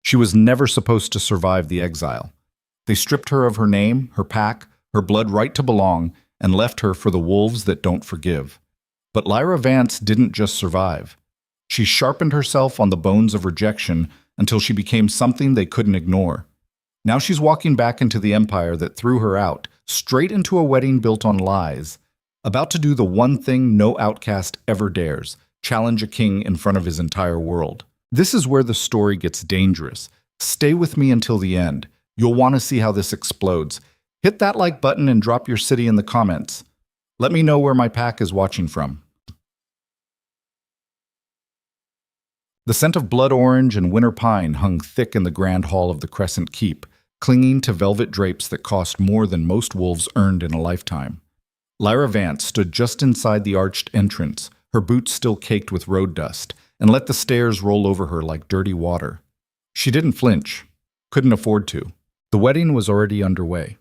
She was never supposed to survive the exile. They stripped her of her name, her pack, her blood right to belong, and left her for the wolves that don't forgive. But Lyra Vance didn't just survive. She sharpened herself on the bones of rejection until she became something they couldn't ignore. Now she's walking back into the empire that threw her out, straight into a wedding built on lies, about to do the one thing no outcast ever dares, challenge a king in front of his entire world. This is where the story gets dangerous. Stay with me until the end. You'll want to see how this explodes. Hit that like button and drop your city in the comments. Let me know where my pack is watching from. The scent of blood orange and winter pine hung thick in the grand hall of the Crescent Keep, clinging to velvet drapes that cost more than most wolves earned in a lifetime. Lyra Vance stood just inside the arched entrance, her boots still caked with road dust, and let the stairs roll over her like dirty water. She didn't flinch, couldn't afford to. The wedding was already underway.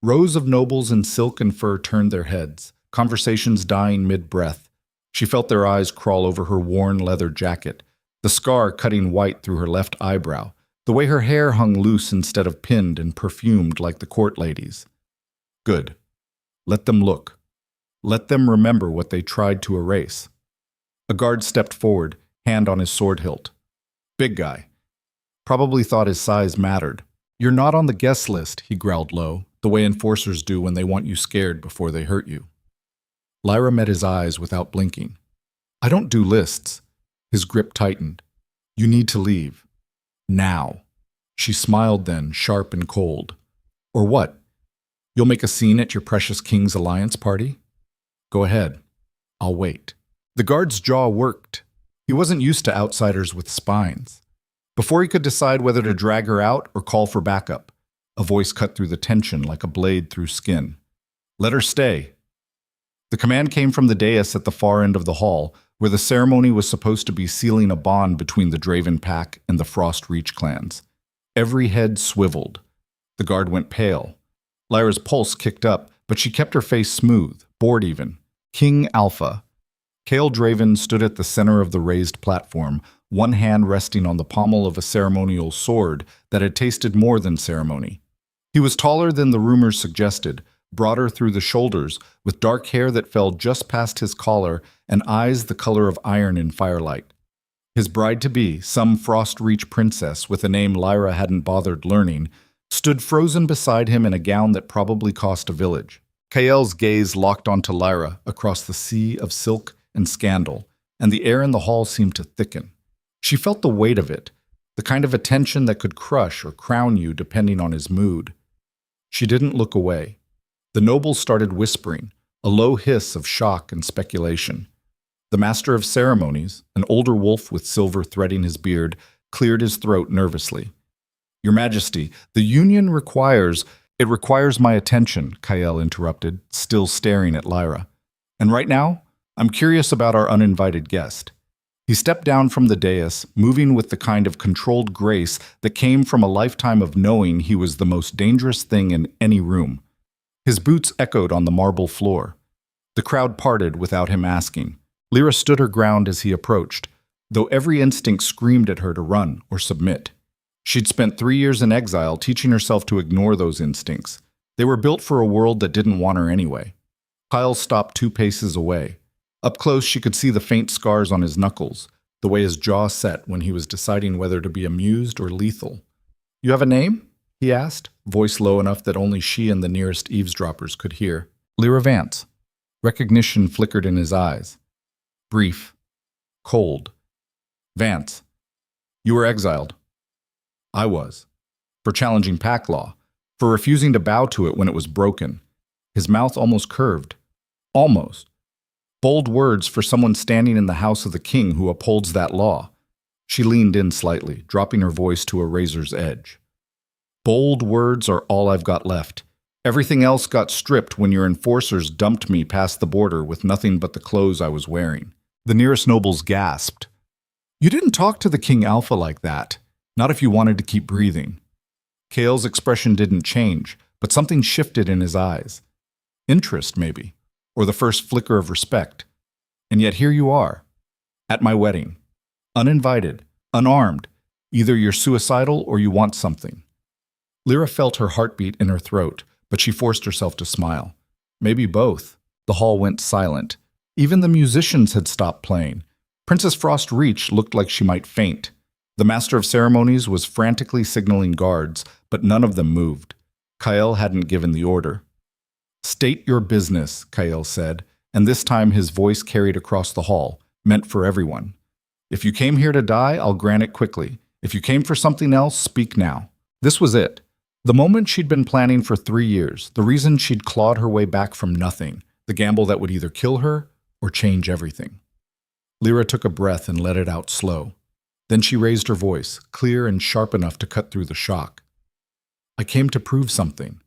Rows of nobles in silk and fur turned their heads, conversations dying mid-breath. She felt their eyes crawl over her worn leather jacket, the scar cutting white through her left eyebrow, the way her hair hung loose instead of pinned and perfumed like the court ladies. Good. Let them look. Let them remember what they tried to erase. A guard stepped forward, hand on his sword hilt. Big guy. Probably thought his size mattered. You're not on the guest list, he growled low, the way enforcers do when they want you scared before they hurt you. Lyra met his eyes without blinking. I don't do lists. His grip tightened. You need to leave. Now. She smiled then, sharp and cold. Or what? You'll make a scene at your precious king's alliance party? Go ahead. I'll wait. The guard's jaw worked. He wasn't used to outsiders with spines. Before he could decide whether to drag her out or call for backup, a voice cut through the tension like a blade through skin. Let her stay. The command came from the dais at the far end of the hall, where the ceremony was supposed to be sealing a bond between the Draven Pack and the Frost Reach clans. Every head swiveled. The guard went pale. Lyra's pulse kicked up, but she kept her face smooth, bored even. King Alpha. Kael Draven stood at the center of the raised platform, one hand resting on the pommel of a ceremonial sword that had tasted more than ceremony. He was taller than the rumors suggested, broader through the shoulders, with dark hair that fell just past his collar and eyes the color of iron in firelight. His bride-to-be, some Frost Reach princess with a name Lyra hadn't bothered learning, stood frozen beside him in a gown that probably cost a village. Kael's gaze locked onto Lyra across the sea of silk and scandal, and the air in the hall seemed to thicken. She felt the weight of it, the kind of attention that could crush or crown you depending on his mood. She didn't look away. The nobles started whispering, a low hiss of shock and speculation. The master of ceremonies, an older wolf with silver threading his beard, cleared his throat nervously. Your Majesty, the Union requires— It requires my attention, Kael interrupted, still staring at Lyra. And right now, I'm curious about our uninvited guest. He stepped down from the dais, moving with the kind of controlled grace that came from a lifetime of knowing he was the most dangerous thing in any room. His boots echoed on the marble floor. The crowd parted without him asking. Lyra stood her ground as he approached, though every instinct screamed at her to run or submit. She'd spent 3 years in exile teaching herself to ignore those instincts. They were built for a world that didn't want her anyway. Kyle stopped 2 paces away. Up close, she could see the faint scars on his knuckles, the way his jaw set when he was deciding whether to be amused or lethal. You have a name? He asked, voice low enough that only she and the nearest eavesdroppers could hear. Lyra Vance. Recognition flickered in his eyes. Brief. Cold. Vance. You were exiled. I was. For challenging pack law. For refusing to bow to it when it was broken. His mouth almost curved. Almost. Bold words for someone standing in the house of the king who upholds that law. She leaned in slightly, dropping her voice to a razor's edge. Bold words are all I've got left. Everything else got stripped when your enforcers dumped me past the border with nothing but the clothes I was wearing. The nearest nobles gasped. You didn't talk to the King Alpha like that. Not if you wanted to keep breathing. Kael's expression didn't change, but something shifted in his eyes. Interest, maybe. Or the first flicker of respect. And yet here you are, at my wedding. Uninvited, unarmed, Either you're suicidal or you want something. Lyra felt her heartbeat in her throat, but she forced herself to smile. Maybe both. The hall went silent. Even the musicians had stopped playing. Princess Frost Reach looked like she might faint. The master of ceremonies was frantically signaling guards, but none of them moved. Kael hadn't given the order. "State your business," Kael said, and this time his voice carried across the hall, meant for everyone. "If you came here to die, I'll grant it quickly. If you came for something else, speak now." This was it. The moment she'd been planning for 3 years, the reason she'd clawed her way back from nothing, the gamble that would either kill her or change everything. Lyra took a breath and let it out slow. Then she raised her voice, clear and sharp enough to cut through the shock. "I came to prove something."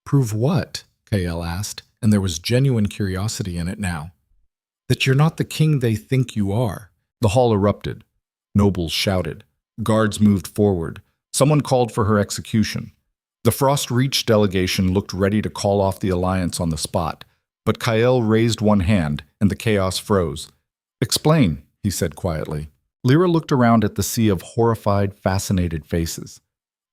"Prove what?" Kael asked, and there was genuine curiosity in it now. "That you're not the king they think you are." The hall erupted. Nobles shouted. Guards moved forward. Someone called for her execution. The Frost Reach delegation looked ready to call off the alliance on the spot, but Kael raised one hand, and the chaos froze. "Explain," he said quietly. Lyra looked around at the sea of horrified, fascinated faces.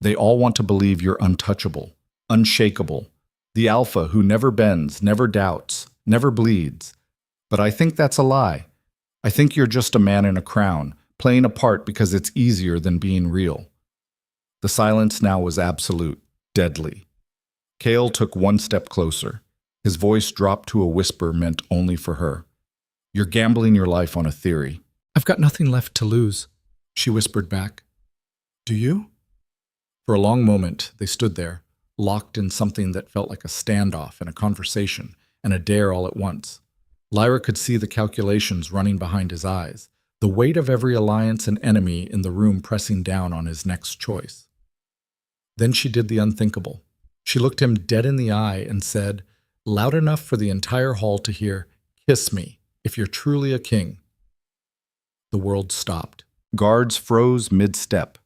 "They all want to believe you're untouchable, unshakable, the alpha who never bends, never doubts, never bleeds. But I think that's a lie. I think you're just a man in a crown, playing a part because it's easier than being real." The silence now was absolute, deadly. Kael took one step closer. His voice dropped to a whisper meant only for her. "You're gambling your life on a theory." "I've got nothing left to lose," she whispered back. "Do you?" For a long moment, they stood there, locked in something that felt like a standoff and a conversation and a dare all at once. Lyra could see the calculations running behind his eyes, the weight of every alliance and enemy in the room pressing down on his next choice. Then she did the unthinkable. She looked him dead in the eye and said, loud enough for the entire hall to hear, "Kiss me, if you're truly a king." The world stopped. Guards froze mid-step.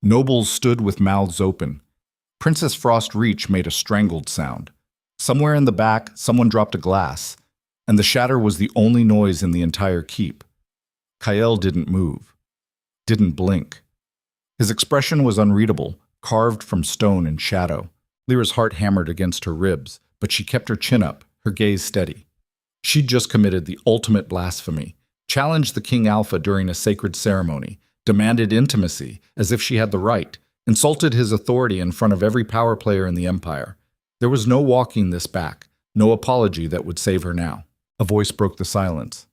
Nobles stood with mouths open. Princess Frost Reach made a strangled sound. Somewhere in the back, someone dropped a glass, and the shatter was the only noise in the entire keep. Kael didn't move, didn't blink. His expression was unreadable, carved from stone and shadow. Lyra's heart hammered against her ribs, but she kept her chin up, her gaze steady. She'd just committed the ultimate blasphemy, challenged the King Alpha during a sacred ceremony, demanded intimacy as if she had the right, insulted his authority in front of every power player in the Empire. There was no walking this back, no apology that would save her now. A voice broke the silence.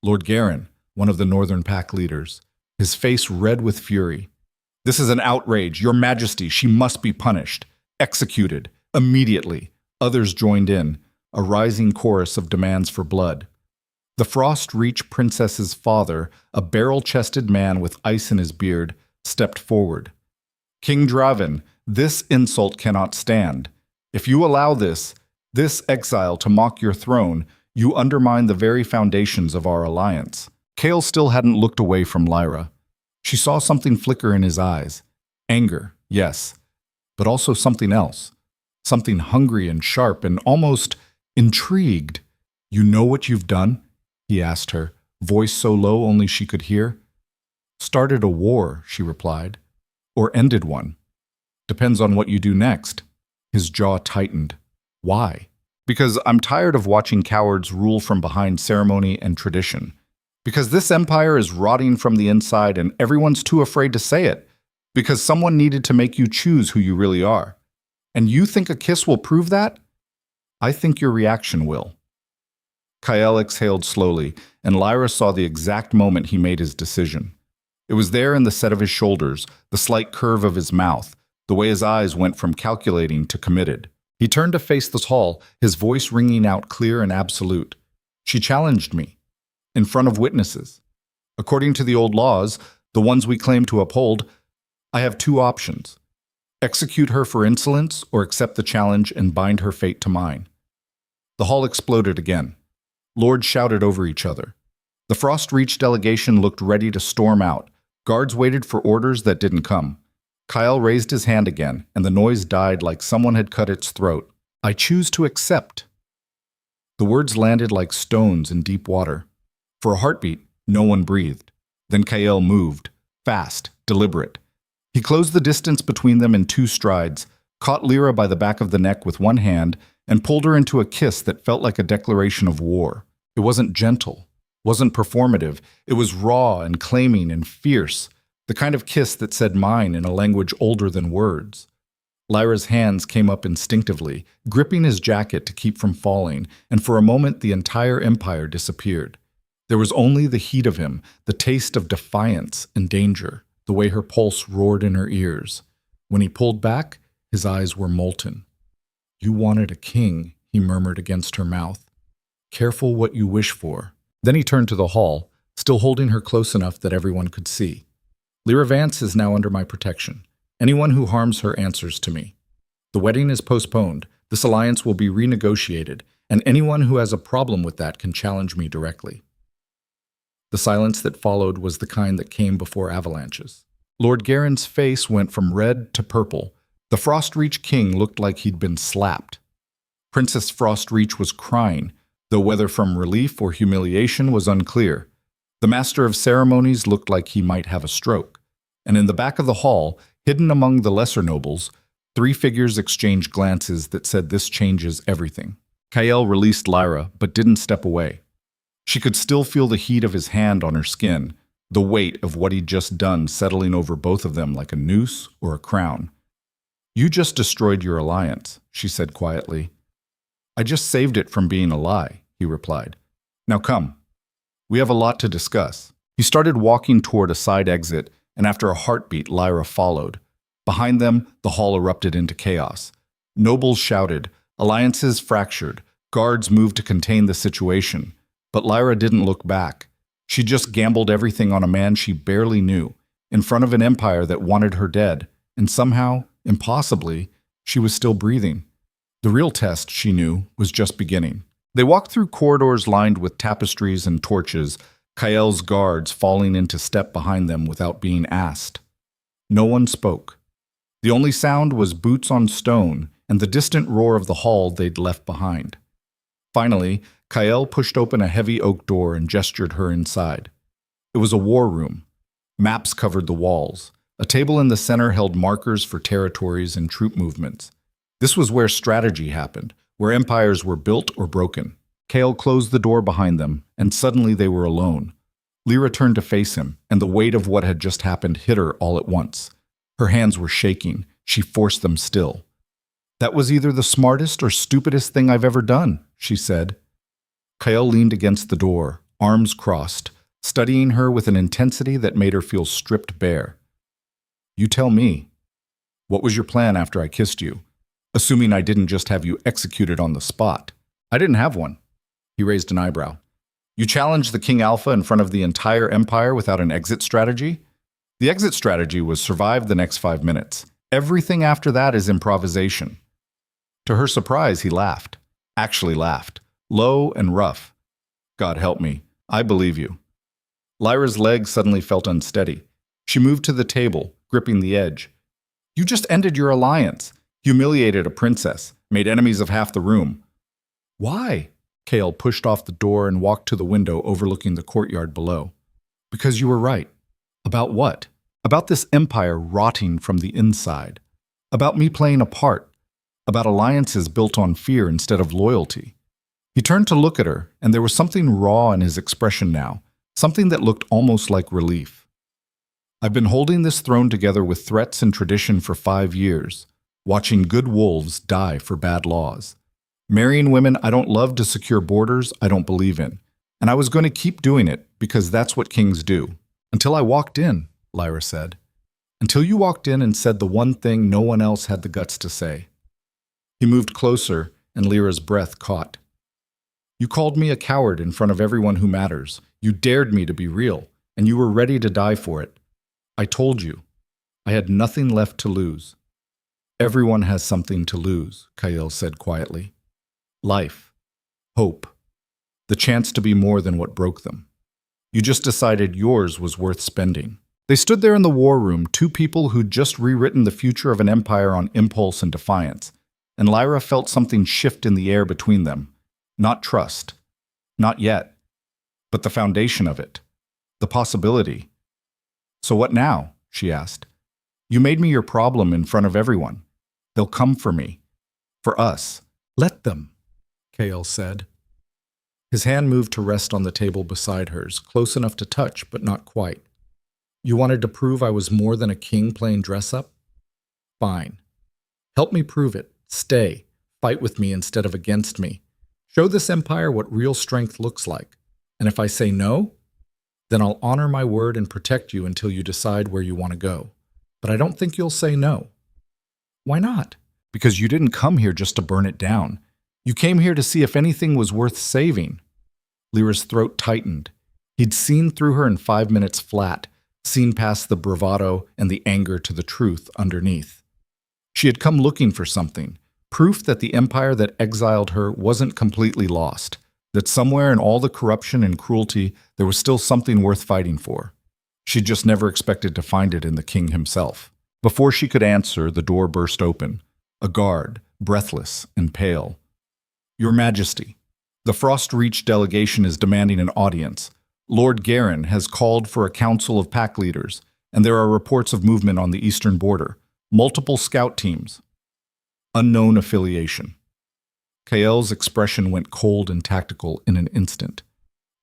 Lord Garen, one of the Northern Pack leaders, his face red with fury. "This is an outrage, Your Majesty, she must be punished. Executed, immediately." Others joined in, a rising chorus of demands for blood. The Frost Reach princess's father, a barrel-chested man with ice in his beard, stepped forward. "King Draven, this insult cannot stand. If you allow this exile to mock your throne, you undermine the very foundations of our alliance." Kael still hadn't looked away from Lyra. She saw something flicker in his eyes. Anger, yes, but also something else. Something hungry and sharp and almost intrigued. "You know what you've done?" he asked her, voice so low only she could hear. "Started a war," she replied. "Or ended one. Depends on what you do next." His jaw tightened. "Why?" "Because I'm tired of watching cowards rule from behind ceremony and tradition. Because this empire is rotting from the inside and everyone's too afraid to say it. Because someone needed to make you choose who you really are. And you think a kiss will prove that? I think your reaction will." Kael exhaled slowly, and Lyra saw the exact moment he made his decision. It was there in the set of his shoulders, the slight curve of his mouth, the way his eyes went from calculating to committed. He turned to face the hall, his voice ringing out clear and absolute. "She challenged me. In front of witnesses. According to the old laws, the ones we claim to uphold, I have 2 options. Execute her for insolence or accept the challenge and bind her fate to mine." The hall exploded again. Lords shouted over each other. The Frost Reach delegation looked ready to storm out. Guards waited for orders that didn't come. Kael raised his hand again, and the noise died like someone had cut its throat. "I choose to accept." The words landed like stones in deep water. For a heartbeat, no one breathed. Then Kael moved. fast, deliberate. He closed the distance between them in 2 strides, caught Lyra by the back of the neck with one hand, and pulled her into a kiss that felt like a declaration of war. It wasn't gentle, wasn't performative. It was raw and claiming and fierce, the kind of kiss that said mine in a language older than words. Lyra's hands came up instinctively, gripping his jacket to keep from falling, and for a moment the entire empire disappeared. There was only the heat of him, the taste of defiance and danger, the way her pulse roared in her ears. When he pulled back, his eyes were molten. "You wanted a king," he murmured against her mouth. "Careful what you wish for." Then he turned to the hall, still holding her close enough that everyone could see. "Lyra Vance is now under my protection. Anyone who harms her answers to me. The wedding is postponed, this alliance will be renegotiated, and anyone who has a problem with that can challenge me directly." The silence that followed was the kind that came before avalanches. Lord Garen's face went from red to purple. The Frostreach king looked like he'd been slapped. Princess Frostreach was crying, though whether from relief or humiliation was unclear. The master of ceremonies looked like he might have a stroke. And in the back of the hall, hidden among the lesser nobles, 3 figures exchanged glances that said this changes everything. Kael released Lyra, but didn't step away. She could still feel the heat of his hand on her skin, the weight of what he'd just done settling over both of them like a noose or a crown. "You just destroyed your alliance," she said quietly. "I just saved it from being a lie," he replied. "Now come. We have a lot to discuss." He started walking toward a side exit, and after a heartbeat, Lyra followed. Behind them, the hall erupted into chaos. Nobles shouted, alliances fractured, guards moved to contain the situation. But Lyra didn't look back. She just gambled everything on a man she barely knew, in front of an empire that wanted her dead, and somehow, impossibly, she was still breathing. The real test, she knew, was just beginning. They walked through corridors lined with tapestries and torches, Kael's guards falling into step behind them without being asked. No one spoke. The only sound was boots on stone and the distant roar of the hall they'd left behind. Finally, Kael pushed open a heavy oak door and gestured her inside. It was a war room. Maps covered the walls. A table in the center held markers for territories and troop movements. This was where strategy happened, where empires were built or broken. Kael closed the door behind them, and suddenly they were alone. Lyra turned to face him, and the weight of what had just happened hit her all at once. Her hands were shaking. She forced them still. "That was either the smartest or stupidest thing I've ever done," she said. Kael leaned against the door, arms crossed, studying her with an intensity that made her feel stripped bare. "You tell me. What was your plan after I kissed you? Assuming I didn't just have you executed on the spot." "I didn't have one." He raised an eyebrow. "You challenged the King Alpha in front of the entire empire without an exit strategy?" "The exit strategy was survive the next 5 minutes. Everything after that is improvisation." To her surprise, he laughed. Actually laughed. Low and rough. "God help me. I believe you." Lyra's leg suddenly felt unsteady. She moved to the table, gripping the edge. "You just ended your alliance, humiliated a princess, made enemies of half the room." "Why?" Kael pushed off the door and walked to the window overlooking the courtyard below. "Because you were right." "About what?" "About this empire rotting from the inside. About me playing a part. About alliances built on fear instead of loyalty." He turned to look at her, and there was something raw in his expression now, something that looked almost like relief. "I've been holding this throne together with threats and tradition for 5 years, watching good wolves die for bad laws. Marrying women I don't love to secure borders I don't believe in. And I was going to keep doing it because that's what kings do. Until I walked in," Lyra said. "Until you walked in and said the one thing no one else had the guts to say." He moved closer, and Lyra's breath caught. "You called me a coward in front of everyone who matters. You dared me to be real, and you were ready to die for it. I told you. I had nothing left to lose." "Everyone has something to lose," Kael said quietly. "Life. Hope. The chance to be more than what broke them. You just decided yours was worth spending." They stood there in the war room, 2 people who'd just rewritten the future of an empire on impulse and defiance, and Lyra felt something shift in the air between them. Not trust. Not yet. But the foundation of it. The possibility. So what now? She asked. You made me your problem in front of everyone. They'll come for me. For us. Let them, Kael said. His hand moved to rest on the table beside hers, close enough to touch, but not quite. You wanted to prove I was more than a king playing dress-up? Fine. Help me prove it. Stay. Fight with me instead of against me. Show this empire what real strength looks like. And if I say no, then I'll honor my word and protect you until you decide where you want to go. But I don't think you'll say no. Why not? Because you didn't come here just to burn it down. You came here to see if anything was worth saving. Lyra's throat tightened. He'd seen through her in 5 minutes flat, seen past the bravado and the anger to the truth underneath. She had come looking for something, proof that the empire that exiled her wasn't completely lost, that somewhere in all the corruption and cruelty there was still something worth fighting for. She'd just never expected to find it in the king himself. Before she could answer, the door burst open. A guard, breathless and pale. Your Majesty, the Frost-Reach delegation is demanding an audience. Lord Garen has called for a council of pack leaders, and there are reports of movement on the eastern border. Multiple scout teams. Unknown affiliation. Kael's expression went cold and tactical in an instant.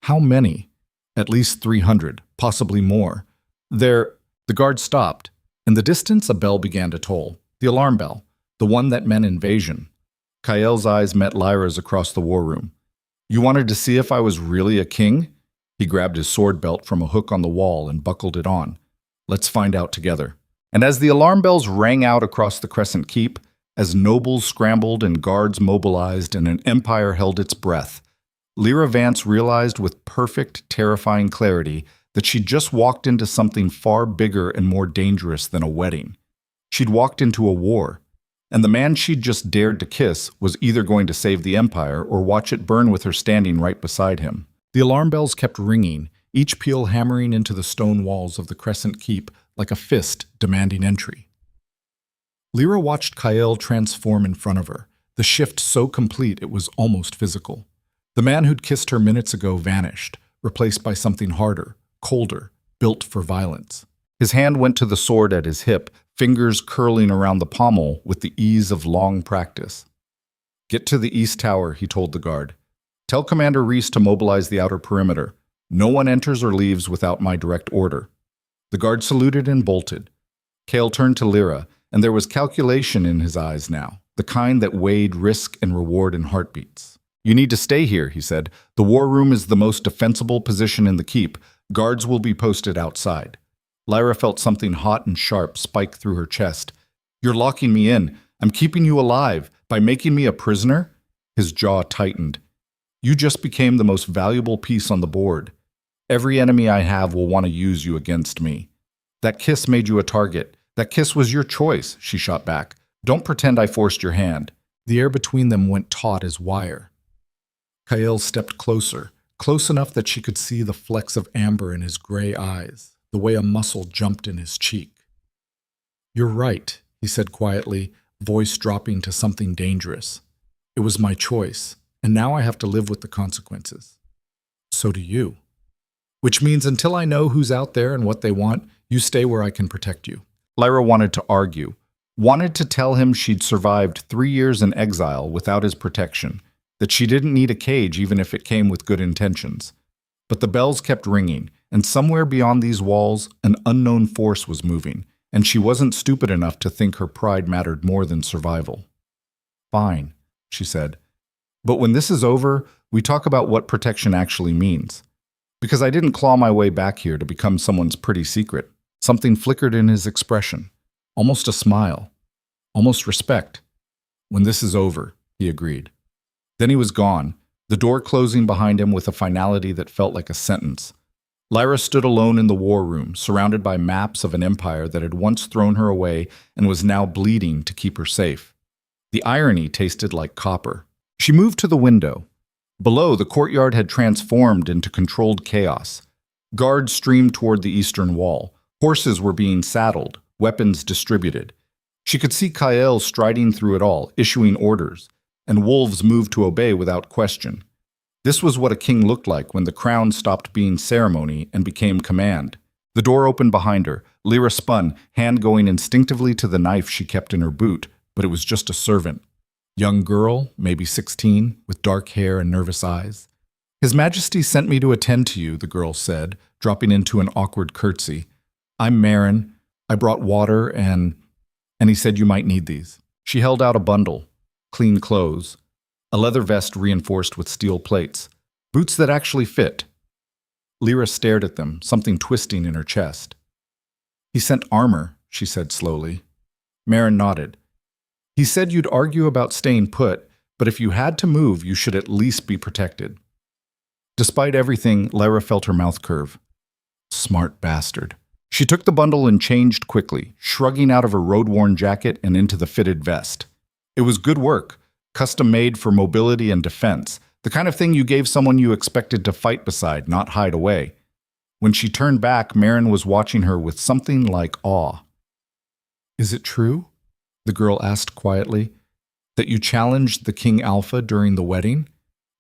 How many? At least 300, possibly more. The guard stopped. In the distance, a bell began to toll. The alarm bell, the one that meant invasion. Kael's eyes met Lyra's across the war room. You wanted to see if I was really a king? He grabbed his sword belt from a hook on the wall and buckled it on. Let's find out together. And as the alarm bells rang out across the Crescent Keep, as nobles scrambled and guards mobilized and an empire held its breath, Lyra Vance realized with perfect, terrifying clarity that she'd just walked into something far bigger and more dangerous than a wedding. She'd walked into a war, and the man she'd just dared to kiss was either going to save the empire or watch it burn with her standing right beside him. The alarm bells kept ringing, each peal hammering into the stone walls of the Crescent Keep like a fist demanding entry. Lyra watched Kael transform in front of her, the shift so complete it was almost physical. The man who'd kissed her minutes ago vanished, replaced by something harder, colder, built for violence. His hand went to the sword at his hip, fingers curling around the pommel with the ease of long practice. Get to the east tower, he told the guard. Tell Commander Reese to mobilize the outer perimeter. No one enters or leaves without my direct order. The guard saluted and bolted. Kael turned to Lyra, and there was calculation in his eyes now, the kind that weighed risk and reward in heartbeats. You need to stay here, he said. The war room is the most defensible position in the keep. Guards will be posted outside. Lyra felt something hot and sharp spike through her chest. You're locking me in. I'm keeping you alive. By making me a prisoner? His jaw tightened. You just became the most valuable piece on the board. Every enemy I have will want to use you against me. That kiss made you a target. That kiss was your choice, she shot back. Don't pretend I forced your hand. The air between them went taut as wire. Kael stepped closer, close enough that she could see the flecks of amber in his gray eyes, the way a muscle jumped in his cheek. You're right, he said quietly, voice dropping to something dangerous. It was my choice, and now I have to live with the consequences. So do you. Which means until I know who's out there and what they want, you stay where I can protect you. Lyra wanted to argue, wanted to tell him she'd survived 3 years in exile without his protection, that she didn't need a cage even if it came with good intentions. But the bells kept ringing, and somewhere beyond these walls, an unknown force was moving, and she wasn't stupid enough to think her pride mattered more than survival. Fine, she said. But when this is over, we talk about what protection actually means. Because I didn't claw my way back here to become someone's pretty secret. Something flickered in his expression. Almost a smile. Almost respect. When this is over, he agreed. Then he was gone, the door closing behind him with a finality that felt like a sentence. Lyra stood alone in the war room, surrounded by maps of an empire that had once thrown her away and was now bleeding to keep her safe. The irony tasted like copper. She moved to the window. Below, the courtyard had transformed into controlled chaos. Guards streamed toward the eastern wall. Horses were being saddled, weapons distributed. She could see Kael striding through it all, issuing orders, and wolves moved to obey without question. This was what a king looked like when the crown stopped being ceremony and became command. The door opened behind her. Lyra spun, hand going instinctively to the knife she kept in her boot, but it was just a servant. Young girl, maybe 16, with dark hair and nervous eyes. His Majesty sent me to attend to you, the girl said, dropping into an awkward curtsy. I'm Marin. I brought water and he said you might need these. She held out a bundle. Clean clothes. A leather vest reinforced with steel plates. Boots that actually fit. Lyra stared at them, something twisting in her chest. He sent armor, she said slowly. Marin nodded. He said you'd argue about staying put, but if you had to move, you should at least be protected. Despite everything, Lyra felt her mouth curve. Smart bastard. She took the bundle and changed quickly, shrugging out of her road-worn jacket and into the fitted vest. It was good work, custom-made for mobility and defense, the kind of thing you gave someone you expected to fight beside, not hide away. When she turned back, Marin was watching her with something like awe. Is it true? The girl asked quietly. That you challenged the King Alpha during the wedding?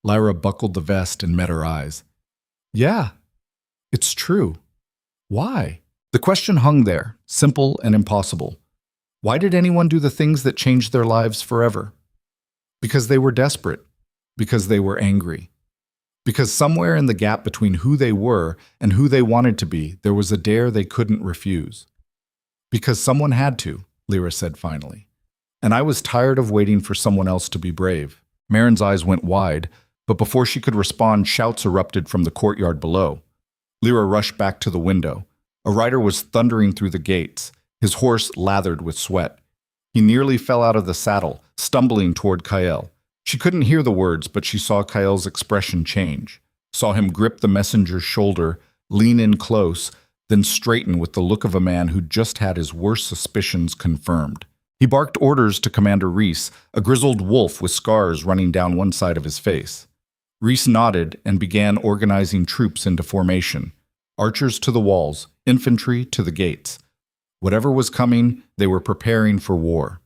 Lyra buckled the vest and met her eyes. Yeah, it's true. Why? The question hung there, simple and impossible. Why did anyone do the things that changed their lives forever? Because they were desperate. Because they were angry. Because somewhere in the gap between who they were and who they wanted to be, there was a dare they couldn't refuse. Because someone had to, Lyra said finally. And I was tired of waiting for someone else to be brave. Marin's eyes went wide, but before she could respond, shouts erupted from the courtyard below. Lyra rushed back to the window. A rider was thundering through the gates, his horse lathered with sweat. He nearly fell out of the saddle, stumbling toward Kael. She couldn't hear the words, but she saw Kael's expression change, saw him grip the messenger's shoulder, lean in close, then straighten with the look of a man who'd just had his worst suspicions confirmed. He barked orders to Commander Reese, a grizzled wolf with scars running down one side of his face. Reese nodded and began organizing troops into formation. Archers to the walls, infantry to the gates. Whatever was coming, they were preparing for war.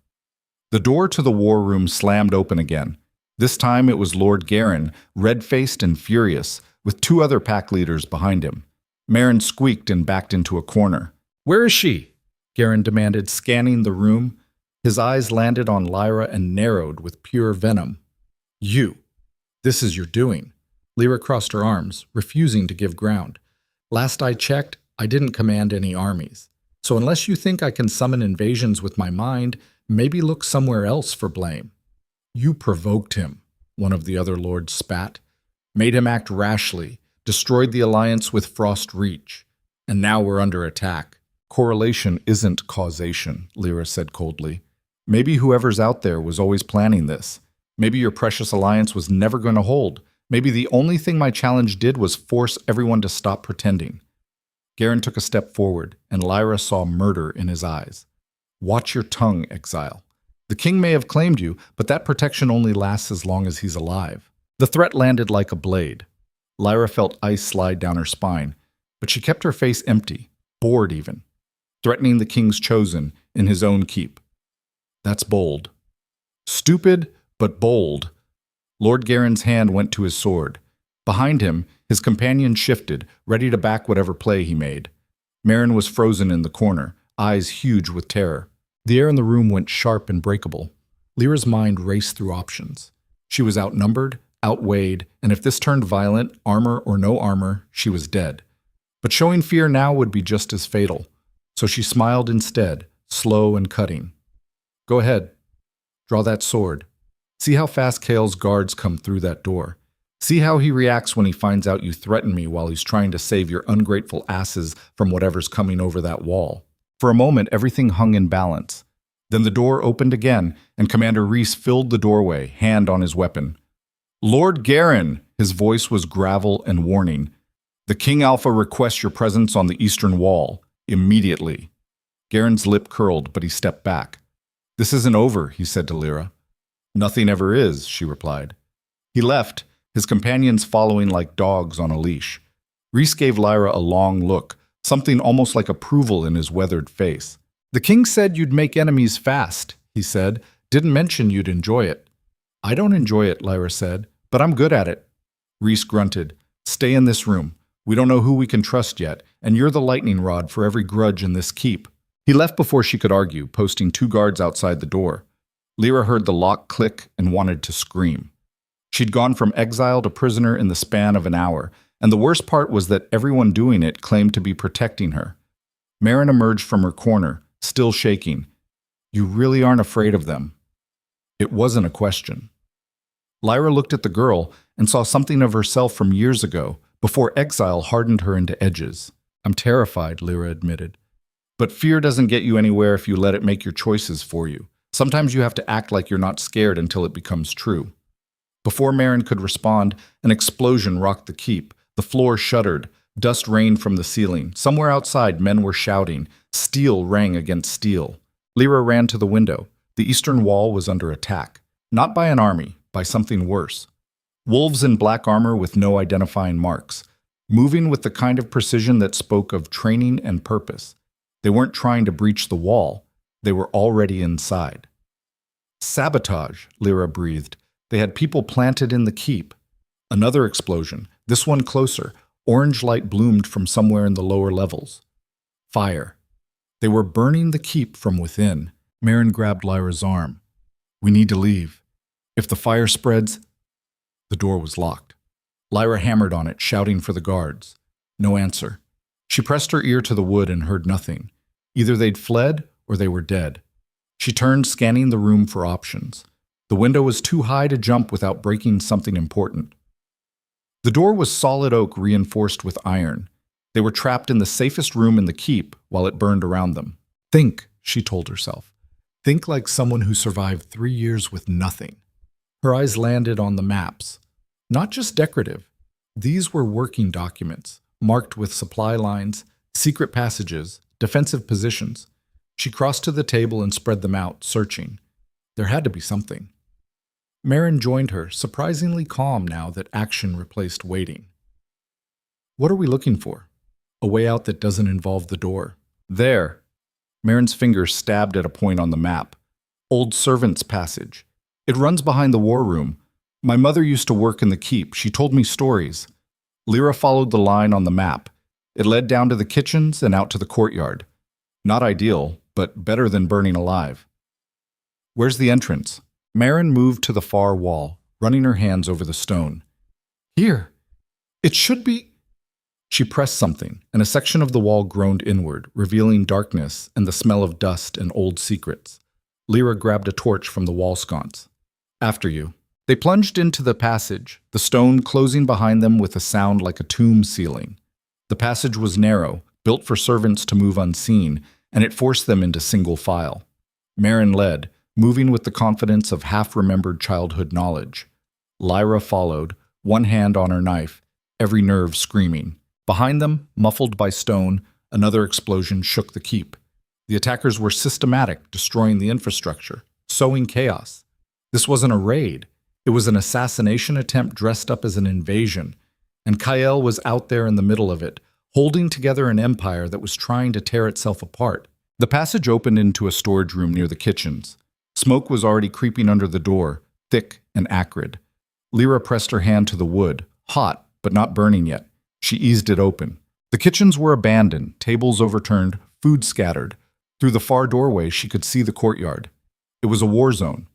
The door to the war room slammed open again. This time it was Lord Garin, red-faced and furious, with two other pack leaders behind him. Marin squeaked and backed into a corner. Where is she? Garin demanded, scanning the room. His eyes landed on Lyra and narrowed with pure venom. You. This is your doing. Lyra crossed her arms, refusing to give ground. Last I checked, I didn't command any armies. So unless you think I can summon invasions with my mind, maybe look somewhere else for blame. You provoked him, one of the other lords spat. Made him act rashly, destroyed the alliance with Frost Reach. And now we're under attack. Correlation isn't causation, Lyra said coldly. Maybe whoever's out there was always planning this. Maybe your precious alliance was never going to hold. Maybe the only thing my challenge did was force everyone to stop pretending. Garin took a step forward, and Lyra saw murder in his eyes. Watch your tongue, exile. The king may have claimed you, but that protection only lasts as long as he's alive. The threat landed like a blade. Lyra felt ice slide down her spine, but she kept her face empty, bored even, threatening the king's chosen in his own keep. That's bold. Stupid, but bold. Lord Garin's hand went to his sword. Behind him, his companion shifted, ready to back whatever play he made. Marin was frozen in the corner, eyes huge with terror. The air in the room went sharp and breakable. Lyra's mind raced through options. She was outnumbered, outweighed, and if this turned violent, armor or no armor, she was dead. But showing fear now would be just as fatal. So she smiled instead, slow and cutting. Go ahead. Draw that sword. See how fast Kael's guards come through that door. See how he reacts when he finds out you threaten me while he's trying to save your ungrateful asses from whatever's coming over that wall. For a moment, everything hung in balance. Then the door opened again, and Commander Reese filled the doorway, hand on his weapon. Lord Garin, his voice was gravel and warning. The King Alpha requests your presence on the eastern wall, immediately. Garin's lip curled, but he stepped back. This isn't over, he said to Lyra. Nothing ever is, she replied. He left, his companions following like dogs on a leash. Reese gave Lyra a long look, something almost like approval in his weathered face. The king said you'd make enemies fast, he said. Didn't mention you'd enjoy it. I don't enjoy it, Lyra said, but I'm good at it. Reese grunted. Stay in this room. We don't know who we can trust yet, and you're the lightning rod for every grudge in this keep." He left before she could argue, posting 2 guards outside the door. Lyra heard the lock click and wanted to scream. She'd gone from exile to prisoner in the span of an hour, and the worst part was that everyone doing it claimed to be protecting her. Marin emerged from her corner, still shaking. "You really aren't afraid of them?" It wasn't a question. Lyra looked at the girl and saw something of herself from years ago, before exile hardened her into edges. "I'm terrified," Lyra admitted. "But fear doesn't get you anywhere if you let it make your choices for you. Sometimes you have to act like you're not scared until it becomes true." Before Marin could respond, an explosion rocked the keep. The floor shuddered. Dust rained from the ceiling. Somewhere outside, men were shouting. Steel rang against steel. Lyra ran to the window. The eastern wall was under attack. Not by an army, by something worse. Wolves in black armor with no identifying marks, moving with the kind of precision that spoke of training and purpose. They weren't trying to breach the wall. They were already inside. "Sabotage," Lyra breathed. They had people planted in the keep. Another explosion, this one closer. Orange light bloomed from somewhere in the lower levels. Fire. They were burning the keep from within. Marin grabbed Lyra's arm. "We need to leave. If the fire spreads..." The door was locked. Lyra hammered on it, shouting for the guards. No answer. She pressed her ear to the wood and heard nothing. Either they'd fled or they were dead. She turned, scanning the room for options. The window was too high to jump without breaking something important. The door was solid oak reinforced with iron. They were trapped in the safest room in the keep while it burned around them. "Think," she told herself. "Think like someone who survived 3 years with nothing." Her eyes landed on the maps. Not just decorative. These were working documents, marked with supply lines, secret passages, defensive positions. She crossed to the table and spread them out, searching. There had to be something. Marin joined her, surprisingly calm now that action replaced waiting. "What are we looking for?" "A way out that doesn't involve the door." "There." Marin's fingers stabbed at a point on the map. "Old Servant's Passage. It runs behind the war room. My mother used to work in the keep. She told me stories." Lyra followed the line on the map. It led down to the kitchens and out to the courtyard. Not ideal, but better than burning alive. "Where's the entrance?" Marin moved to the far wall, running her hands over the stone. "Here. It should be..." She pressed something, and a section of the wall groaned inward, revealing darkness and the smell of dust and old secrets. Lyra grabbed a torch from the wall sconce. "After you." They plunged into the passage, the stone closing behind them with a sound like a tomb ceiling. The passage was narrow, built for servants to move unseen, and it forced them into single file. Marin led, moving with the confidence of half-remembered childhood knowledge. Lyra followed, one hand on her knife, every nerve screaming. Behind them, muffled by stone, another explosion shook the keep. The attackers were systematic, destroying the infrastructure, sowing chaos. This wasn't a raid. It was an assassination attempt dressed up as an invasion, and Kael was out there in the middle of it, holding together an empire that was trying to tear itself apart. The passage opened into a storage room near the kitchens. Smoke was already creeping under the door, thick and acrid. Lyra pressed her hand to the wood, hot, but not burning yet. She eased it open. The kitchens were abandoned, tables overturned, food scattered. Through the far doorway, she could see the courtyard. It was a war zone.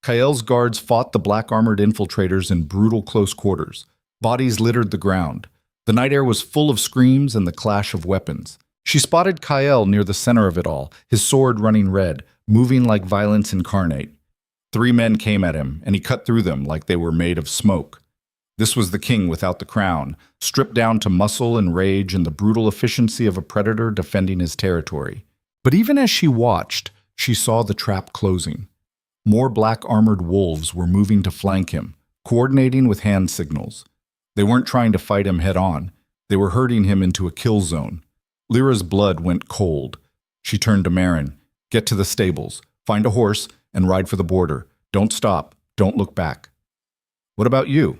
Kael's guards fought the black-armored infiltrators in brutal close quarters. Bodies littered the ground. The night air was full of screams and the clash of weapons. She spotted Kael near the center of it all, his sword running red, moving like violence incarnate. 3 men came at him, and he cut through them like they were made of smoke. This was the king without the crown, stripped down to muscle and rage and the brutal efficiency of a predator defending his territory. But even as she watched, she saw the trap closing. More black-armored wolves were moving to flank him, coordinating with hand signals. They weren't trying to fight him head-on. They were herding him into a kill zone. Lyra's blood went cold. She turned to Marin. "Get to the stables. Find a horse and ride for the border. Don't stop. Don't look back." "What about you?"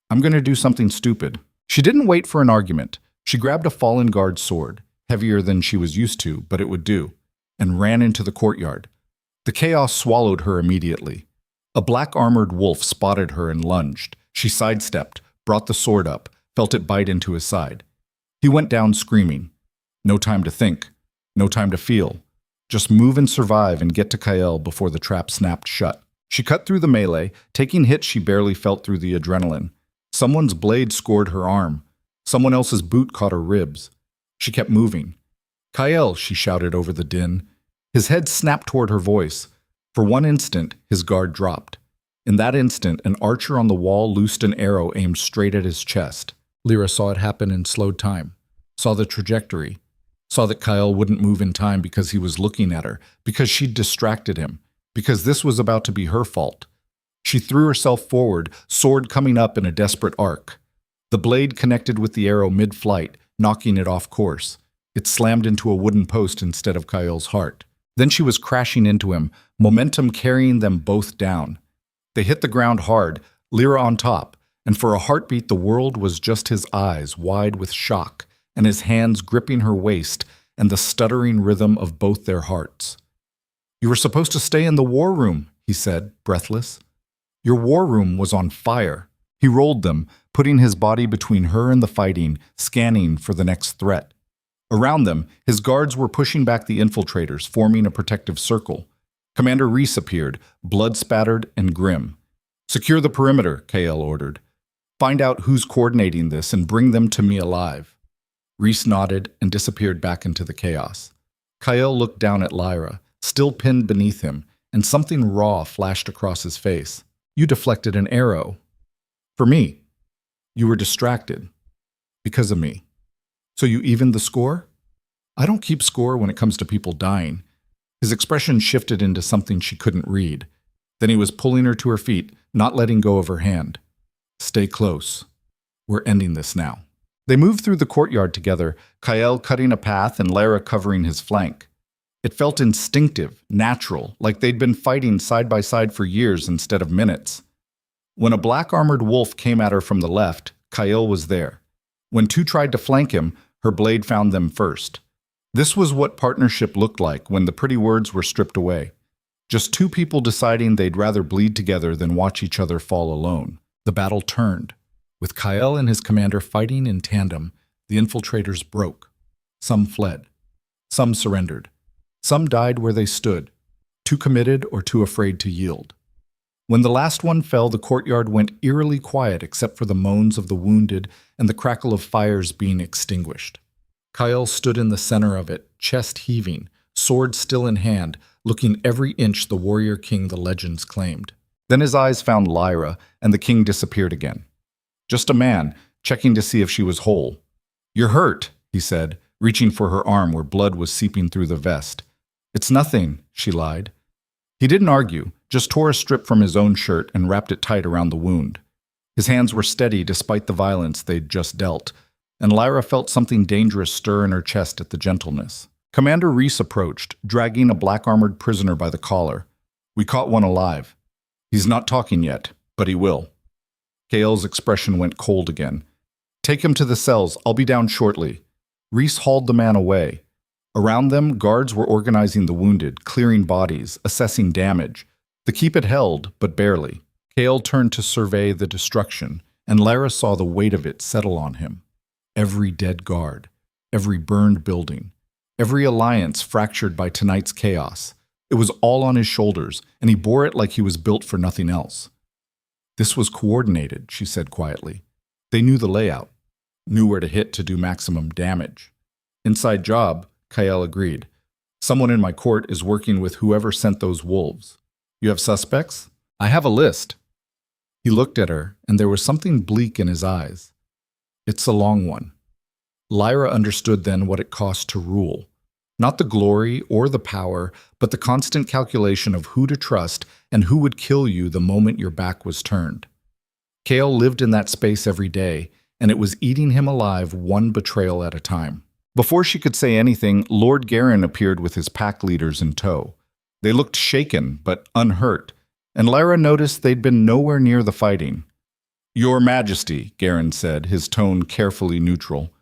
"I'm going to do something stupid." She didn't wait for an argument. She grabbed a fallen guard's sword, heavier than she was used to, but it would do, and ran into the courtyard. The chaos swallowed her immediately. A black-armored wolf spotted her and lunged. She sidestepped, brought the sword up, felt it bite into his side. He went down screaming. No time to think. No time to feel. Just move and survive and get to Kael before the trap snapped shut. She cut through the melee, taking hits she barely felt through the adrenaline. Someone's blade scored her arm. Someone else's boot caught her ribs. She kept moving. Kael, she shouted over the din. His head snapped toward her voice. For one instant, his guard dropped. In that instant, an archer on the wall loosed an arrow aimed straight at his chest. Lyra saw it happen in slowed time, saw the trajectory, saw that Kael wouldn't move in time because he was looking at her, because she'd distracted him, because this was about to be her fault. She threw herself forward, sword coming up in a desperate arc. The blade connected with the arrow mid-flight, knocking it off course. It slammed into a wooden post instead of Kael's heart. Then she was crashing into him, momentum carrying them both down. They hit the ground hard, Lyra on top, and for a heartbeat the world was just his eyes, wide with shock, and his hands gripping her waist, and the stuttering rhythm of both their hearts. "You were supposed to stay in the war room," he said, breathless. "Your war room was on fire." He rolled them, putting his body between her and the fighting, scanning for the next threat. Around them, his guards were pushing back the infiltrators, forming a protective circle. Commander Reese appeared, blood-spattered and grim. "Secure the perimeter," Kael ordered. "Find out who's coordinating this and bring them to me alive." Reese nodded and disappeared back into the chaos. Kael looked down at Lyra, still pinned beneath him, and something raw flashed across his face. "You deflected an arrow. For me. You were distracted. Because of me. So you evened the score?" "I don't keep score when it comes to people dying." His expression shifted into something she couldn't read. Then he was pulling her to her feet, not letting go of her hand. "Stay close. We're ending this now." They moved through the courtyard together, Kael cutting a path and Lyra covering his flank. It felt instinctive, natural, like they'd been fighting side by side for years instead of minutes. When a black-armored wolf came at her from the left, Kael was there. When two tried to flank him, her blade found them first. This was what partnership looked like when the pretty words were stripped away. Just two people deciding they'd rather bleed together than watch each other fall alone. The battle turned. With Kael and his commander fighting in tandem, the infiltrators broke. Some fled. Some surrendered. Some died where they stood, too committed or too afraid to yield. When the last one fell, the courtyard went eerily quiet except for the moans of the wounded and the crackle of fires being extinguished. Kael stood in the center of it, chest heaving, sword still in hand, looking every inch the warrior king the legends claimed. Then his eyes found Lyra, and the king disappeared again. Just a man, checking to see if she was whole. "You're hurt," he said, reaching for her arm where blood was seeping through the vest. "It's nothing," she lied. He didn't argue, just tore a strip from his own shirt and wrapped it tight around the wound. His hands were steady despite the violence they'd just dealt, and Lyra felt something dangerous stir in her chest at the gentleness. Commander Reese approached, dragging a black-armored prisoner by the collar. "We caught one alive. He's not talking yet, but he will." Kael's expression went cold again. "Take him to the cells. I'll be down shortly." Reese hauled the man away. Around them, guards were organizing the wounded, clearing bodies, assessing damage. The keep had held, but barely. Kael turned to survey the destruction, and Lyra saw the weight of it settle on him. Every dead guard, every burned building, every alliance fractured by tonight's chaos. It was all on his shoulders, and he bore it like he was built for nothing else. "This was coordinated," she said quietly. "They knew the layout, knew where to hit to do maximum damage." "Inside job," Kael agreed. "Someone in my court is working with whoever sent those wolves. You have suspects?" "I have a list." He looked at her, and there was something bleak in his eyes. "It's a long one." Lyra understood then what it cost to rule. Not the glory or the power, but the constant calculation of who to trust and who would kill you the moment your back was turned. Kael lived in that space every day, and it was eating him alive one betrayal at a time. Before she could say anything, Lord Garen appeared with his pack leaders in tow. They looked shaken, but unhurt, and Lyra noticed they'd been nowhere near the fighting. "Your Majesty," Garen said, his tone carefully neutral.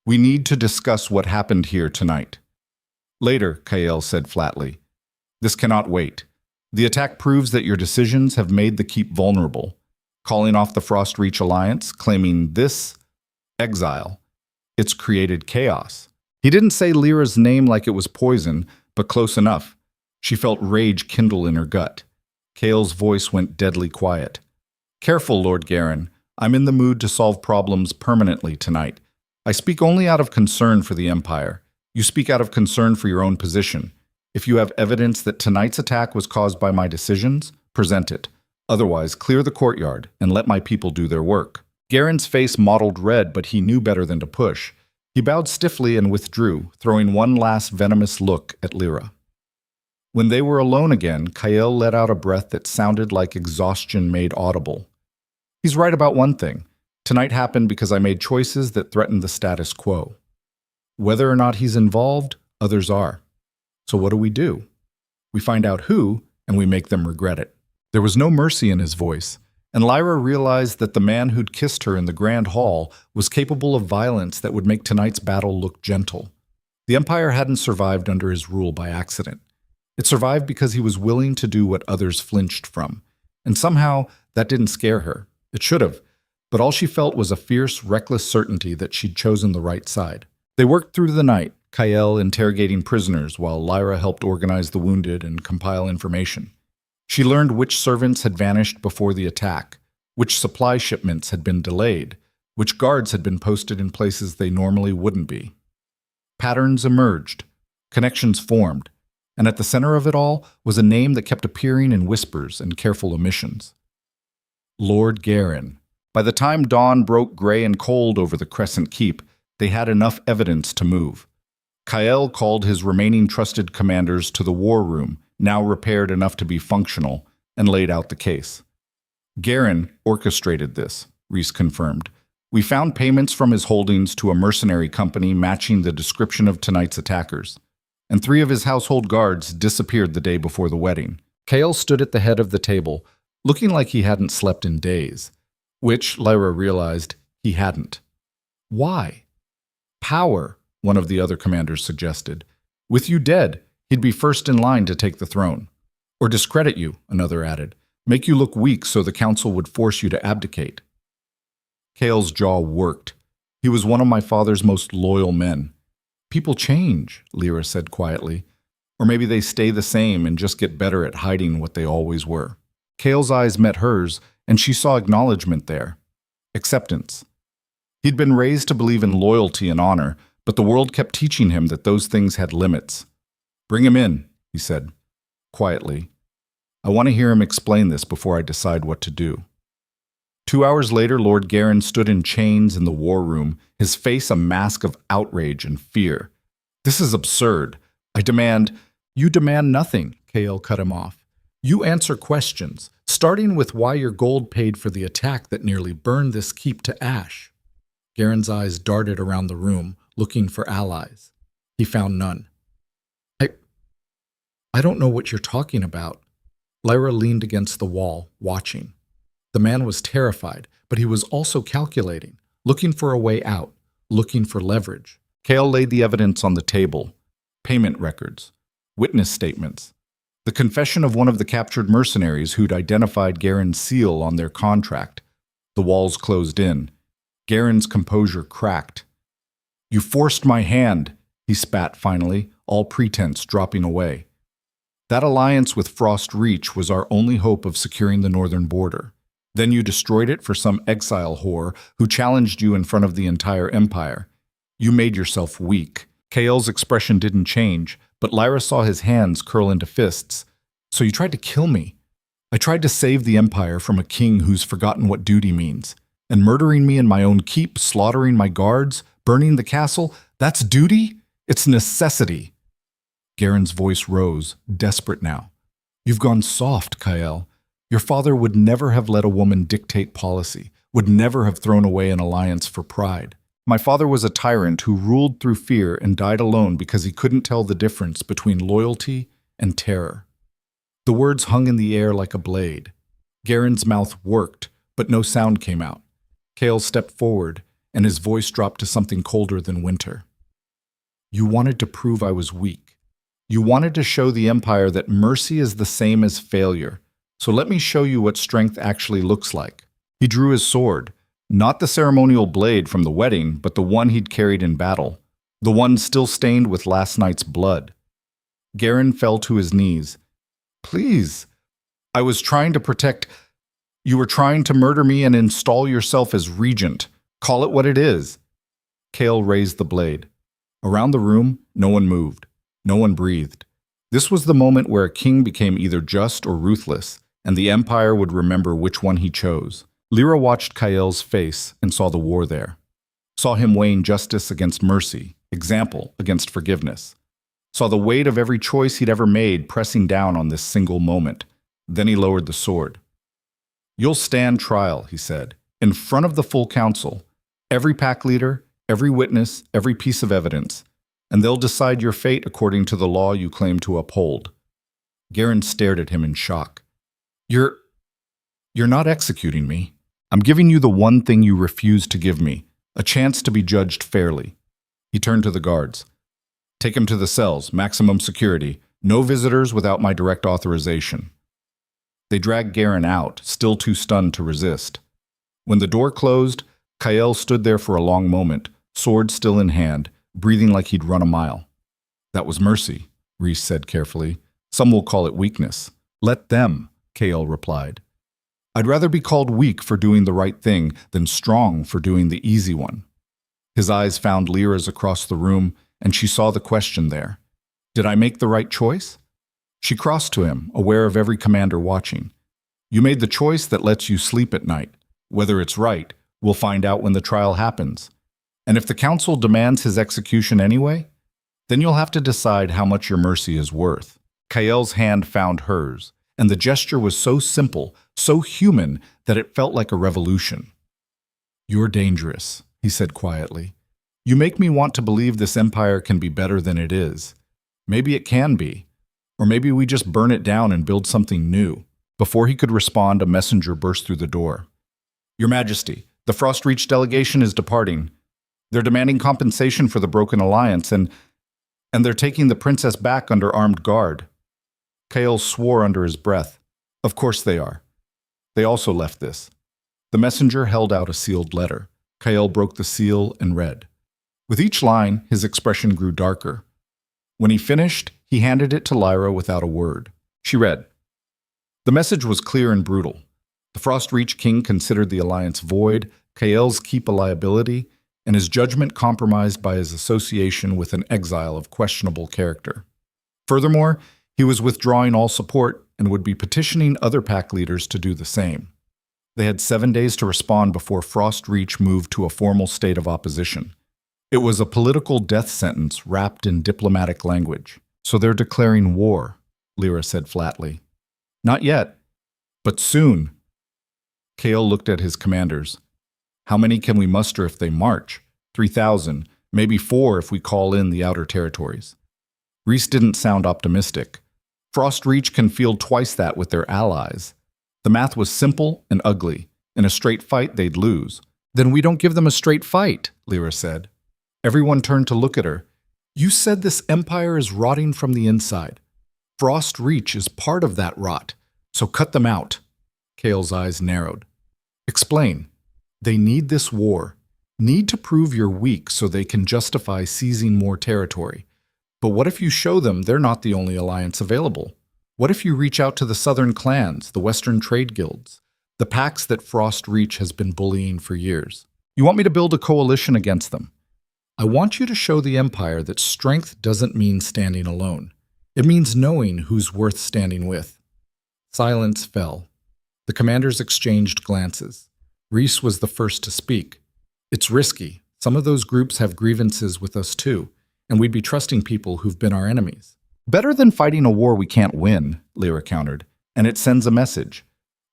"We need to discuss what happened here tonight." "Later," Kael said flatly. "This cannot wait. The attack proves that your decisions have made the keep vulnerable. Calling off the Frost Reach Alliance, claiming this Exile. It's created chaos. He didn't say Lyra's name like it was poison, but close enough. She felt rage kindle in her gut. Kael's voice went deadly quiet. Careful, Lord Garen. I'm in the mood to solve problems permanently tonight. I speak only out of concern for the Empire. You speak out of concern for your own position. If you have evidence that tonight's attack was caused by my decisions, present it. Otherwise, clear the courtyard and let my people do their work. Garen's face mottled red, but he knew better than to push. He bowed stiffly and withdrew, throwing one last venomous look at Lyra. When they were alone again, Kael let out a breath that sounded like exhaustion made audible. He's right about one thing. Tonight happened because I made choices that threatened the status quo. Whether or not he's involved, others are. So what do? We find out who, and we make them regret it. There was no mercy in his voice, and Lyra realized that the man who'd kissed her in the Grand Hall was capable of violence that would make tonight's battle look gentle. The Empire hadn't survived under his rule by accident. It survived because he was willing to do what others flinched from. And somehow, that didn't scare her. It should have. But all she felt was a fierce, reckless certainty that she'd chosen the right side. They worked through the night, Kael interrogating prisoners while Lyra helped organize the wounded and compile information. She learned which servants had vanished before the attack, which supply shipments had been delayed, which guards had been posted in places they normally wouldn't be. Patterns emerged, connections formed, and at the center of it all was a name that kept appearing in whispers and careful omissions. Lord Garen. By the time dawn broke gray and cold over the Crescent Keep, they had enough evidence to move. Kael called his remaining trusted commanders to the war room, now repaired enough to be functional, and laid out the case. Garen orchestrated this, Rhys confirmed. We found payments from his holdings to a mercenary company matching the description of tonight's attackers. And 3 of his household guards disappeared the day before the wedding. Kael stood at the head of the table, looking like he hadn't slept in days, which, Lyra realized, he hadn't. Why? Power, one of the other commanders suggested. With you dead, he'd be first in line to take the throne. Or discredit you, another added. Make you look weak so the council would force you to abdicate. Kael's jaw worked. He was one of my father's most loyal men. People change, Lyra said quietly. Or maybe they stay the same and just get better at hiding what they always were. Kael's eyes met hers, and she saw acknowledgement there. Acceptance. He'd been raised to believe in loyalty and honor, but the world kept teaching him that those things had limits. Bring him in, he said, quietly. I want to hear him explain this before I decide what to do. 2 hours later, Lord Garen stood in chains in the war room, his face a mask of outrage and fear. This is absurd. I demand— You demand nothing, Kael cut him off. You answer questions, starting with why your gold paid for the attack that nearly burned this keep to ash. Garen's eyes darted around the room, looking for allies. He found none. I don't know what you're talking about. Lyra leaned against the wall, watching. The man was terrified, but he was also calculating, looking for a way out, looking for leverage. Kael laid the evidence on the table. Payment records, witness statements, the confession of one of the captured mercenaries who'd identified Garen's seal on their contract. The walls closed in. Garen's composure cracked. You forced my hand, he spat finally, all pretense dropping away. That alliance with Frost Reach was our only hope of securing the northern border. Then you destroyed it for some exile whore who challenged you in front of the entire empire. You made yourself weak. Kael's expression didn't change, but Lyra saw his hands curl into fists. So you tried to kill me. I tried to save the empire from a king who's forgotten what duty means. And murdering me in my own keep, slaughtering my guards, burning the castle, that's duty? It's necessity. Garen's voice rose, desperate now. You've gone soft, Kael. Your father would never have let a woman dictate policy, would never have thrown away an alliance for pride. My father was a tyrant who ruled through fear and died alone because he couldn't tell the difference between loyalty and terror. The words hung in the air like a blade. Garen's mouth worked, but no sound came out. Kael stepped forward, and his voice dropped to something colder than winter. You wanted to prove I was weak. You wanted to show the Empire that mercy is the same as failure. So let me show you what strength actually looks like. He drew his sword, Not the ceremonial blade from the wedding, but the one he'd carried in battle, the one still stained with last night's blood. Garen fell to his knees. Please, I was trying to protect. You were trying to murder me and install yourself as regent. Call it what it is. Kale raised the blade. Around the room, no one moved. No one breathed. This was the moment where a king became either just or ruthless, and the empire would remember which one he chose. Lyra watched Kael's face and saw the war there. Saw him weighing justice against mercy, example against forgiveness. Saw the weight of every choice he'd ever made pressing down on this single moment. Then he lowered the sword. You'll stand trial, he said, in front of the full council. Every pack leader, every witness, every piece of evidence, and they'll decide your fate according to the law you claim to uphold. Garen stared at him in shock. You're not executing me. I'm giving you the one thing you refused to give me, a chance to be judged fairly. He turned to the guards. Take him to the cells, maximum security, no visitors without my direct authorization. They dragged Garen out, still too stunned to resist. When the door closed, Kael stood there for a long moment, sword still in hand, breathing like he'd run a mile. That was mercy, Rhys said carefully. Some will call it weakness. Let them, Kael replied. I'd rather be called weak for doing the right thing than strong for doing the easy one. His eyes found Lyra's across the room, and she saw the question there. Did I make the right choice? She crossed to him, aware of every commander watching. You made the choice that lets you sleep at night. Whether it's right, we'll find out when the trial happens. And if the council demands his execution anyway, then you'll have to decide how much your mercy is worth. Kael's hand found hers, and the gesture was so simple, so human, that it felt like a revolution. You're dangerous, he said quietly. You make me want to believe this empire can be better than it is. Maybe it can be. Or maybe we just burn it down and build something new. Before he could respond, a messenger burst through the door. Your Majesty, the Frostreach delegation is departing. They're demanding compensation for the broken alliance, and they're taking the princess back under armed guard. Kael swore under his breath. Of course they are. They also left this. The messenger held out a sealed letter. Kael broke the seal and read. With each line, his expression grew darker. When he finished, he handed it to Lyra without a word. She read. The message was clear and brutal. The Frostreach king considered the alliance void, Kael's keep a liability, and his judgment compromised by his association with an exile of questionable character. Furthermore, he was withdrawing all support and would be petitioning other pack leaders to do the same. They had 7 days to respond before Frostreach moved to a formal state of opposition. It was a political death sentence wrapped in diplomatic language. So they're declaring war, Lyra said flatly. Not yet, but soon. Kael looked at his commanders. How many can we muster if they march? 3,000, maybe 4 if we call in the outer territories. Rhys didn't sound optimistic. Frostreach can field twice that with their allies. The math was simple and ugly. In a straight fight, they'd lose. Then we don't give them a straight fight, Lyra said. Everyone turned to look at her. You said this empire is rotting from the inside. Frostreach is part of that rot, so cut them out. Kael's eyes narrowed. Explain. They need this war. Need to prove you're weak so they can justify seizing more territory. But what if you show them they're not the only alliance available? What if you reach out to the southern clans, the western trade guilds, the packs that Frostreach has been bullying for years? You want me to build a coalition against them? I want you to show the Empire that strength doesn't mean standing alone. It means knowing who's worth standing with. Silence fell. The commanders exchanged glances. Rhys was the first to speak. It's risky. Some of those groups have grievances with us too, and we'd be trusting people who've been our enemies. Better than fighting a war we can't win, Lyra countered, and it sends a message.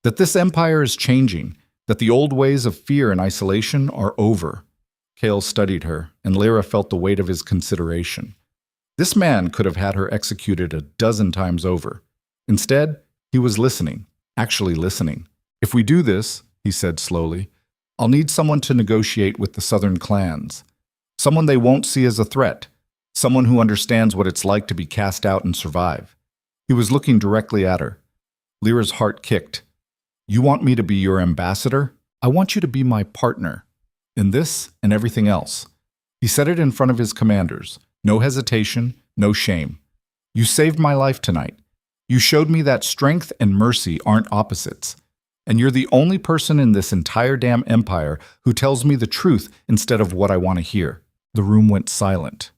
That this empire is changing, that the old ways of fear and isolation are over. Kael studied her, and Lyra felt the weight of his consideration. This man could have had her executed 12 times over. Instead, he was listening, actually listening. If we do this, he said slowly, I'll need someone to negotiate with the southern clans. Someone they won't see as a threat. Someone who understands what it's like to be cast out and survive. He was looking directly at her. Lyra's heart kicked. You want me to be your ambassador? I want you to be my partner in this and everything else. He said it in front of his commanders. No hesitation, no shame. You saved my life tonight. You showed me that strength and mercy aren't opposites. And you're the only person in this entire damn empire who tells me the truth instead of what I want to hear. The room went silent.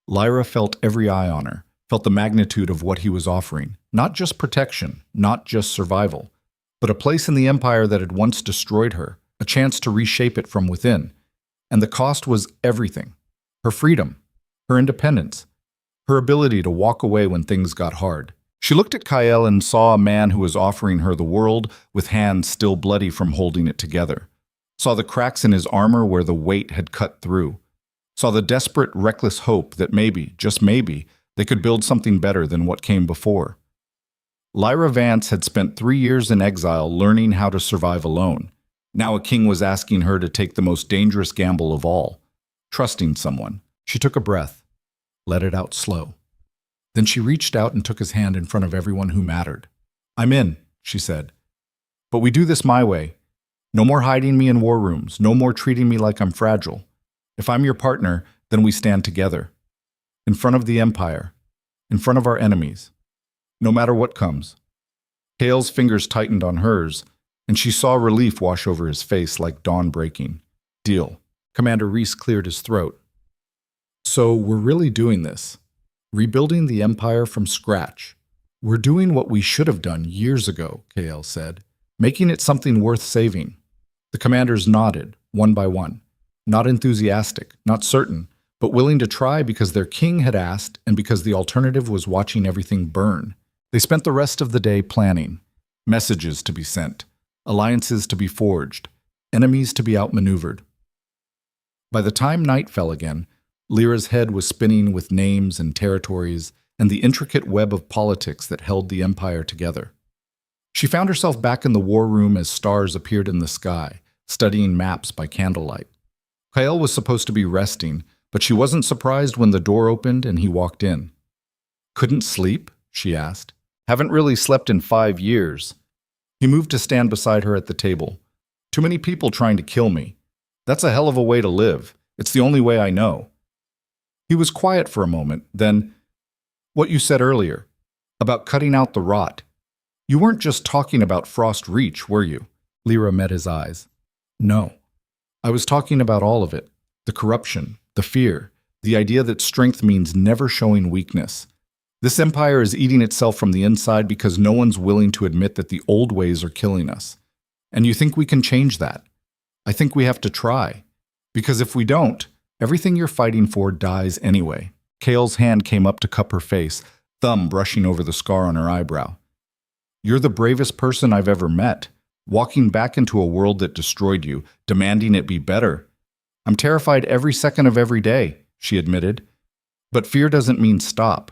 Lyra felt every eye on her, felt the magnitude of what he was offering. Not just protection, not just survival, but a place in the empire that had once destroyed her, a chance to reshape it from within. And the cost was everything. Her freedom, her independence, her ability to walk away when things got hard. She looked at Kyle and saw a man who was offering her the world with hands still bloody from holding it together. Saw the cracks in his armor where the weight had cut through. Saw the desperate, reckless hope that maybe, just maybe, they could build something better than what came before. Lyra Vance had spent 3 years in exile learning how to survive alone. Now a king was asking her to take the most dangerous gamble of all, trusting someone. She took a breath, let it out slow. Then she reached out and took his hand in front of everyone who mattered. I'm in, she said. But we do this my way. No more hiding me in war rooms, no more treating me like I'm fragile. If I'm your partner, then we stand together. In front of the Empire, in front of our enemies, no matter what comes. Kale's fingers tightened on hers, and she saw relief wash over his face like dawn breaking. Deal. Commander Reese cleared his throat. So we're really doing this. Rebuilding the Empire from scratch. We're doing what we should have done years ago, Kale said, making it something worth saving. The commanders nodded, one by one. Not enthusiastic, not certain, but willing to try because their king had asked and because the alternative was watching everything burn. They spent the rest of the day planning. Messages to be sent, alliances to be forged, enemies to be outmaneuvered. By the time night fell again, Lyra's head was spinning with names and territories and the intricate web of politics that held the empire together. She found herself back in the war room as stars appeared in the sky, studying maps by candlelight. Kyle was supposed to be resting, but she wasn't surprised when the door opened and he walked in. Couldn't sleep? She asked. Haven't really slept in 5 years. He moved to stand beside her at the table. Too many people trying to kill me. That's a hell of a way to live. It's the only way I know. He was quiet for a moment, then, what you said earlier, about cutting out the rot. You weren't just talking about Frost Reach, were you? Lyra met his eyes. No. I was talking about all of it. The corruption, the fear, the idea that strength means never showing weakness. This empire is eating itself from the inside because no one's willing to admit that the old ways are killing us. And you think we can change that? I think we have to try. Because if we don't, everything you're fighting for dies anyway. Kale's hand came up to cup her face, thumb brushing over the scar on her eyebrow. You're the bravest person I've ever met, walking back into a world that destroyed you, demanding it be better. I'm terrified every second of every day, she admitted. But fear doesn't mean stop.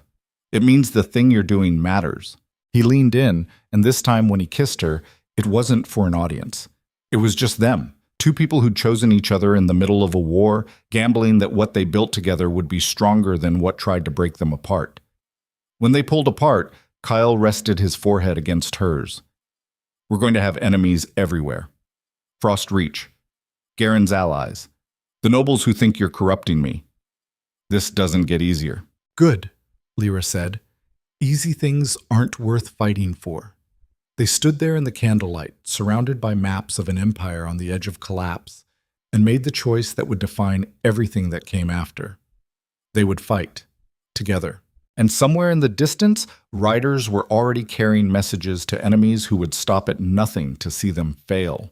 It means the thing you're doing matters. He leaned in, and this time when he kissed her, it wasn't for an audience. It was just them. 2 people who'd chosen each other in the middle of a war, gambling that what they built together would be stronger than what tried to break them apart. When they pulled apart, Kyle rested his forehead against hers. We're going to have enemies everywhere. Frost Reach, Garen's allies, the nobles who think you're corrupting me. This doesn't get easier. Good, Lyra said. Easy things aren't worth fighting for. They stood there in the candlelight, surrounded by maps of an empire on the edge of collapse, and made the choice that would define everything that came after. They would fight, together. And somewhere in the distance, riders were already carrying messages to enemies who would stop at nothing to see them fail.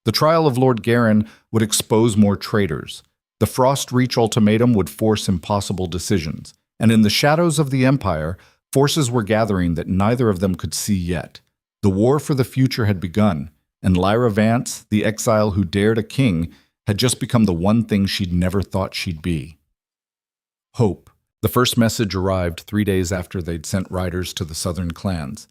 The trial of Lord Garen would expose more traitors. The Frost Reach ultimatum would force impossible decisions. And in the shadows of the empire, forces were gathering that neither of them could see yet. The war for the future had begun, and Lyra Vance, the exile who dared a king, had just become the one thing she'd never thought she'd be. Hope. The first message arrived 3 days after they'd sent riders to the southern clans.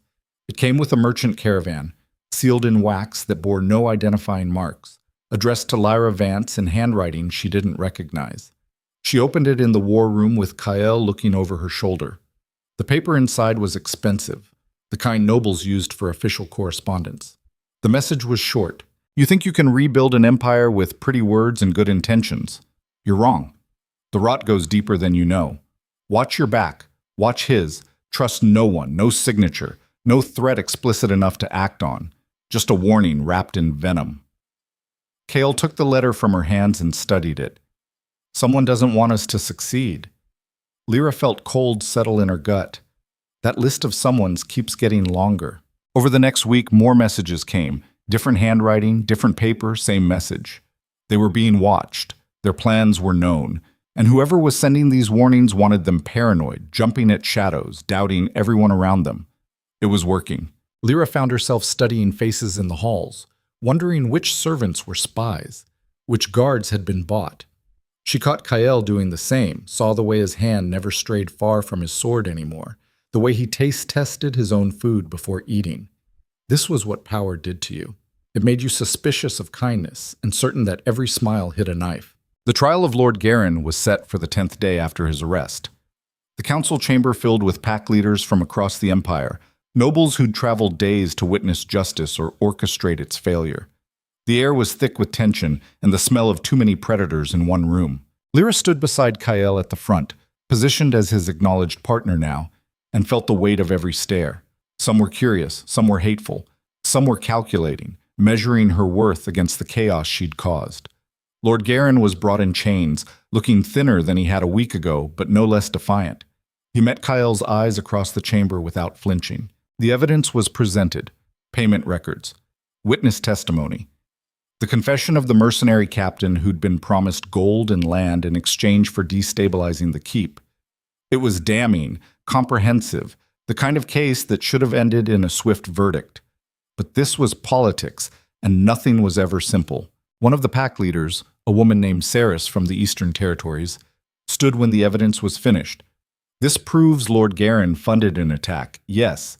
It came with a merchant caravan, sealed in wax that bore no identifying marks, addressed to Lyra Vance in handwriting she didn't recognize. She opened it in the war room with Kyle looking over her shoulder. The paper inside was expensive, the kind nobles used for official correspondence. The message was short, You think you can rebuild an empire with pretty words and good intentions. You're wrong. The rot goes deeper than you know. Watch your back. Watch his. Trust no one, no signature, no threat explicit enough to act on. Just a warning wrapped in venom. Kale took the letter from her hands and studied it. Someone doesn't want us to succeed. Lyra felt cold settle in her gut. That list of someones keeps getting longer. Over the next week, more messages came. Different handwriting, different paper, same message. They were being watched. Their plans were known. And whoever was sending these warnings wanted them paranoid, jumping at shadows, doubting everyone around them. It was working. Lyra found herself studying faces in the halls, wondering which servants were spies, which guards had been bought. She caught Kael doing the same, saw the way his hand never strayed far from his sword anymore, the way he taste-tested his own food before eating. This was what power did to you. It made you suspicious of kindness and certain that every smile hid a knife. The trial of Lord Garin was set for the 10th day after his arrest. The council chamber filled with pack leaders from across the empire, nobles who'd traveled days to witness justice or orchestrate its failure. The air was thick with tension and the smell of too many predators in one room. Lyra stood beside Kael at the front, positioned as his acknowledged partner now, and felt the weight of every stare. Some were curious, some were hateful, some were calculating, measuring her worth against the chaos she'd caused. Lord Garin was brought in chains, looking thinner than he had a week ago, but no less defiant. He met Kael's eyes across the chamber without flinching. The evidence was presented: payment records, witness testimony, the confession of the mercenary captain who'd been promised gold and land in exchange for destabilizing the keep. It was damning, comprehensive, the kind of case that should have ended in a swift verdict. But this was politics, and nothing was ever simple. One of the pack leaders, a woman named Saris from the Eastern Territories, stood when the evidence was finished. This proves Lord Garin funded an attack, yes,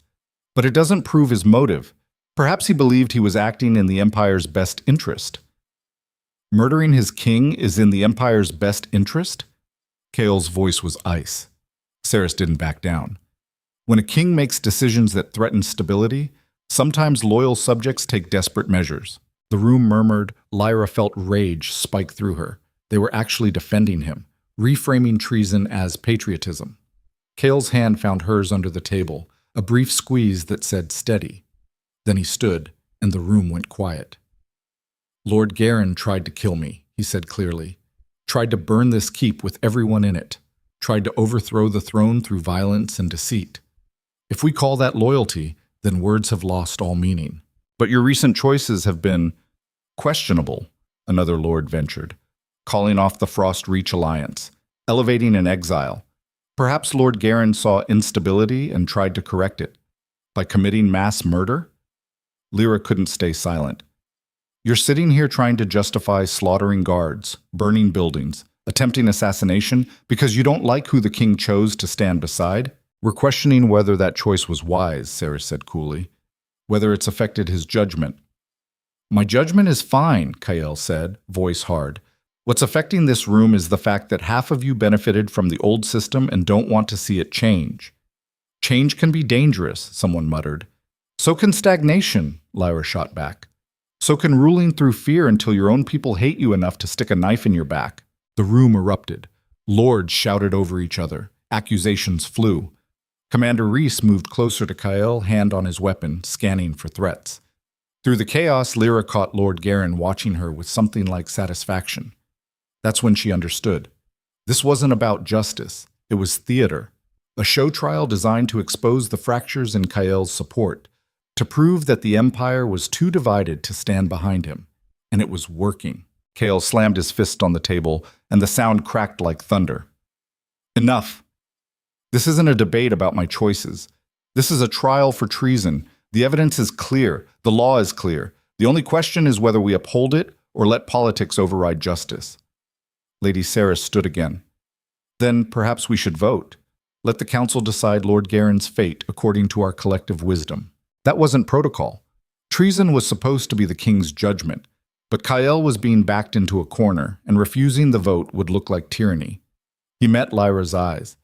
but it doesn't prove his motive. Perhaps he believed he was acting in the Empire's best interest. Murdering his king is in the Empire's best interest? Kael's voice was ice. Saris didn't back down. When a king makes decisions that threaten stability, sometimes loyal subjects take desperate measures. The room murmured. Lyra felt rage spike through her. They were actually defending him, reframing treason as patriotism. Kael's hand found hers under the table, a brief squeeze that said steady. Then he stood, and the room went quiet. Lord Garin tried to kill me, he said clearly. Tried to burn this keep with everyone in it. Tried to overthrow the throne through violence and deceit. If we call that loyalty, then words have lost all meaning. But your recent choices have been questionable, another lord ventured, calling off the Frost Reach alliance, elevating an exile. Perhaps Lord Garin saw instability and tried to correct it. By committing mass murder? Lyra couldn't stay silent. You're sitting here trying to justify slaughtering guards, burning buildings, attempting assassination because you don't like who the king chose to stand beside? We're questioning whether that choice was wise, Saris said coolly. Whether it's affected his judgment. My judgment is fine, Kael said, voice hard. What's affecting this room is the fact that half of you benefited from the old system and don't want to see it change. Change can be dangerous, someone muttered. So can stagnation, Lyra shot back. So can ruling through fear until your own people hate you enough to stick a knife in your back. The room erupted. Lords shouted over each other. Accusations flew. Commander Reese moved closer to Kael, hand on his weapon, scanning for threats. Through the chaos, Lyra caught Lord Garin watching her with something like satisfaction. That's when she understood. This wasn't about justice. It was theater. A show trial designed to expose the fractures in Kael's support, to prove that the Empire was too divided to stand behind him. And it was working. Kael slammed his fist on the table, and the sound cracked like thunder. Enough. This isn't a debate about my choices. This is a trial for treason. The evidence is clear. The law is clear. The only question is whether we uphold it or let politics override justice. Lady Saris stood again. Then perhaps we should vote. Let the council decide Lord Garin's fate according to our collective wisdom. That wasn't protocol. Treason was supposed to be the king's judgment, but Kael was being backed into a corner, and refusing the vote would look like tyranny. He met Lyra's eyes.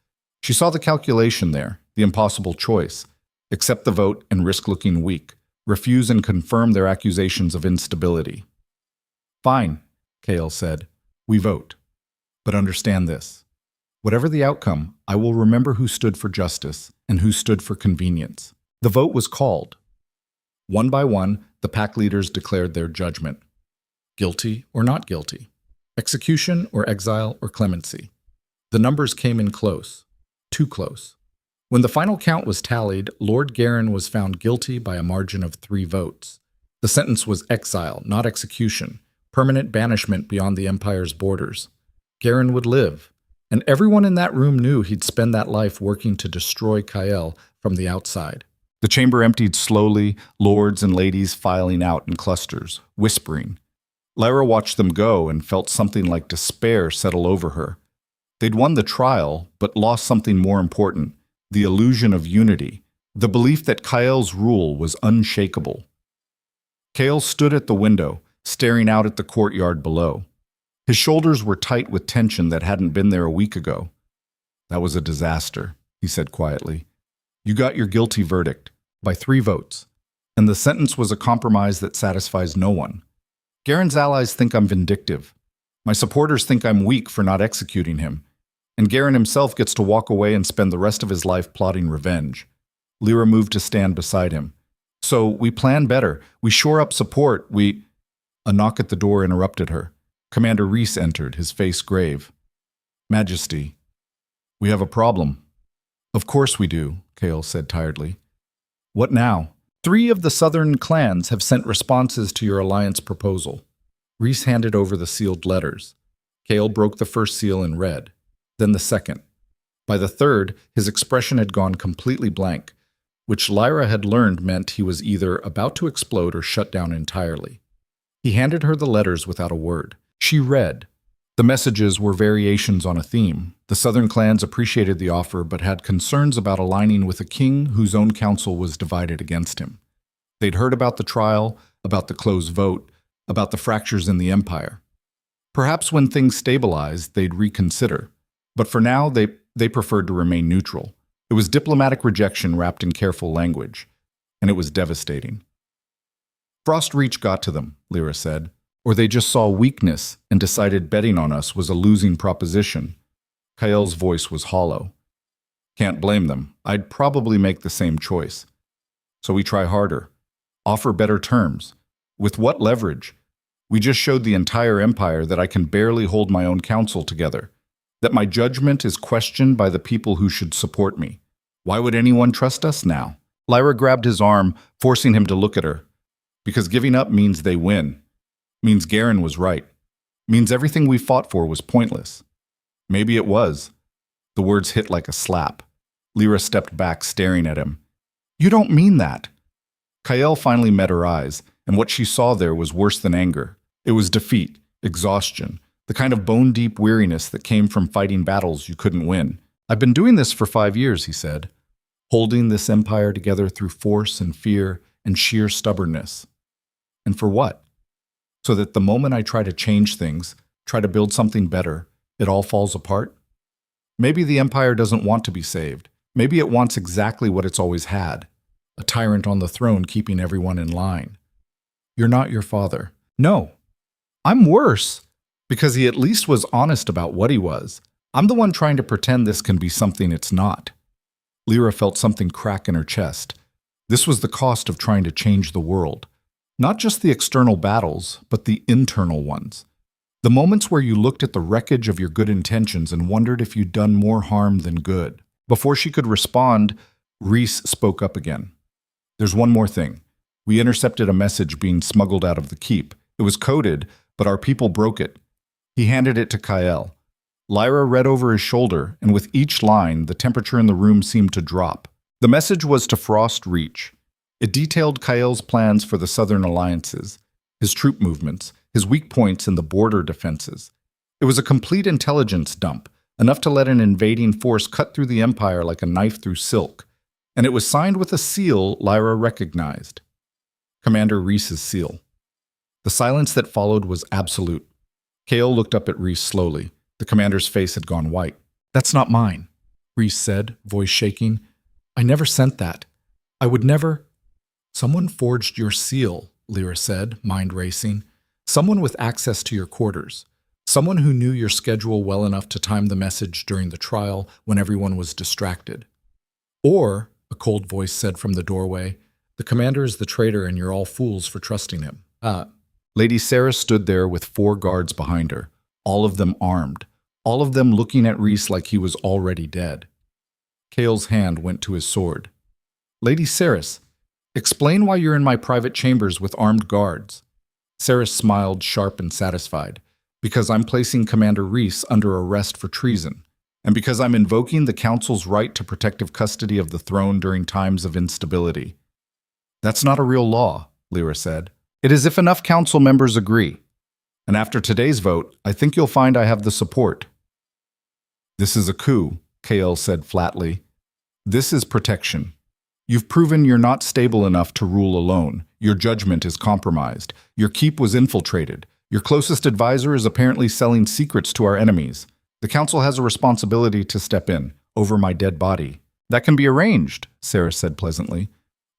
She saw the calculation there, the impossible choice. Accept the vote and risk looking weak, refuse and confirm their accusations of instability. Fine, Kale said. We vote. But understand this. Whatever the outcome, I will remember who stood for justice and who stood for convenience. The vote was called. One by one, the pack leaders declared their judgment. Guilty or not guilty. Execution or exile or clemency. The numbers came in close. Too close. When the final count was tallied, Lord Garin was found guilty by a margin of 3 votes. The sentence was exile, not execution, permanent banishment beyond the Empire's borders. Garin would live, and everyone in that room knew he'd spend that life working to destroy Kael from the outside. The chamber emptied slowly, lords and ladies filing out in clusters, whispering. Lyra watched them go and felt something like despair settle over her. They'd won the trial, but lost something more important, the illusion of unity, the belief that Kael's rule was unshakable. Kael stood at the window, staring out at the courtyard below. His shoulders were tight with tension that hadn't been there a week ago. That was a disaster, he said quietly. You got your guilty verdict, by 3 votes, and the sentence was a compromise that satisfies no one. Garen's allies think I'm vindictive. My supporters think I'm weak for not executing him, and Garen himself gets to walk away and spend the rest of his life plotting revenge. Lyra moved to stand beside him. So we plan better. We shore up support. A knock at the door interrupted her. Commander Reese entered, his face grave. Majesty, we have a problem. Of course we do, Kael said tiredly. What now? 3 of the southern clans have sent responses to your alliance proposal. Reese handed over the sealed letters. Kael broke the first seal and read, then the second. By the third, his expression had gone completely blank, which Lyra had learned meant he was either about to explode or shut down entirely. He handed her the letters without a word. She read. The messages were variations on a theme. The southern clans appreciated the offer but had concerns about aligning with a king whose own council was divided against him. They'd heard about the trial, about the closed vote, about the fractures in the empire. Perhaps when things stabilized, they'd reconsider. But for now, they preferred to remain neutral. It was diplomatic rejection wrapped in careful language, and it was devastating. Frost Reach got to them, Lyra said, or they just saw weakness and decided betting on us was a losing proposition. Kael's voice was hollow. Can't blame them. I'd probably make the same choice. So we try harder. Offer better terms. With what leverage? We just showed the entire empire that I can barely hold my own council together, that my judgment is questioned by the people who should support me. Why would anyone trust us now? Lyra grabbed his arm, forcing him to look at her. Because giving up means they win. Means Garen was right. Means everything we fought for was pointless. Maybe it was. The words hit like a slap. Lyra stepped back, staring at him. You don't mean that. Kael finally met her eyes, and what she saw there was worse than anger. It was defeat, exhaustion, the kind of bone-deep weariness that came from fighting battles you couldn't win. I've been doing this for 5 years, he said, holding this empire together through force and fear and sheer stubbornness. And for what? So that the moment I try to change things, try to build something better, it all falls apart? Maybe the empire doesn't want to be saved. Maybe it wants exactly what it's always had, a tyrant on the throne keeping everyone in line. You're not your father. No, I'm worse, because he at least was honest about what he was. I'm the one trying to pretend this can be something it's not. Lyra felt something crack in her chest. This was the cost of trying to change the world. Not just the external battles, but the internal ones. The moments where you looked at the wreckage of your good intentions and wondered if you'd done more harm than good. Before she could respond, Reese spoke up again. There's one more thing. We intercepted a message being smuggled out of the keep. It was coded, but our people broke it. He handed it to Kael. Lyra read over his shoulder, and with each line, the temperature in the room seemed to drop. The message was to Frost Reach. It detailed Kael's plans for the southern alliances, his troop movements, his weak points in the border defenses. It was a complete intelligence dump, enough to let an invading force cut through the empire like a knife through silk. And it was signed with a seal Lyra recognized. Commander Reese's seal. The silence that followed was absolute. Kael looked up at Reese slowly. The commander's face had gone white. That's not mine, Reese said, voice shaking. I never sent that. I would never. Someone forged your seal, Lyra said, mind racing. Someone with access to your quarters. Someone who knew your schedule well enough to time the message during the trial when everyone was distracted. Or, a cold voice said from the doorway, the commander is the traitor and you're all fools for trusting him. Lady Sarah stood there with 4 guards behind her, all of them armed, all of them looking at Rhys like he was already dead. Cale's hand went to his sword. Lady Saris, explain why you're in my private chambers with armed guards. Saris smiled, sharp and satisfied. Because I'm placing Commander Rhys under arrest for treason, and because I'm invoking the Council's right to protective custody of the throne during times of instability. That's not a real law, Lyra said. It is if enough Council members agree. And after today's vote, I think you'll find I have the support. This is a coup, Kale said flatly. This is protection. You've proven you're not stable enough to rule alone. Your judgment is compromised. Your keep was infiltrated. Your closest advisor is apparently selling secrets to our enemies. The Council has a responsibility to step in, over my dead body. That can be arranged, Sarah said pleasantly.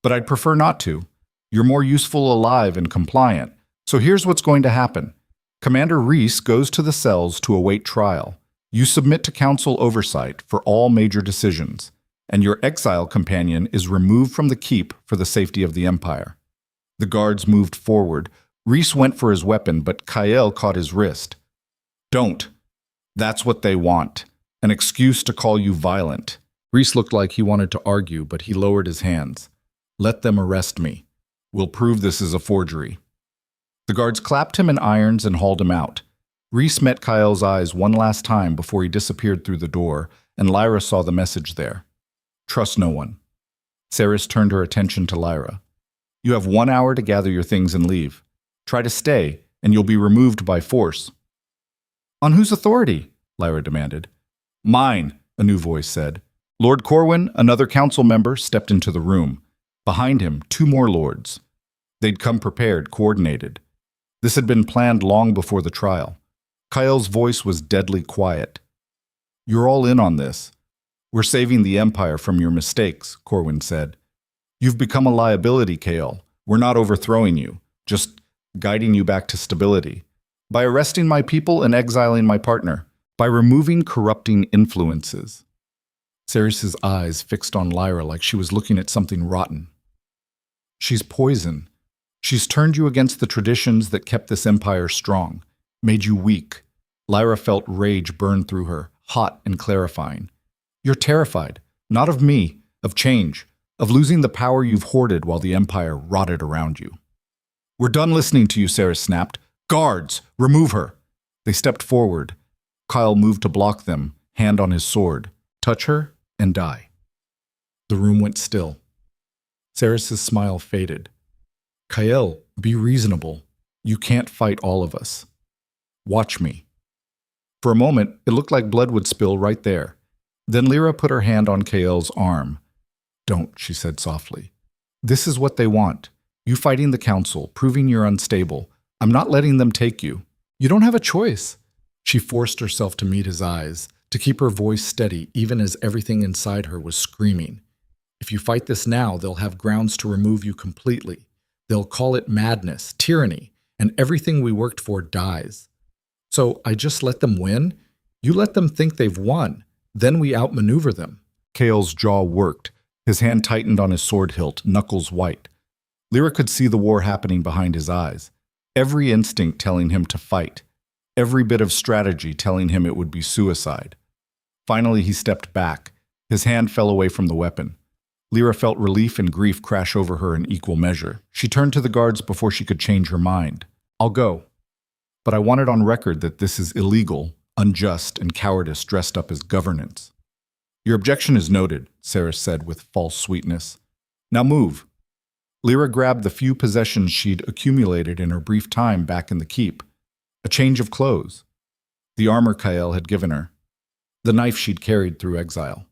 But I'd prefer not to. You're more useful alive and compliant. So here's what's going to happen. Commander Rhys goes to the cells to await trial. You submit to Council oversight for all major decisions. And your exile companion is removed from the keep for the safety of the Empire. The guards moved forward. Rhys went for his weapon, but Kael caught his wrist. Don't. That's what they want. An excuse to call you violent. Rhys looked like he wanted to argue, but he lowered his hands. Let them arrest me. We'll prove this is a forgery. The guards clapped him in irons and hauled him out. Rhys met Kael's eyes one last time before he disappeared through the door, and Lyra saw the message there. Trust no one. Saris turned her attention to Lyra. You have 1 hour to gather your things and leave. Try to stay, and you'll be removed by force. On whose authority? Lyra demanded. Mine, a new voice said. Lord Corwin, another council member, stepped into the room. Behind him, 2 more lords. They'd come prepared, coordinated. This had been planned long before the trial. Kael's voice was deadly quiet. You're all in on this. We're saving the Empire from your mistakes, Corwin said. You've become a liability, Kael. We're not overthrowing you, just guiding you back to stability. By arresting my people and exiling my partner. By removing corrupting influences. Saris's eyes fixed on Lyra like she was looking at something rotten. She's poison. She's turned you against the traditions that kept this empire strong, made you weak. Lyra felt rage burn through her, hot and clarifying. You're terrified, not of me, of change, of losing the power you've hoarded while the empire rotted around you. We're done listening to you, Saris snapped. Guards, remove her. They stepped forward. Kyle moved to block them, hand on his sword. Touch her and die. The room went still. Saris's smile faded. Kael, be reasonable. You can't fight all of us. Watch me. For a moment, it looked like blood would spill right there. Then Lyra put her hand on Kael's arm. Don't, she said softly. This is what they want. You fighting the council, proving you're unstable. I'm not letting them take you. You don't have a choice. She forced herself to meet his eyes, to keep her voice steady even as everything inside her was screaming. If you fight this now, they'll have grounds to remove you completely. They'll call it madness, tyranny, and everything we worked for dies. So I just let them win? You let them think they've won. Then we outmaneuver them. Kael's jaw worked. His hand tightened on his sword hilt, knuckles white. Lyra could see the war happening behind his eyes. Every instinct telling him to fight. Every bit of strategy telling him it would be suicide. Finally, he stepped back. His hand fell away from the weapon. Lyra felt relief and grief crash over her in equal measure. She turned to the guards before she could change her mind. I'll go. But I want it on record that this is illegal, unjust, and cowardice dressed up as governance. Your objection is noted, Saris said with false sweetness. Now move. Lyra grabbed the few possessions she'd accumulated in her brief time back in the keep. A change of clothes. The armor Kael had given her. The knife she'd carried through exile.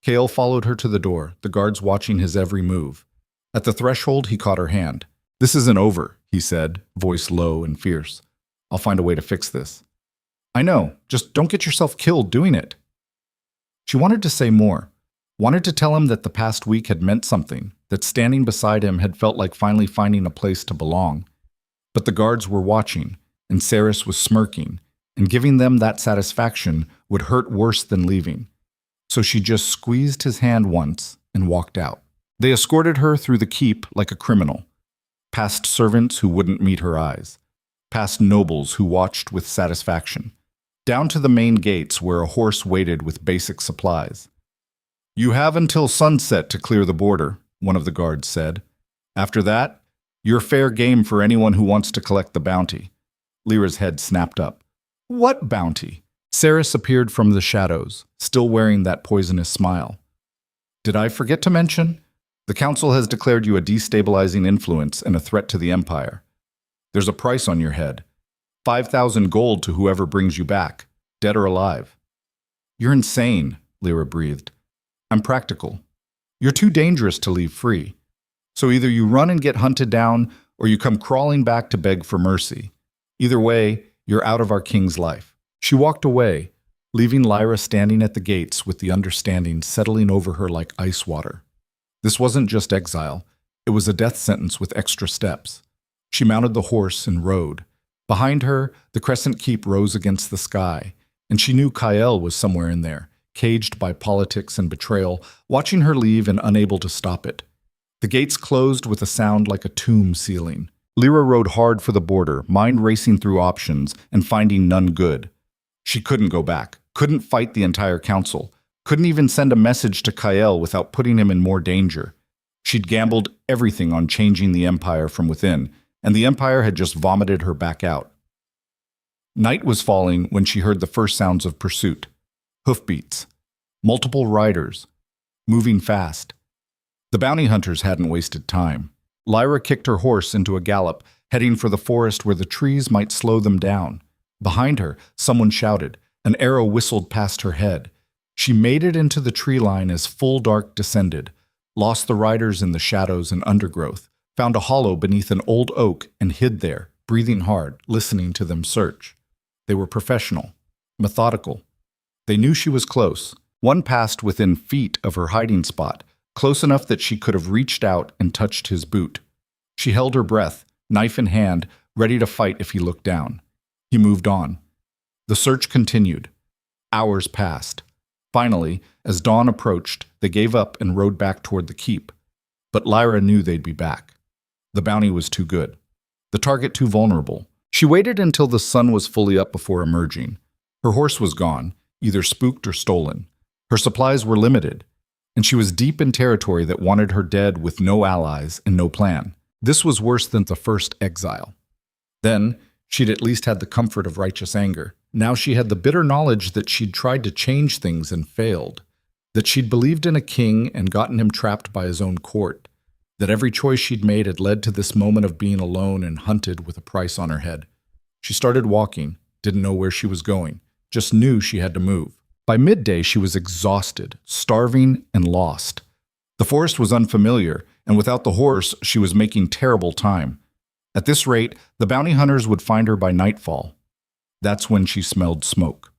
Kael followed her to the door, the guards watching his every move. At the threshold, he caught her hand. This isn't over, he said, voice low and fierce. I'll find a way to fix this. I know, just don't get yourself killed doing it. She wanted to say more, wanted to tell him that the past week had meant something, that standing beside him had felt like finally finding a place to belong. But the guards were watching, and Saris was smirking, and giving them that satisfaction would hurt worse than leaving. So she just squeezed his hand once and walked out. They escorted her through the keep like a criminal, past servants who wouldn't meet her eyes, past nobles who watched with satisfaction, down to the main gates where a horse waited with basic supplies. "You have until sunset to clear the border," one of the guards said. "After that, you're fair game for anyone who wants to collect the bounty." Lyra's head snapped up. "What bounty?" Saris appeared from the shadows, still wearing that poisonous smile. "Did I forget to mention? The council has declared you a destabilizing influence and a threat to the empire. There's a price on your head. 5,000 gold to whoever brings you back, dead or alive." "You're insane," Lyra breathed. "I'm practical. You're too dangerous to leave free. So either you run and get hunted down, or you come crawling back to beg for mercy. Either way, you're out of our king's life." She walked away, leaving Lyra standing at the gates with the understanding settling over her like ice water. This wasn't just exile. It was a death sentence with extra steps. She mounted the horse and rode. Behind her, the Crescent Keep rose against the sky, and she knew Kael was somewhere in there, caged by politics and betrayal, watching her leave and unable to stop it. The gates closed with a sound like a tomb sealing. Lyra rode hard for the border, mind racing through options and finding none good. She couldn't go back, couldn't fight the entire council, couldn't even send a message to Kael without putting him in more danger. She'd gambled everything on changing the empire from within, and the empire had just vomited her back out. Night was falling when she heard the first sounds of pursuit. Hoofbeats. Multiple riders. Moving fast. The bounty hunters hadn't wasted time. Lyra kicked her horse into a gallop, heading for the forest where the trees might slow them down. Behind her, someone shouted. An arrow whistled past her head. She made it into the tree line as full dark descended, lost the riders in the shadows and undergrowth, found a hollow beneath an old oak and hid there, breathing hard, listening to them search. They were professional, methodical. They knew she was close. One passed within feet of her hiding spot, close enough that she could have reached out and touched his boot. She held her breath, knife in hand, ready to fight if he looked down. He moved on. The search continued. Hours passed. Finally, as dawn approached, they gave up and rode back toward the keep. But Lyra knew they'd be back. The bounty was too good. The target too vulnerable. She waited until the sun was fully up before emerging. Her horse was gone, either spooked or stolen. Her supplies were limited, and she was deep in territory that wanted her dead with no allies and no plan. This was worse than the first exile. Then, she'd at least had the comfort of righteous anger. Now she had the bitter knowledge that she'd tried to change things and failed, that she'd believed in a king and gotten him trapped by his own court, that every choice she'd made had led to this moment of being alone and hunted with a price on her head. She started walking, didn't know where she was going, just knew she had to move. By midday, she was exhausted, starving, and lost. The forest was unfamiliar, and without the horse, she was making terrible time. At this rate, the bounty hunters would find her by nightfall. That's when she smelled smoke.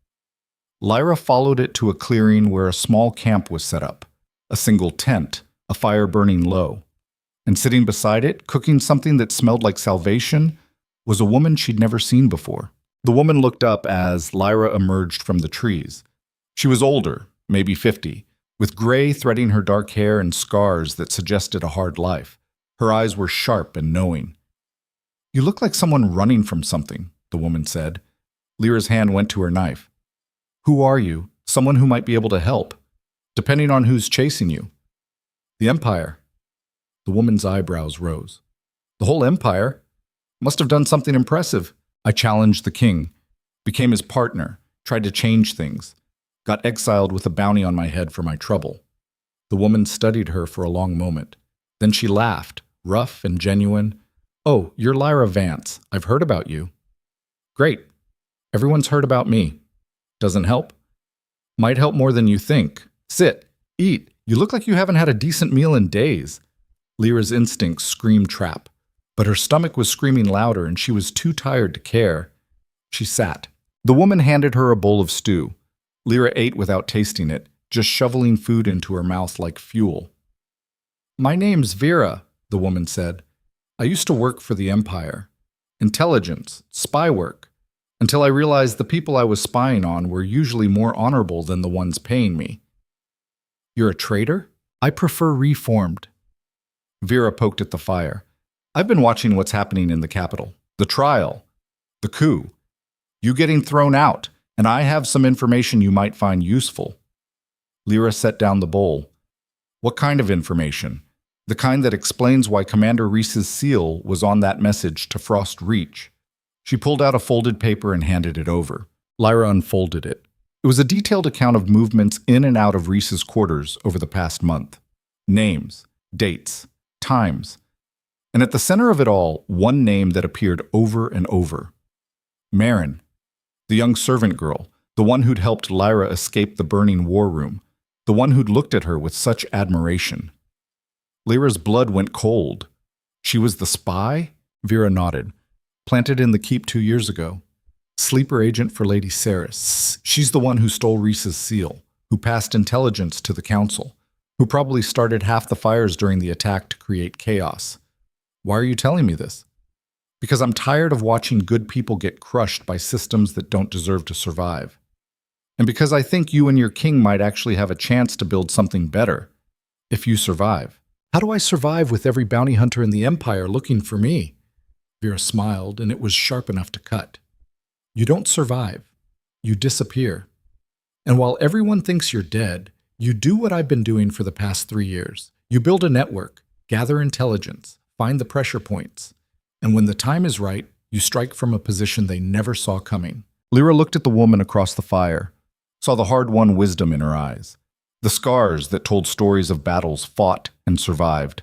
Lyra followed it to a clearing where a small camp was set up, a single tent, a fire burning low. And sitting beside it, cooking something that smelled like salvation, was a woman she'd never seen before. The woman looked up as Lyra emerged from the trees. She was older, maybe 50, with gray threading her dark hair and scars that suggested a hard life. Her eyes were sharp and knowing. "You look like someone running from something," the woman said. Lyra's hand went to her knife. "Who are you? Someone who might be able to help, depending on who's chasing you." "The Empire." The woman's eyebrows rose. "The whole Empire? Must have done something impressive." "I challenged the king, became his partner, tried to change things, got exiled with a bounty on my head for my trouble." The woman studied her for a long moment. Then she laughed, rough and genuine. "Oh, you're Lyra Vance. I've heard about you." "Great. Everyone's heard about me. Doesn't help?" "Might help more than you think. Sit, eat. You look like you haven't had a decent meal in days." Lyra's instincts screamed trap, but her stomach was screaming louder and she was too tired to care. She sat. The woman handed her a bowl of stew. Lyra ate without tasting it, just shoveling food into her mouth like fuel. My name's Vera, the woman said. I used to work for the Empire. Intelligence, spy work, until I realized the people I was spying on were usually more honorable than the ones paying me. You're a traitor? I prefer reformed. Vera poked at the fire. I've been watching what's happening in the capital. The trial. The coup. You getting thrown out, and I have some information you might find useful. Lyra set down the bowl. What kind of information? The kind that explains why Commander Reese's seal was on that message to Frost Reach. She pulled out a folded paper and handed it over. Lyra unfolded it. It was a detailed account of movements in and out of Reese's quarters over the past month. Names, dates, times. And at the center of it all, one name that appeared over and over. Marin, the young servant girl, the one who'd helped Lyra escape the burning war room, the one who'd looked at her with such admiration. Lyra's blood went cold. She was the spy? Vera nodded. Planted in the keep 2 years ago. Sleeper agent for Lady Saris. She's the one who stole Reese's seal, who passed intelligence to the council, who probably started half the fires during the attack to create chaos. Why are you telling me this? Because I'm tired of watching good people get crushed by systems that don't deserve to survive. And because I think you and your king might actually have a chance to build something better, if you survive. How do I survive with every bounty hunter in the Empire looking for me? Vera smiled, and it was sharp enough to cut. You don't survive. You disappear. And while everyone thinks you're dead, you do what I've been doing for the past 3 years. You build a network, gather intelligence, find the pressure points. And when the time is right, you strike from a position they never saw coming. Lyra looked at the woman across the fire, saw the hard-won wisdom in her eyes, the scars that told stories of battles fought and survived.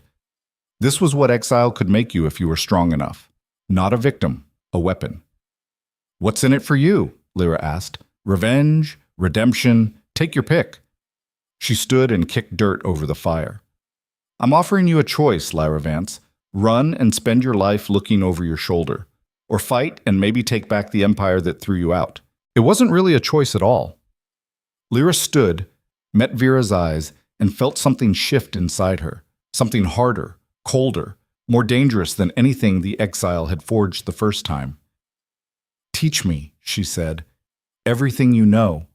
This was what exile could make you if you were strong enough. Not a victim, a weapon. What's in it for you? Lyra asked. Revenge? Redemption? Take your pick. She stood and kicked dirt over the fire. I'm offering you a choice, Lyra Vance. Run and spend your life looking over your shoulder. Or fight and maybe take back the empire that threw you out. It wasn't really a choice at all. Lyra stood, met Vera's eyes, and felt something shift inside her. Something harder, colder, more dangerous than anything the exile had forged the first time. Teach me, she said, everything you know.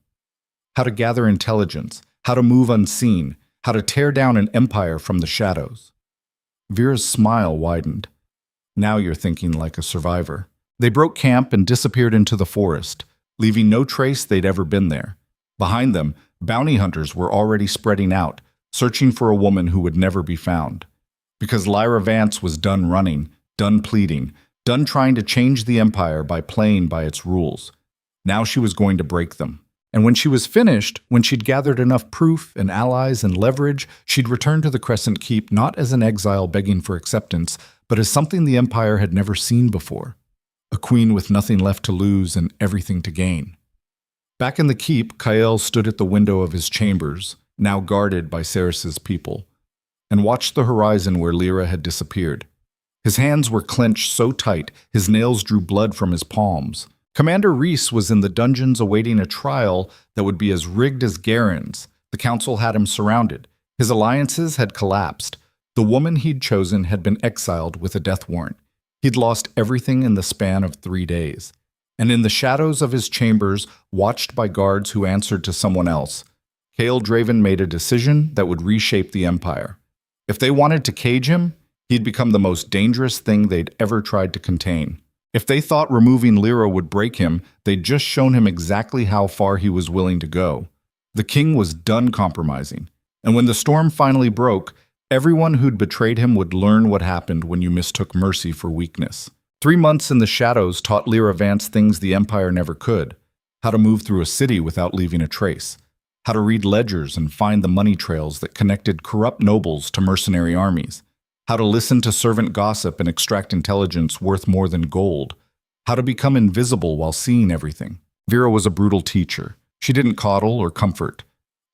How to gather intelligence, how to move unseen, how to tear down an empire from the shadows. Vera's smile widened. Now you're thinking like a survivor. They broke camp and disappeared into the forest, leaving no trace they'd ever been there. Behind them, bounty hunters were already spreading out, searching for a woman who would never be found. Because Lyra Vance was done running, done pleading, done trying to change the empire by playing by its rules. Now she was going to break them. And when she was finished, when she'd gathered enough proof and allies and leverage, she'd return to the Crescent Keep not as an exile begging for acceptance, but as something the Empire had never seen before. A queen with nothing left to lose and everything to gain. Back in the keep, Kael stood at the window of his chambers, now guarded by Saris's people, and watched the horizon where Lyra had disappeared. His hands were clenched so tight, his nails drew blood from his palms. Commander Reese was in the dungeons awaiting a trial that would be as rigged as Garen's. The council had him surrounded. His alliances had collapsed. The woman he'd chosen had been exiled with a death warrant. He'd lost everything in the span of 3 days. And in the shadows of his chambers, watched by guards who answered to someone else, Kael Draven made a decision that would reshape the Empire. If they wanted to cage him, he'd become the most dangerous thing they'd ever tried to contain. If they thought removing Lyra would break him, they'd just shown him exactly how far he was willing to go. The king was done compromising. And when the storm finally broke, everyone who'd betrayed him would learn what happened when you mistook mercy for weakness. 3 months in the shadows taught Lyra Vance things the Empire never could. How to move through a city without leaving a trace. How to read ledgers and find the money trails that connected corrupt nobles to mercenary armies. How to listen to servant gossip and extract intelligence worth more than gold. How to become invisible while seeing everything. Vera was a brutal teacher. She didn't coddle or comfort.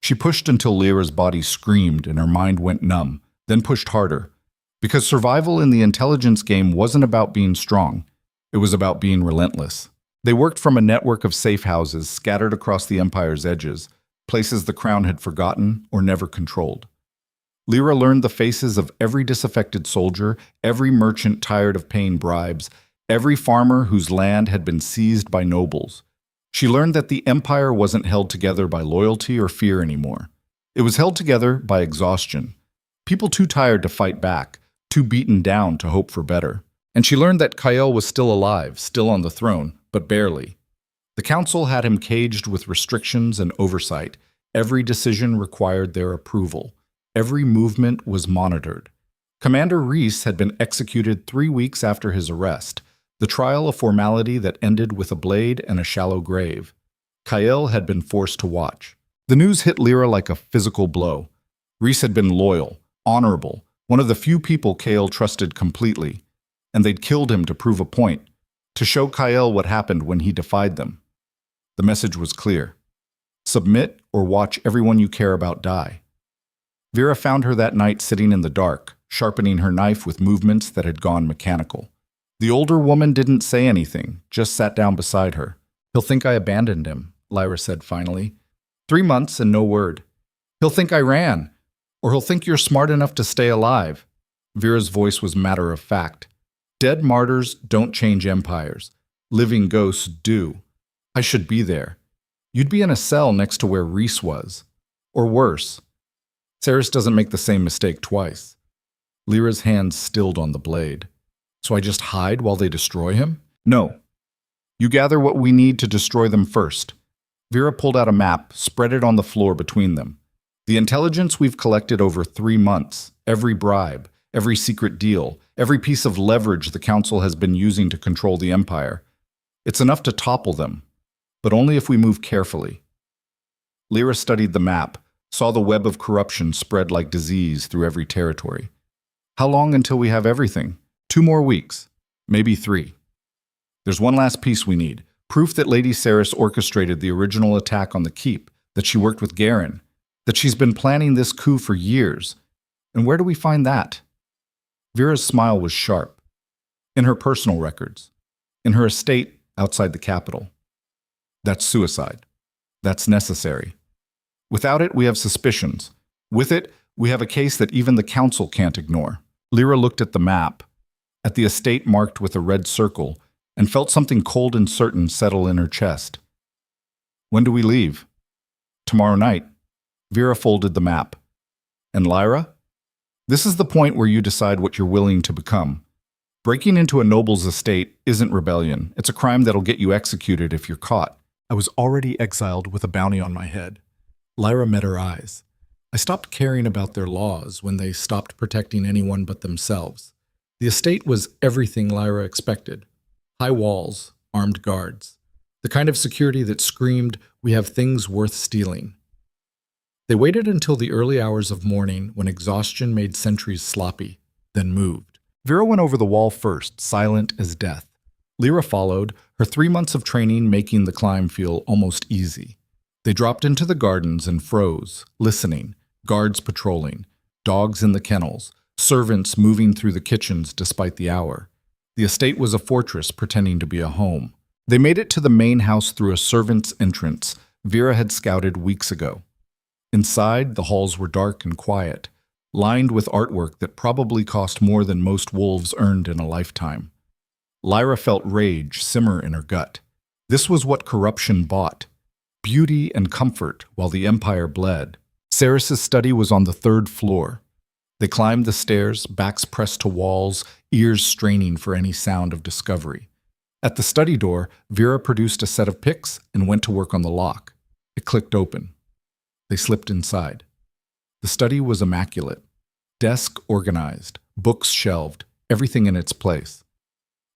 She pushed until Lyra's body screamed and her mind went numb, then pushed harder. Because survival in the intelligence game wasn't about being strong. It was about being relentless. They worked from a network of safe houses scattered across the Empire's edges, places the Crown had forgotten or never controlled. Lyra learned the faces of every disaffected soldier, every merchant tired of paying bribes, every farmer whose land had been seized by nobles. She learned that the empire wasn't held together by loyalty or fear anymore. It was held together by exhaustion. People too tired to fight back, too beaten down to hope for better. And she learned that Kyle was still alive, still on the throne, but barely. The council had him caged with restrictions and oversight. Every decision required their approval. Every movement was monitored. Commander Reese had been executed 3 weeks after his arrest, the trial a formality that ended with a blade and a shallow grave. Kyle had been forced to watch. The news hit Lyra like a physical blow. Reese had been loyal, honorable, one of the few people Kyle trusted completely, and they'd killed him to prove a point, to show Kyle what happened when he defied them. The message was clear. Submit or watch everyone you care about die. Vera found her that night sitting in the dark, sharpening her knife with movements that had gone mechanical. The older woman didn't say anything, just sat down beside her. "He'll think I abandoned him," Lyra said finally. 3 months and no word. "He'll think I ran, or he'll think you're smart enough to stay alive." Vera's voice was matter of fact. "Dead martyrs don't change empires. Living ghosts do. I should be there. You'd be in a cell next to where Reese was. Or worse. Saris doesn't make the same mistake twice." Lyra's hands stilled on the blade. "So I just hide while they destroy him?" "No. You gather what we need to destroy them first." Vera pulled out a map, spread it on the floor between them. "The intelligence we've collected over 3 months, every bribe, every secret deal, every piece of leverage the Council has been using to control the Empire. It's enough to topple them, but only if we move carefully." Lyra studied the map, saw the web of corruption spread like disease through every territory. "How long until we have everything?" 2 more weeks, maybe 3. "There's one last piece we need. Proof that Lady Saris orchestrated the original attack on the keep, that she worked with Garen, that she's been planning this coup for years. And where do we find that?" Vera's smile was sharp. "In her personal records. In her estate outside the capital. That's suicide. That's necessary. Without it, we have suspicions. With it, we have a case that even the Council can't ignore." Lyra looked at the map, at the estate marked with a red circle, and felt something cold and certain settle in her chest. "When do we leave?" "Tomorrow night." Vera folded the map. "And Lyra? This is the point where you decide what you're willing to become. Breaking into a noble's estate isn't rebellion. It's a crime that'll get you executed if you're caught." "I was already exiled with a bounty on my head." Lyra met her eyes. "I stopped caring about their laws when they stopped protecting anyone but themselves. The estate was everything Lyra expected. High walls, armed guards. The kind of security that screamed, 'We have things worth stealing.' They waited until the early hours of morning when exhaustion made sentries sloppy, then moved. Vera went over the wall first, silent as death. Lyra followed, her 3 months of training making the climb feel almost easy. They dropped into the gardens and froze, listening, guards patrolling, dogs in the kennels, servants moving through the kitchens despite the hour. The estate was a fortress pretending to be a home. They made it to the main house through a servant's entrance Vera had scouted weeks ago. Inside, the halls were dark and quiet, lined with artwork that probably cost more than most wolves earned in a lifetime. Lyra felt rage simmer in her gut. This was what corruption bought. Beauty and comfort while the Empire bled. Saris's study was on the 3rd floor. They climbed the stairs, backs pressed to walls, ears straining for any sound of discovery. At the study door, Vera produced a set of picks and went to work on the lock. It clicked open. They slipped inside. The study was immaculate. Desk organized, books shelved, everything in its place.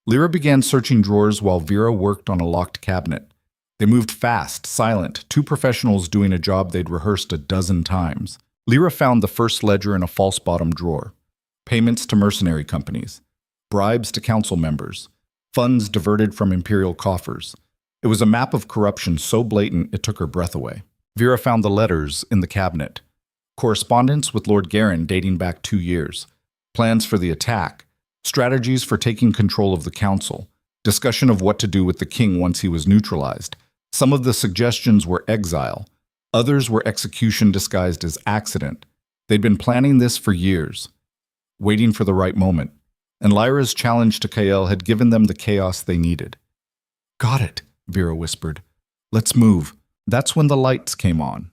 Lyra began searching drawers while Vera worked on a locked cabinet. They moved fast, silent, 2 professionals doing a job they'd rehearsed a dozen times. Lyra found the first ledger in a false bottom drawer. Payments to mercenary companies. Bribes to council members. Funds diverted from imperial coffers. It was a map of corruption so blatant it took her breath away. Vera found the letters in the cabinet. Correspondence with Lord Garen dating back 2 years. Plans for the attack. Strategies for taking control of the council. Discussion of what to do with the king once he was neutralized. Some of the suggestions were exile. Others were execution disguised as accident. They'd been planning this for years, waiting for the right moment, and Lyra's challenge to Kael had given them the chaos they needed. "Got it," Vera whispered. "Let's move." That's when the lights came on.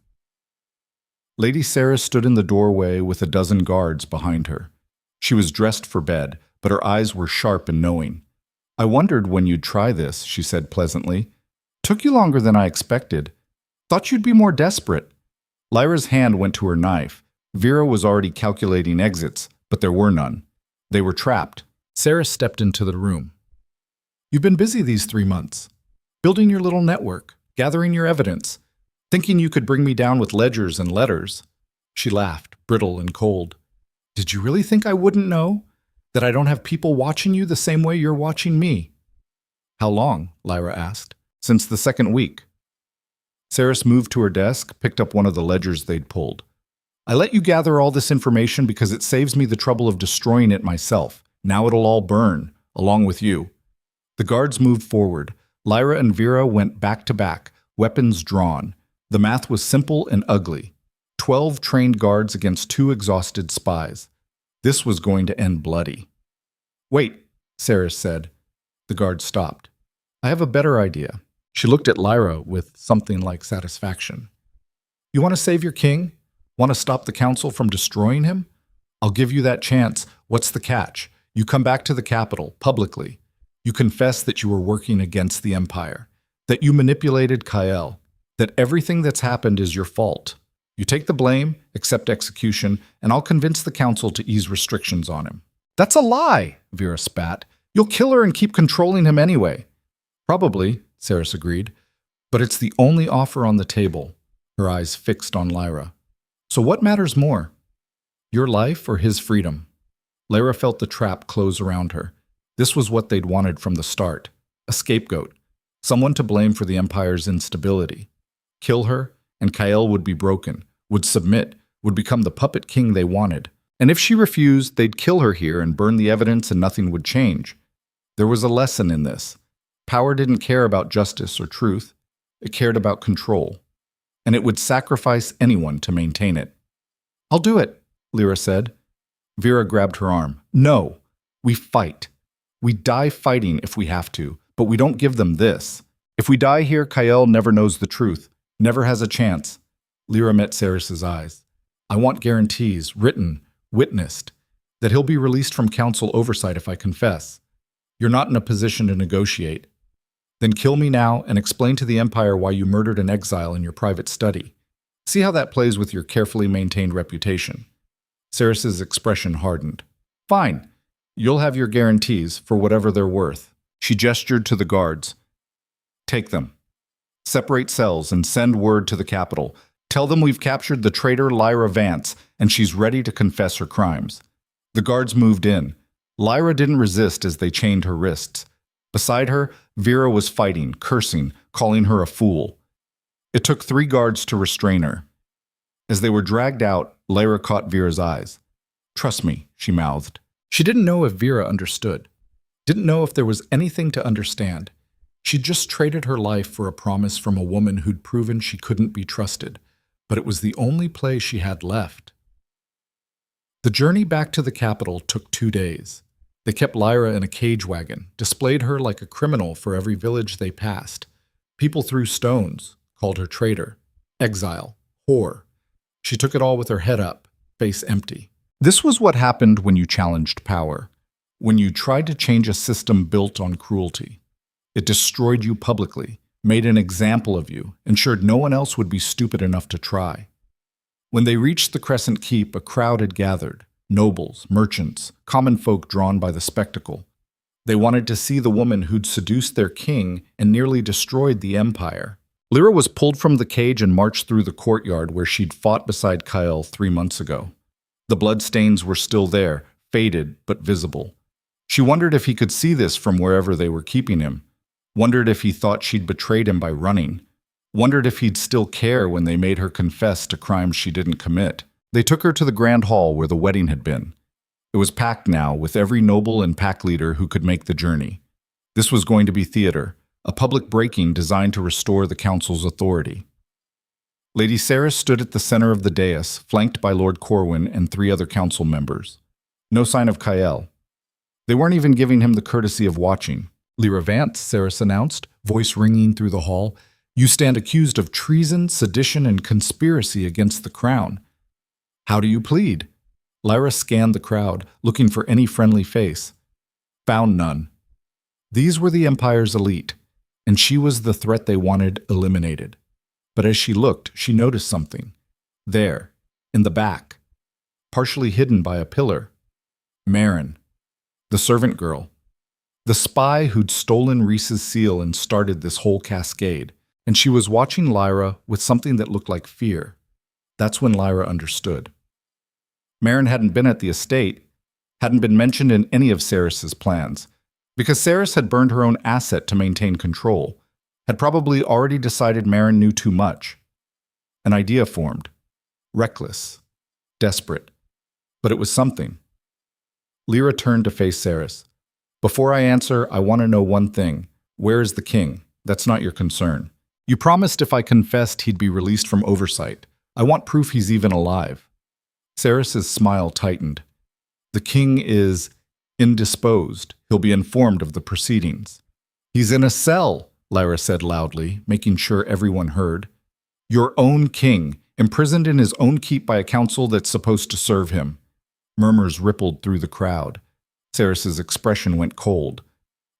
Lady Sarah stood in the doorway with a dozen guards behind her. She was dressed for bed, but her eyes were sharp and knowing. "I wondered when you'd try this," she said pleasantly. "Took you longer than I expected. Thought you'd be more desperate." Lyra's hand went to her knife. Vera was already calculating exits, but there were none. They were trapped. Sarah stepped into the room. "You've been busy these 3 months, building your little network, gathering your evidence, thinking you could bring me down with ledgers and letters." She laughed, brittle and cold. "Did you really think I wouldn't know? That I don't have people watching you the same way you're watching me?" "How long?" Lyra asked. "Since the 2nd week." Saris moved to her desk, picked up one of the ledgers they'd pulled. "I let you gather all this information because it saves me the trouble of destroying it myself. Now it'll all burn, along with you." The guards moved forward. Lyra and Vera went back to back, weapons drawn. The math was simple and ugly. 12 trained guards against 2 exhausted spies. This was going to end bloody. "Wait," Saris said. The guard stopped. "I have a better idea." She looked at Lyra with something like satisfaction. "You want to save your king? Want to stop the council from destroying him? I'll give you that chance. What's the catch? You come back to the capital, publicly. You confess that you were working against the Empire, that you manipulated Kael, that everything that's happened is your fault. You take the blame, accept execution, and I'll convince the council to ease restrictions on him." "That's a lie," Vera spat. "You'll kill her and keep controlling him anyway." "Probably," Saris agreed, "but it's the only offer on the table," her eyes fixed on Lyra. "So what matters more? Your life or his freedom?" Lyra felt the trap close around her. This was what they'd wanted from the start. A scapegoat. Someone to blame for the Empire's instability. Kill her, and Kael would be broken, would submit, would become the puppet king they wanted. And if she refused, they'd kill her here and burn the evidence and nothing would change. There was a lesson in this. Power didn't care about justice or truth. It cared about control. And it would sacrifice anyone to maintain it. "I'll do it," Lyra said. Vera grabbed her arm. "No, we fight. We die fighting if we have to, but we don't give them this. If we die here, Kael never knows the truth, never has a chance." Lyra met Saris's eyes. "I want guarantees, written, witnessed, that he'll be released from council oversight if I confess. You're not in a position to negotiate. Then kill me now and explain to the Empire why you murdered an exile in your private study. See how that plays with your carefully maintained reputation." Saris's expression hardened. "Fine. You'll have your guarantees for whatever they're worth." She gestured to the guards. "Take them. Separate cells and send word to the capital. Tell them we've captured the traitor Lyra Vance and she's ready to confess her crimes." The guards moved in. Lyra didn't resist as they chained her wrists. Beside her, Vera was fighting, cursing, calling her a fool. It took 3 guards to restrain her. As they were dragged out, Lyra caught Vera's eyes. "Trust me," she mouthed. She didn't know if Vera understood. Didn't know if there was anything to understand. She'd just traded her life for a promise from a woman who'd proven she couldn't be trusted, but it was the only play she had left. The journey back to the capital took 2 days. They kept Lyra in a cage wagon, displayed her like a criminal for every village they passed. People threw stones, called her traitor, exile, whore. She took it all with her head up, face empty. This was what happened when you challenged power, when you tried to change a system built on cruelty. It destroyed you publicly, made an example of you, ensured no one else would be stupid enough to try. When they reached the Crescent Keep, a crowd had gathered, nobles, merchants, common folk drawn by the spectacle. They wanted to see the woman who'd seduced their king and nearly destroyed the empire. Lyra was pulled from the cage and marched through the courtyard where she'd fought beside Kael 3 months ago. The bloodstains were still there, faded but visible. She wondered if he could see this from wherever they were keeping him. Wondered if he thought she'd betrayed him by running. Wondered if he'd still care when they made her confess to crimes she didn't commit. They took her to the grand hall where the wedding had been. It was packed now, with every noble and pack leader who could make the journey. This was going to be theater, a public breaking designed to restore the council's authority. Lady Sarah stood at the center of the dais, flanked by Lord Corwin and 3 other council members. No sign of Kyle. They weren't even giving him the courtesy of watching. Lyra Vance, Saris announced, voice ringing through the hall. You stand accused of treason, sedition, and conspiracy against the crown. How do you plead? Lyra scanned the crowd, looking for any friendly face. Found none. These were the Empire's elite, and she was the threat they wanted eliminated. But as she looked, she noticed something. There, in the back, partially hidden by a pillar. Marin, the servant girl. The spy who'd stolen Rhys's seal and started this whole cascade. And she was watching Lyra with something that looked like fear. That's when Lyra understood. Marin hadn't been at the estate, hadn't been mentioned in any of Saris's plans, because Saris had burned her own asset to maintain control, had probably already decided Marin knew too much. An idea formed. Reckless. Desperate. But it was something. Lyra turned to face Saris. Before I answer, I want to know one thing. Where is the king? That's not your concern. You promised if I confessed he'd be released from oversight. I want proof he's even alive. Saris's smile tightened. The king is indisposed. He'll be informed of the proceedings. He's in a cell, Lyra said loudly, making sure everyone heard. Your own king, imprisoned in his own keep by a council that's supposed to serve him. Murmurs rippled through the crowd. Saris's expression went cold.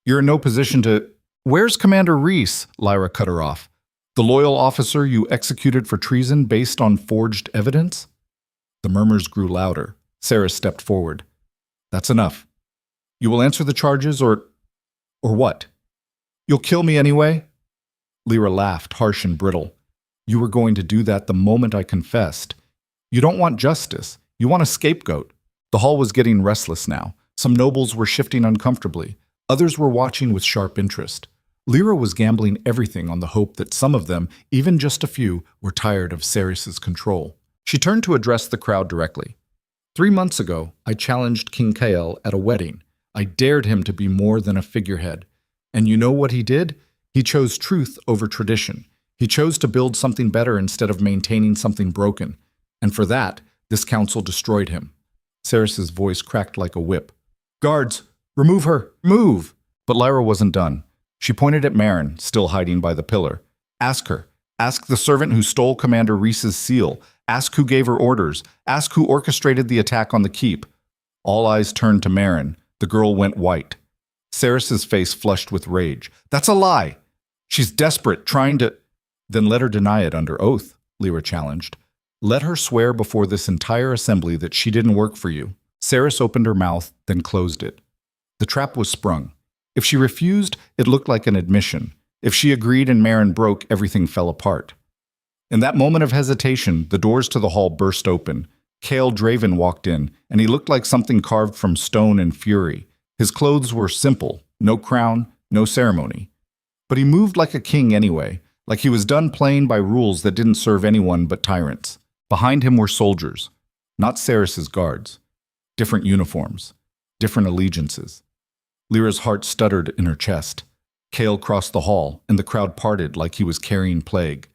You're in no position to... Where's Commander Rhys? Lyra cut her off. The loyal officer you executed for treason based on forged evidence? The murmurs grew louder. Saris stepped forward. That's enough. You will answer the charges or what? You'll kill me anyway? Lyra laughed, harsh and brittle. You were going to do that the moment I confessed. You don't want justice. You want a scapegoat. The hall was getting restless now. Some nobles were shifting uncomfortably. Others were watching with sharp interest. Lyra was gambling everything on the hope that some of them, even just a few, were tired of Saris's control. She turned to address the crowd directly. 3 months ago, I challenged King Kael at a wedding. I dared him to be more than a figurehead. And you know what he did? He chose truth over tradition. He chose to build something better instead of maintaining something broken. And for that, this council destroyed him. Saris's voice cracked like a whip. Guards, remove her, move! But Lyra wasn't done. She pointed at Marin, still hiding by the pillar. Ask her. Ask the servant who stole Commander Rhys's seal. Ask who gave her orders. Ask who orchestrated the attack on the keep. All eyes turned to Marin. The girl went white. Saris's face flushed with rage. That's a lie! She's desperate, trying to... Then let her deny it under oath, Lyra challenged. Let her swear before this entire assembly that she didn't work for you. Saris opened her mouth, then closed it. The trap was sprung. If she refused, it looked like an admission. If she agreed and Marin broke, everything fell apart. In that moment of hesitation, the doors to the hall burst open. Kael Draven walked in, and he looked like something carved from stone and fury. His clothes were simple, no crown, no ceremony. But he moved like a king anyway, like he was done playing by rules that didn't serve anyone but tyrants. Behind him were soldiers, not Saris's guards. Different uniforms, different allegiances. Lyra's heart stuttered in her chest. Kael crossed the hall, and the crowd parted like he was carrying plague.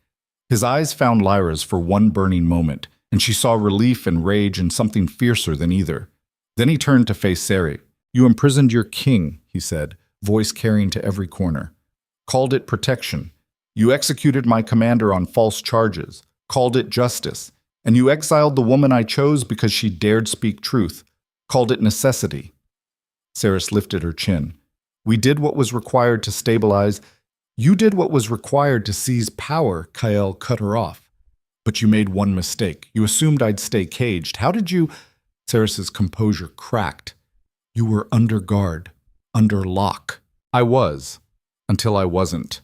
His eyes found Lyra's for one burning moment, and she saw relief and rage and something fiercer than either. Then he turned to face Sari. You imprisoned your king, he said, voice carrying to every corner. Called it protection. You executed my commander on false charges, called it justice. And you exiled the woman I chose because she dared speak truth, called it necessity. Saris lifted her chin. We did what was required to stabilize. You did what was required to seize power, Kael cut her off. But you made one mistake. You assumed I'd stay caged. How did you... Saris's composure cracked. You were under guard, under lock. I was, until I wasn't.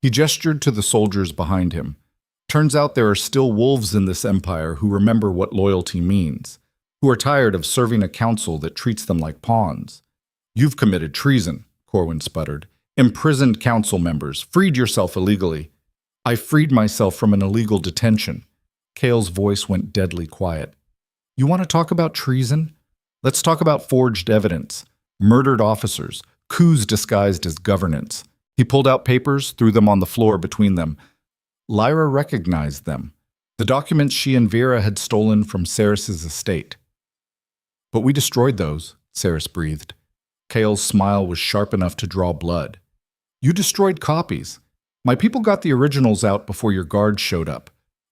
He gestured to the soldiers behind him. Turns out there are still wolves in this empire who remember what loyalty means, who are tired of serving a council that treats them like pawns. You've committed treason, Corwin sputtered. Imprisoned council members, freed yourself illegally. I freed myself from an illegal detention. Kael's voice went deadly quiet. You want to talk about treason? Let's talk about forged evidence, murdered officers, coups disguised as governance. He pulled out papers, threw them on the floor between them. Lyra recognized them. The documents she and Vera had stolen from Ceres's estate. But we destroyed those, Ceres breathed. Kael's smile was sharp enough to draw blood. You destroyed copies. My people got the originals out before your guards showed up.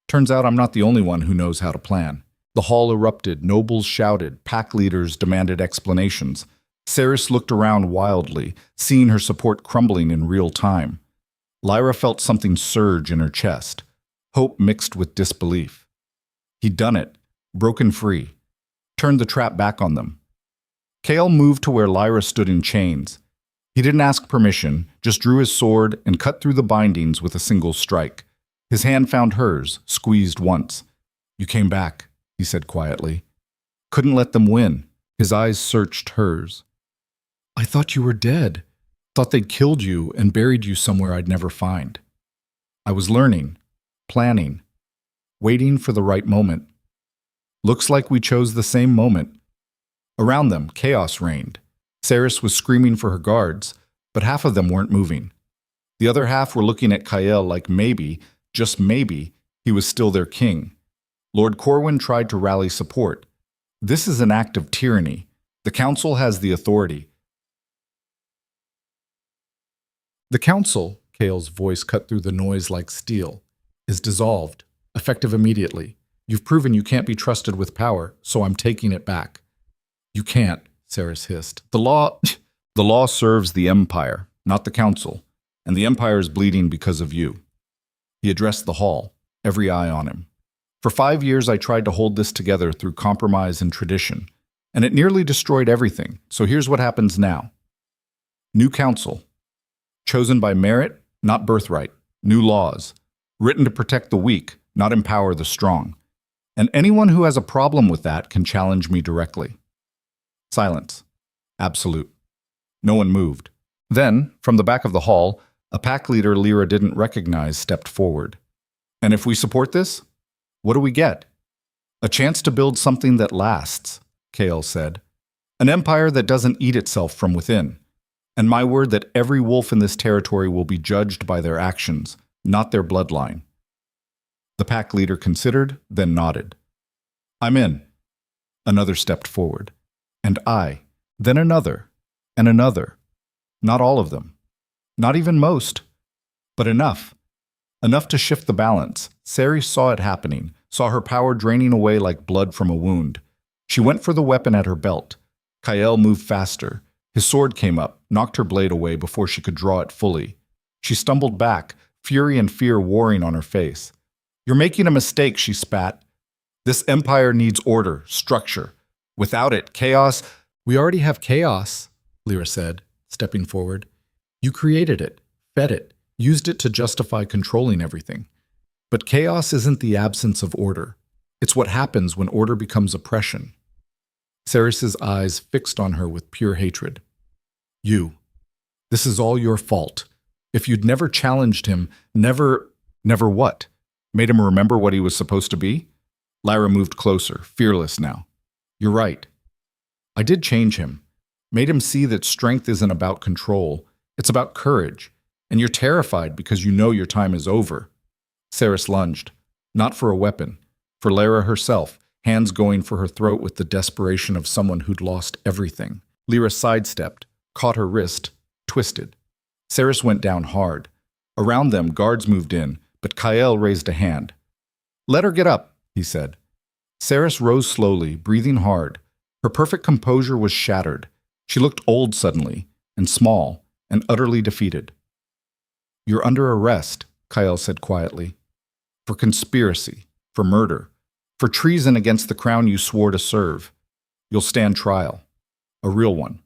Turns out I'm not the only one who knows how to plan. The hall erupted, nobles shouted, pack leaders demanded explanations. Ceres looked around wildly, seeing her support crumbling in real time. Lyra felt something surge in her chest, hope mixed with disbelief. He'd done it, broken free, turned the trap back on them. Kael moved to where Lyra stood in chains. He didn't ask permission, just drew his sword and cut through the bindings with a single strike. His hand found hers, squeezed once. You came back, he said quietly. Couldn't let them win. His eyes searched hers. I thought you were dead. Thought they'd killed you and buried you somewhere I'd never find. I was learning, planning, waiting for the right moment. Looks like we chose the same moment. Around them, chaos reigned. Ceres was screaming for her guards, but half of them weren't moving. The other half were looking at Kael like maybe, just maybe, he was still their king. Lord Corwin tried to rally support. This is an act of tyranny. The council has the authority. The council, Kael's voice cut through the noise like steel, is dissolved, effective immediately. You've proven you can't be trusted with power, so I'm taking it back. You can't, Ceres hissed. The law serves the Empire, not the Council, and the Empire is bleeding because of you. He addressed the hall, every eye on him. For 5 years I tried to hold this together through compromise and tradition, and it nearly destroyed everything, so here's what happens now. New Council, chosen by merit, not birthright, new laws, written to protect the weak, not empower the strong. And anyone who has a problem with that can challenge me directly. Silence. Absolute. No one moved. Then, from the back of the hall, a pack leader Lyra didn't recognize stepped forward. And if we support this, what do we get? A chance to build something that lasts, Kael said. An empire that doesn't eat itself from within. And my word that every wolf in this territory will be judged by their actions, not their bloodline. The pack leader considered, then nodded. I'm in. Another stepped forward. And I, then another, and another. Not all of them. Not even most. But enough. Enough to shift the balance. Ceres saw it happening, saw her power draining away like blood from a wound. She went for the weapon at her belt. Kael moved faster. His sword came up, knocked her blade away before she could draw it fully. She stumbled back, fury and fear warring on her face. You're making a mistake, she spat. This empire needs order, structure. Without it, chaos— We already have chaos, Lyra said, stepping forward. You created it, fed it, used it to justify controlling everything. But chaos isn't the absence of order. It's what happens when order becomes oppression. Ceres's eyes fixed on her with pure hatred. You. This is all your fault. If you'd never challenged him, never what? Made him remember what he was supposed to be? Lyra moved closer, fearless now. You're right. I did change him. Made him see that strength isn't about control. It's about courage. And you're terrified because you know your time is over. Ceres lunged. Not for a weapon. For Lyra herself, hands going for her throat with the desperation of someone who'd lost everything. Lyra sidestepped, caught her wrist, twisted. Ceres went down hard. Around them, guards moved in, but Kael raised a hand. Let her get up, he said. Ceres rose slowly, breathing hard. Her perfect composure was shattered. She looked old suddenly, and small, and utterly defeated. You're under arrest, Kael said quietly. For conspiracy, for murder, for treason against the crown you swore to serve. You'll stand trial. A real one.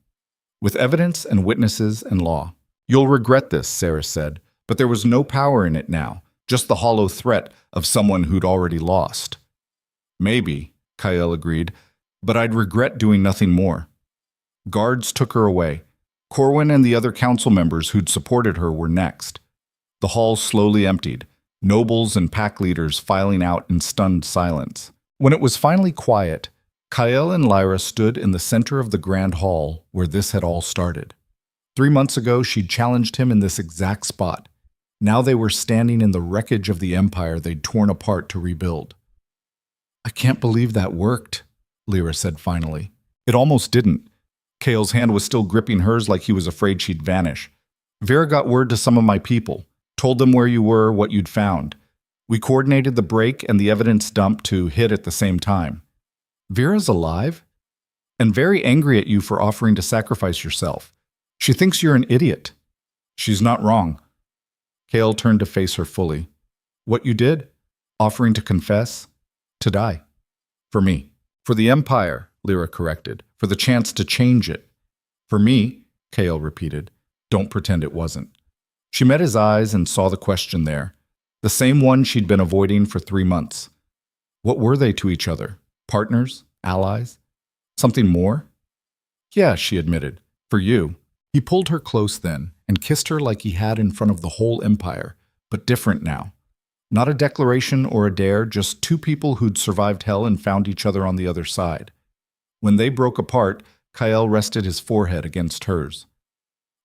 With evidence and witnesses and law. You'll regret this, Ceres said, but there was no power in it now, just the hollow threat of someone who'd already lost. Maybe, Kael agreed, but I'd regret doing nothing more. Guards took her away. Corwin and the other council members who'd supported her were next. The hall slowly emptied, nobles and pack leaders filing out in stunned silence. When it was finally quiet, Kael and Lyra stood in the center of the grand hall where this had all started. 3 months ago, she'd challenged him in this exact spot. Now they were standing in the wreckage of the empire they'd torn apart to rebuild. I can't believe that worked, Lyra said finally. It almost didn't. Kale's hand was still gripping hers like he was afraid she'd vanish. Vera got word to some of my people, told them where you were, what you'd found. We coordinated the break and the evidence dump to hit at the same time. Vera's alive? And very angry at you for offering to sacrifice yourself. She thinks you're an idiot. She's not wrong. Kale turned to face her fully. What you did? Offering to confess? To die. For me. For the Empire, Lyra corrected. For the chance to change it. For me, Kale repeated. Don't pretend it wasn't. She met his eyes and saw the question there. The same one she'd been avoiding for 3 months. What were they to each other? Partners? Allies? Something more? Yeah, she admitted. For you. He pulled her close then and kissed her like he had in front of the whole empire, but different now. Not a declaration or a dare, just two people who'd survived hell and found each other on the other side. When they broke apart, Kael rested his forehead against hers.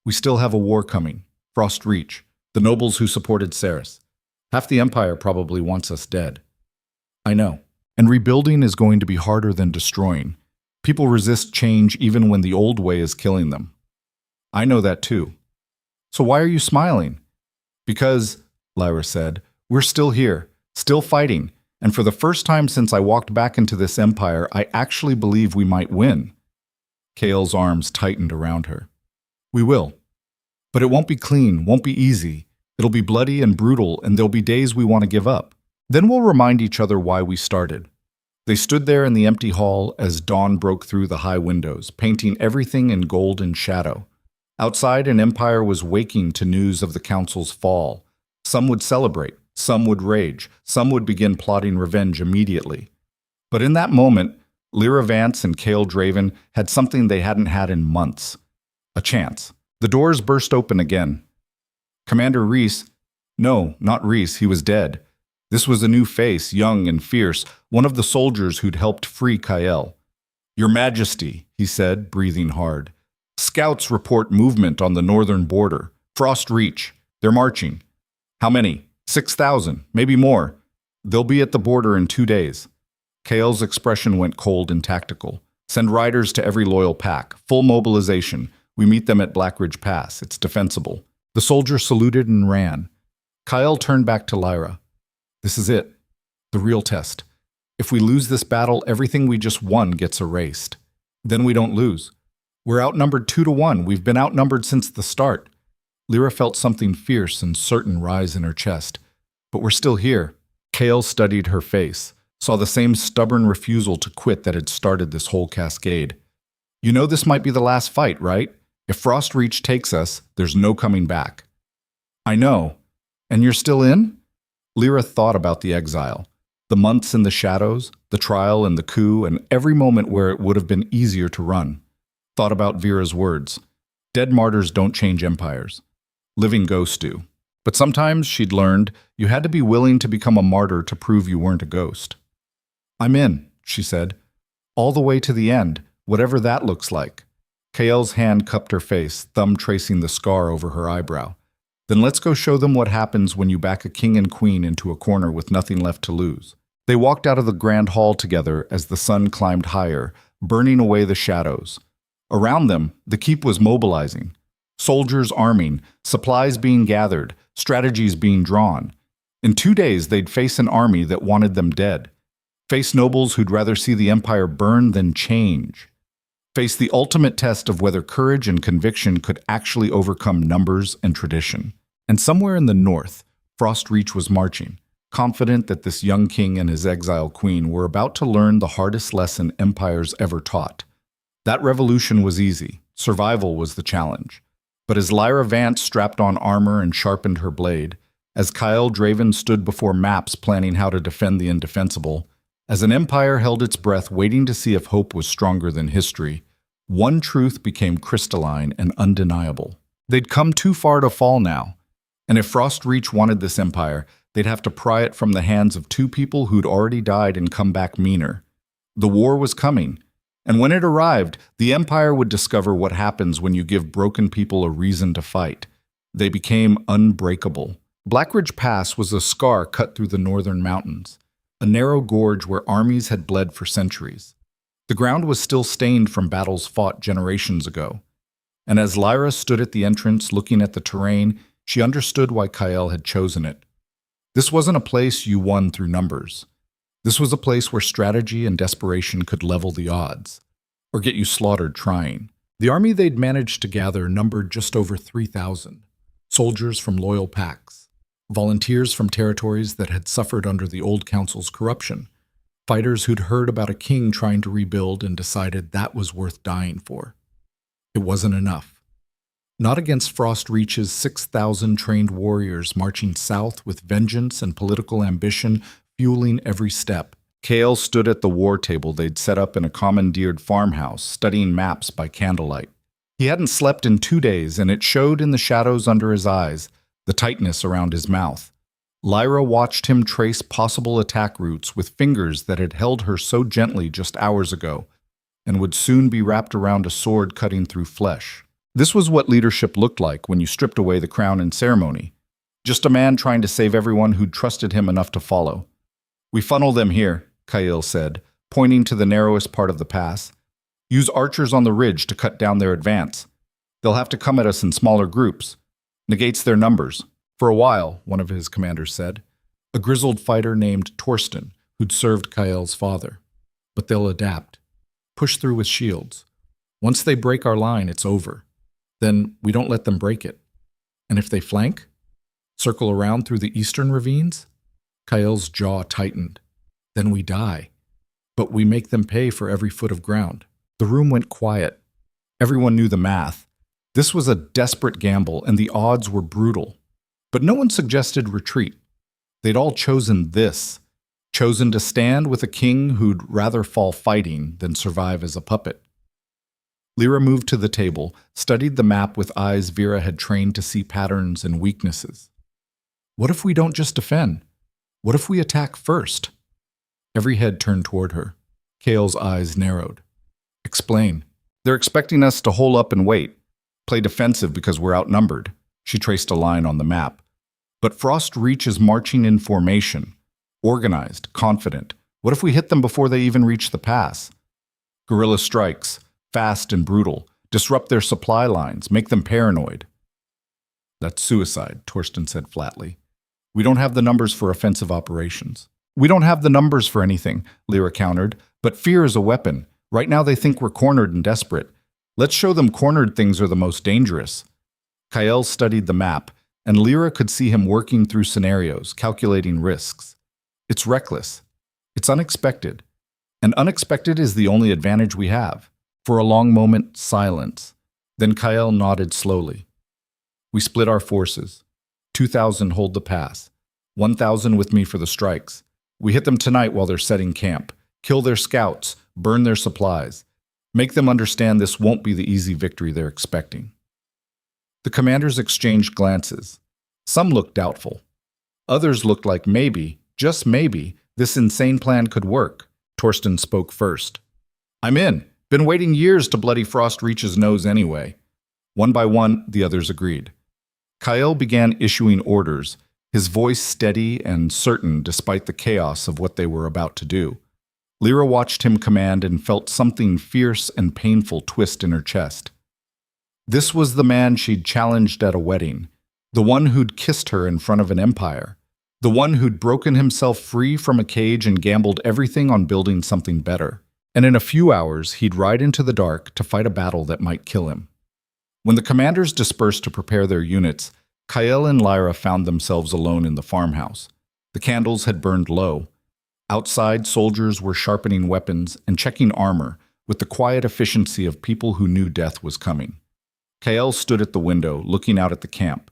We still have a war coming. Frost Reach. The nobles who supported Ceres. Half the empire probably wants us dead. I know. And rebuilding is going to be harder than destroying. People resist change even when the old way is killing them. I know that too. So why are you smiling? Because, Lyra said, we're still here, still fighting, and for the first time since I walked back into this empire, I actually believe we might win. Kale's arms tightened around her. We will. But it won't be clean, won't be easy. It'll be bloody and brutal, and there'll be days we want to give up. Then we'll remind each other why we started. They stood there in the empty hall as dawn broke through the high windows, painting everything in gold and shadow. Outside, an empire was waking to news of the council's fall. Some would celebrate, some would rage, some would begin plotting revenge immediately. But in that moment, Lyra Vance and Kale Draven had something they hadn't had in months. A chance. The doors burst open again. Commander Reese— No, not Reese, he was dead. This was a new face, young and fierce, one of the soldiers who'd helped free Kael. Your Majesty, he said, breathing hard. Scouts report movement on the northern border. Frost Reach. They're marching. How many? 6,000, maybe more. They'll be at the border in 2 days. Kael's expression went cold and tactical. Send riders to every loyal pack. Full mobilization. We meet them at Blackridge Pass. It's defensible. The soldier saluted and ran. Kael turned back to Lyra. This is it. The real test. If we lose this battle, everything we just won gets erased. Then we don't lose. We're outnumbered 2-1. We've been outnumbered since the start. Lyra felt something fierce and certain rise in her chest. But we're still here. Kael studied her face, saw the same stubborn refusal to quit that had started this whole cascade. You know this might be the last fight, right? If Frost Reach takes us, there's no coming back. I know. And you're still in? Lyra thought about the exile, the months in the shadows, the trial and the coup, and every moment where it would have been easier to run. Thought about Vera's words. Dead martyrs don't change empires. Living ghosts do. But sometimes, she'd learned, you had to be willing to become a martyr to prove you weren't a ghost. I'm in, she said. All the way to the end, whatever that looks like. Kael's hand cupped her face, thumb tracing the scar over her eyebrow. Then let's go show them what happens when you back a king and queen into a corner with nothing left to lose. They walked out of the grand hall together as the sun climbed higher, burning away the shadows. Around them, the keep was mobilizing. Soldiers arming, supplies being gathered, strategies being drawn. In 2 days, they'd face an army that wanted them dead. Face nobles who'd rather see the empire burn than change. Face the ultimate test of whether courage and conviction could actually overcome numbers and tradition. And somewhere in the north, Frost Reach was marching, confident that this young king and his exile queen were about to learn the hardest lesson empires ever taught. That revolution was easy. Survival was the challenge. But as Lyra Vance strapped on armor and sharpened her blade, as Kael Draven stood before maps planning how to defend the indefensible, as an empire held its breath waiting to see if hope was stronger than history, one truth became crystalline and undeniable. They'd come too far to fall now, and if Frost Reach wanted this empire, they'd have to pry it from the hands of two people who'd already died and come back meaner. The war was coming, and when it arrived, the empire would discover what happens when you give broken people a reason to fight. They became unbreakable. Blackridge Pass was a scar cut through the northern mountains, a narrow gorge where armies had bled for centuries. The ground was still stained from battles fought generations ago, and as Lyra stood at the entrance looking at the terrain, she understood why Kyle had chosen it. This wasn't a place you won through numbers. This was a place where strategy and desperation could level the odds, or get you slaughtered trying. The army they'd managed to gather numbered just over 3,000, soldiers from loyal packs, volunteers from territories that had suffered under the old council's corruption, fighters who'd heard about a king trying to rebuild and decided that was worth dying for. It wasn't enough. Not against Frost Reach's 6,000 trained warriors marching south with vengeance and political ambition fueling every step. Kale stood at the war table they'd set up in a commandeered farmhouse, studying maps by candlelight. He hadn't slept in 2 days, and it showed in the shadows under his eyes, the tightness around his mouth. Lyra watched him trace possible attack routes with fingers that had held her so gently just hours ago, and would soon be wrapped around a sword cutting through flesh. This was what leadership looked like when you stripped away the crown and ceremony. Just a man trying to save everyone who'd trusted him enough to follow. "We funnel them here," Kyle said, pointing to the narrowest part of the pass. "Use archers on the ridge to cut down their advance. They'll have to come at us in smaller groups. Negates their numbers." "For a while," one of his commanders said, a grizzled fighter named Torsten, who'd served Kyle's father. "But they'll adapt. Push through with shields. Once they break our line, it's over. Then we don't let them break it. And if they flank, circle around through the eastern ravines?" Kyle's jaw tightened. "Then we die. But we make them pay for every foot of ground." The room went quiet. Everyone knew the math. This was a desperate gamble, and the odds were brutal. But no one suggested retreat. They'd all chosen this. Chosen to stand with a king who'd rather fall fighting than survive as a puppet. Lyra moved to the table, studied the map with eyes Vera had trained to see patterns and weaknesses. "What if we don't just defend? What if we attack first?" Every head turned toward her. Kale's eyes narrowed. "Explain." "They're expecting us to hole up and wait. Play defensive because we're outnumbered." She traced a line on the map. "But Frost Reach is marching in formation. Organized, confident. What if we hit them before they even reach the pass? Guerrilla strikes, fast and brutal. Disrupt their supply lines, make them paranoid." "That's suicide," Torsten said flatly. "We don't have the numbers for offensive operations." "We don't have the numbers for anything," Lyra countered. "But fear is a weapon. Right now they think we're cornered and desperate. Let's show them cornered things are the most dangerous." Kyle studied the map, and Lyra could see him working through scenarios, calculating risks. It's reckless. It's unexpected. And unexpected is the only advantage we have. For a long moment, silence. Then Kyle nodded slowly. "We split our forces. 2,000 hold the pass. 1,000 with me for the strikes. We hit them tonight while they're setting camp. Kill their scouts. Burn their supplies. Make them understand this won't be the easy victory they're expecting." The commanders exchanged glances. Some looked doubtful. Others looked like maybe, just maybe, this insane plan could work. Torsten spoke first. "I'm in. Been waiting years to bloody Frost Reach's nose anyway." One by one, the others agreed. Kyle began issuing orders, his voice steady and certain despite the chaos of what they were about to do. Lyra watched him command and felt something fierce and painful twist in her chest. This was the man she'd challenged at a wedding, the one who'd kissed her in front of an empire, the one who'd broken himself free from a cage and gambled everything on building something better. And in a few hours, he'd ride into the dark to fight a battle that might kill him. When the commanders dispersed to prepare their units, Kyle and Lyra found themselves alone in the farmhouse. The candles had burned low. Outside, soldiers were sharpening weapons and checking armor with the quiet efficiency of people who knew death was coming. Kyle stood at the window, looking out at the camp.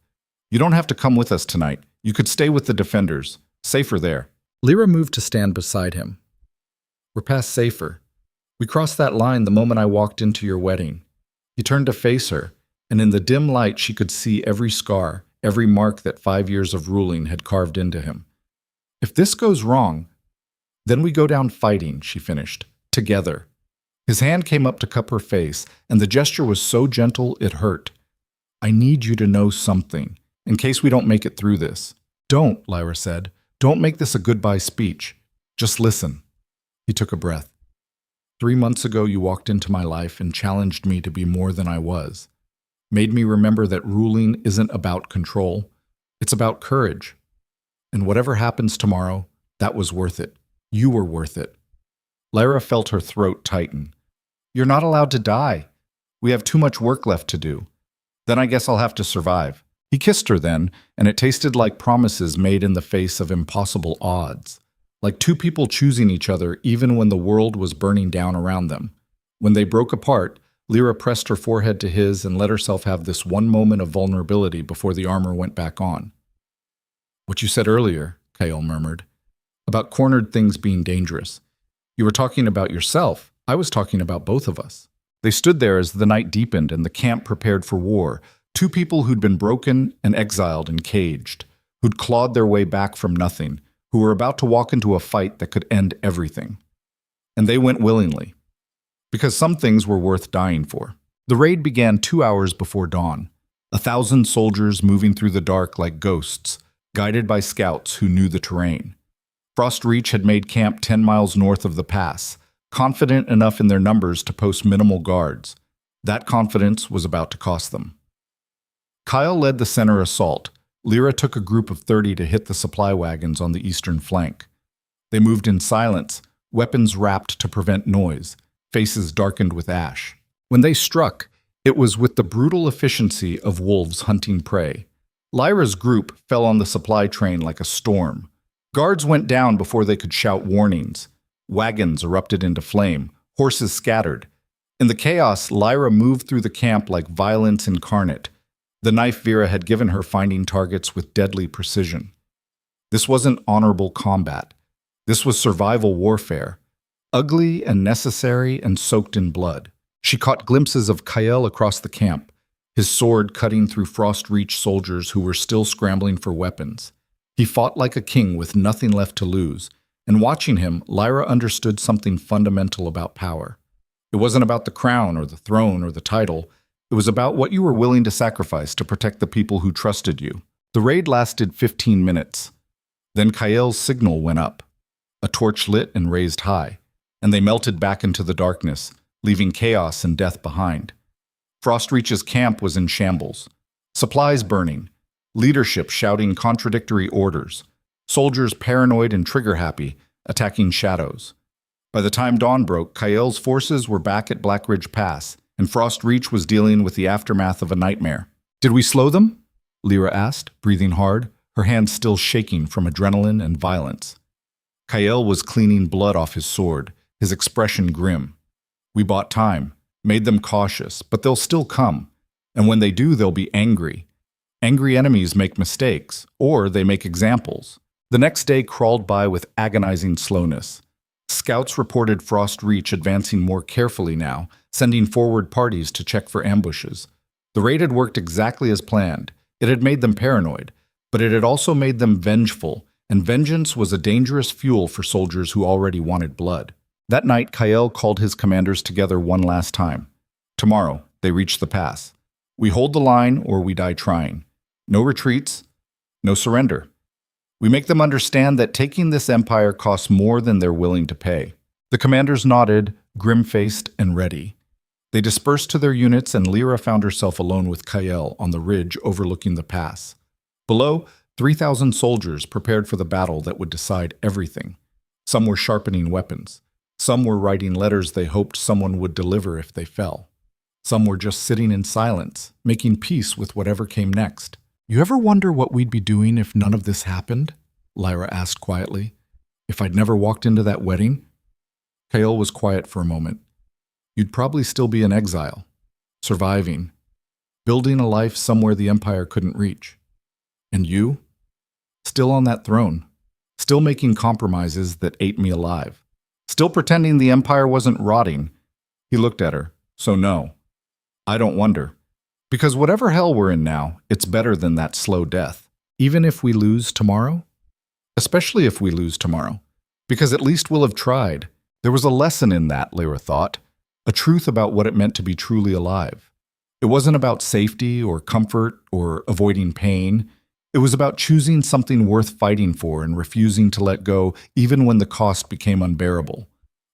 "You don't have to come with us tonight. You could stay with the defenders. Safer there." Lyra moved to stand beside him. "We're past safer. We crossed that line the moment I walked into your wedding." He turned to face her, and in the dim light she could see every scar, every mark that 5 years of ruling had carved into him. "If this goes wrong, then we go down fighting," she finished. "Together." His hand came up to cup her face, and the gesture was so gentle it hurt. "I need you to know something, in case we don't make it through this." Don't, Lyra said. Don't make this a goodbye speech. Just listen. He took a breath. 3 months ago, you walked into my life and challenged me to be more than I was. Made me remember that ruling isn't about control. It's about courage. And whatever happens tomorrow, that was worth it. You were worth it. Lyra felt her throat tighten. You're not allowed to die. We have too much work left to do. Then I guess I'll have to survive. He kissed her then, and it tasted like promises made in the face of impossible odds. Like two people choosing each other even when the world was burning down around them. When they broke apart, Lyra pressed her forehead to his and let herself have this one moment of vulnerability before the armor went back on. What you said earlier, Kael murmured, about cornered things being dangerous. You were talking about yourself. I was talking about both of us. They stood there as the night deepened and the camp prepared for war, two people who'd been broken and exiled and caged, who'd clawed their way back from nothing, who were about to walk into a fight that could end everything. And they went willingly, because some things were worth dying for. The raid began 2 hours before dawn, 1,000 soldiers moving through the dark like ghosts, guided by scouts who knew the terrain. Frost Reach had made camp 10 miles north of the pass, confident enough in their numbers to post minimal guards. That confidence was about to cost them. Kyle led the center assault. Lyra took a group of 30 to hit the supply wagons on the eastern flank. They moved in silence, weapons wrapped to prevent noise, faces darkened with ash. When they struck, it was with the brutal efficiency of wolves hunting prey. Lyra's group fell on the supply train like a storm. Guards went down before they could shout warnings. Wagons erupted into flame, horses scattered. In the chaos, Lyra moved through the camp like violence incarnate, the knife Vera had given her finding targets with deadly precision. This wasn't honorable combat. This was survival warfare, ugly and necessary and soaked in blood. She caught glimpses of Kael across the camp, his sword cutting through Frost Reach soldiers who were still scrambling for weapons. He fought like a king with nothing left to lose, and watching him, Lyra understood something fundamental about power. It wasn't about the crown or the throne or the title. It was about what you were willing to sacrifice to protect the people who trusted you. The raid lasted 15 minutes. Then Kael's signal went up. A torch lit and raised high, and they melted back into the darkness, leaving chaos and death behind. Frost Reach's camp was in shambles. Supplies burning, leadership shouting contradictory orders, soldiers paranoid and trigger-happy, attacking shadows. By the time dawn broke, Kael's forces were back at Black Ridge Pass, and Frost Reach was dealing with the aftermath of a nightmare. Did we slow them? Lyra asked, breathing hard, her hands still shaking from adrenaline and violence. Kael was cleaning blood off his sword, his expression grim. We bought time, made them cautious, but they'll still come. And when they do, they'll be angry. Angry enemies make mistakes, or they make examples. The next day crawled by with agonizing slowness. Scouts reported Frost Reach advancing more carefully now, sending forward parties to check for ambushes. The raid had worked exactly as planned. It had made them paranoid, but it had also made them vengeful, and vengeance was a dangerous fuel for soldiers who already wanted blood. That night, Kael called his commanders together one last time. Tomorrow, they reach the pass. We hold the line or we die trying. No retreats, no surrender. We make them understand that taking this empire costs more than they're willing to pay. The commanders nodded, grim-faced and ready. They dispersed to their units, and Lyra found herself alone with Kael on the ridge overlooking the pass. Below, 3,000 soldiers prepared for the battle that would decide everything. Some were sharpening weapons. Some were writing letters they hoped someone would deliver if they fell. Some were just sitting in silence, making peace with whatever came next. You ever wonder what we'd be doing if none of this happened? Lyra asked quietly. If I'd never walked into that wedding? Kael was quiet for a moment. You'd probably still be in exile, surviving, building a life somewhere the Empire couldn't reach. And you? Still on that throne, still making compromises that ate me alive, still pretending the Empire wasn't rotting. He looked at her. So no, I don't wonder. Because whatever hell we're in now, it's better than that slow death. Even if we lose tomorrow? Especially if we lose tomorrow. Because at least we'll have tried. There was a lesson in that, Lyra thought. A truth about what it meant to be truly alive. It wasn't about safety or comfort or avoiding pain. It was about choosing something worth fighting for and refusing to let go even when the cost became unbearable.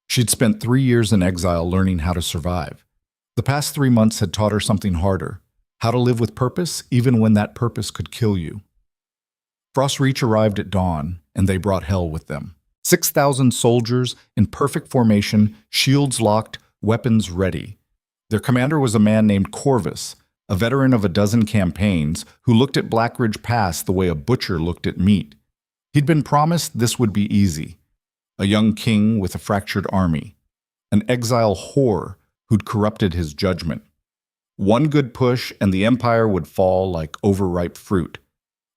She'd spent 3 years in exile learning how to survive. The past 3 months had taught her something harder: how to live with purpose even when that purpose could kill you. Frost Reach arrived at dawn, and they brought hell with them. 6,000 soldiers in perfect formation, shields locked, weapons ready. Their commander was a man named Corvus, a veteran of a dozen campaigns who looked at Blackridge Pass the way a butcher looked at meat. He'd been promised this would be easy. A young king with a fractured army. An exile whore who'd corrupted his judgment. One good push and the empire would fall like overripe fruit.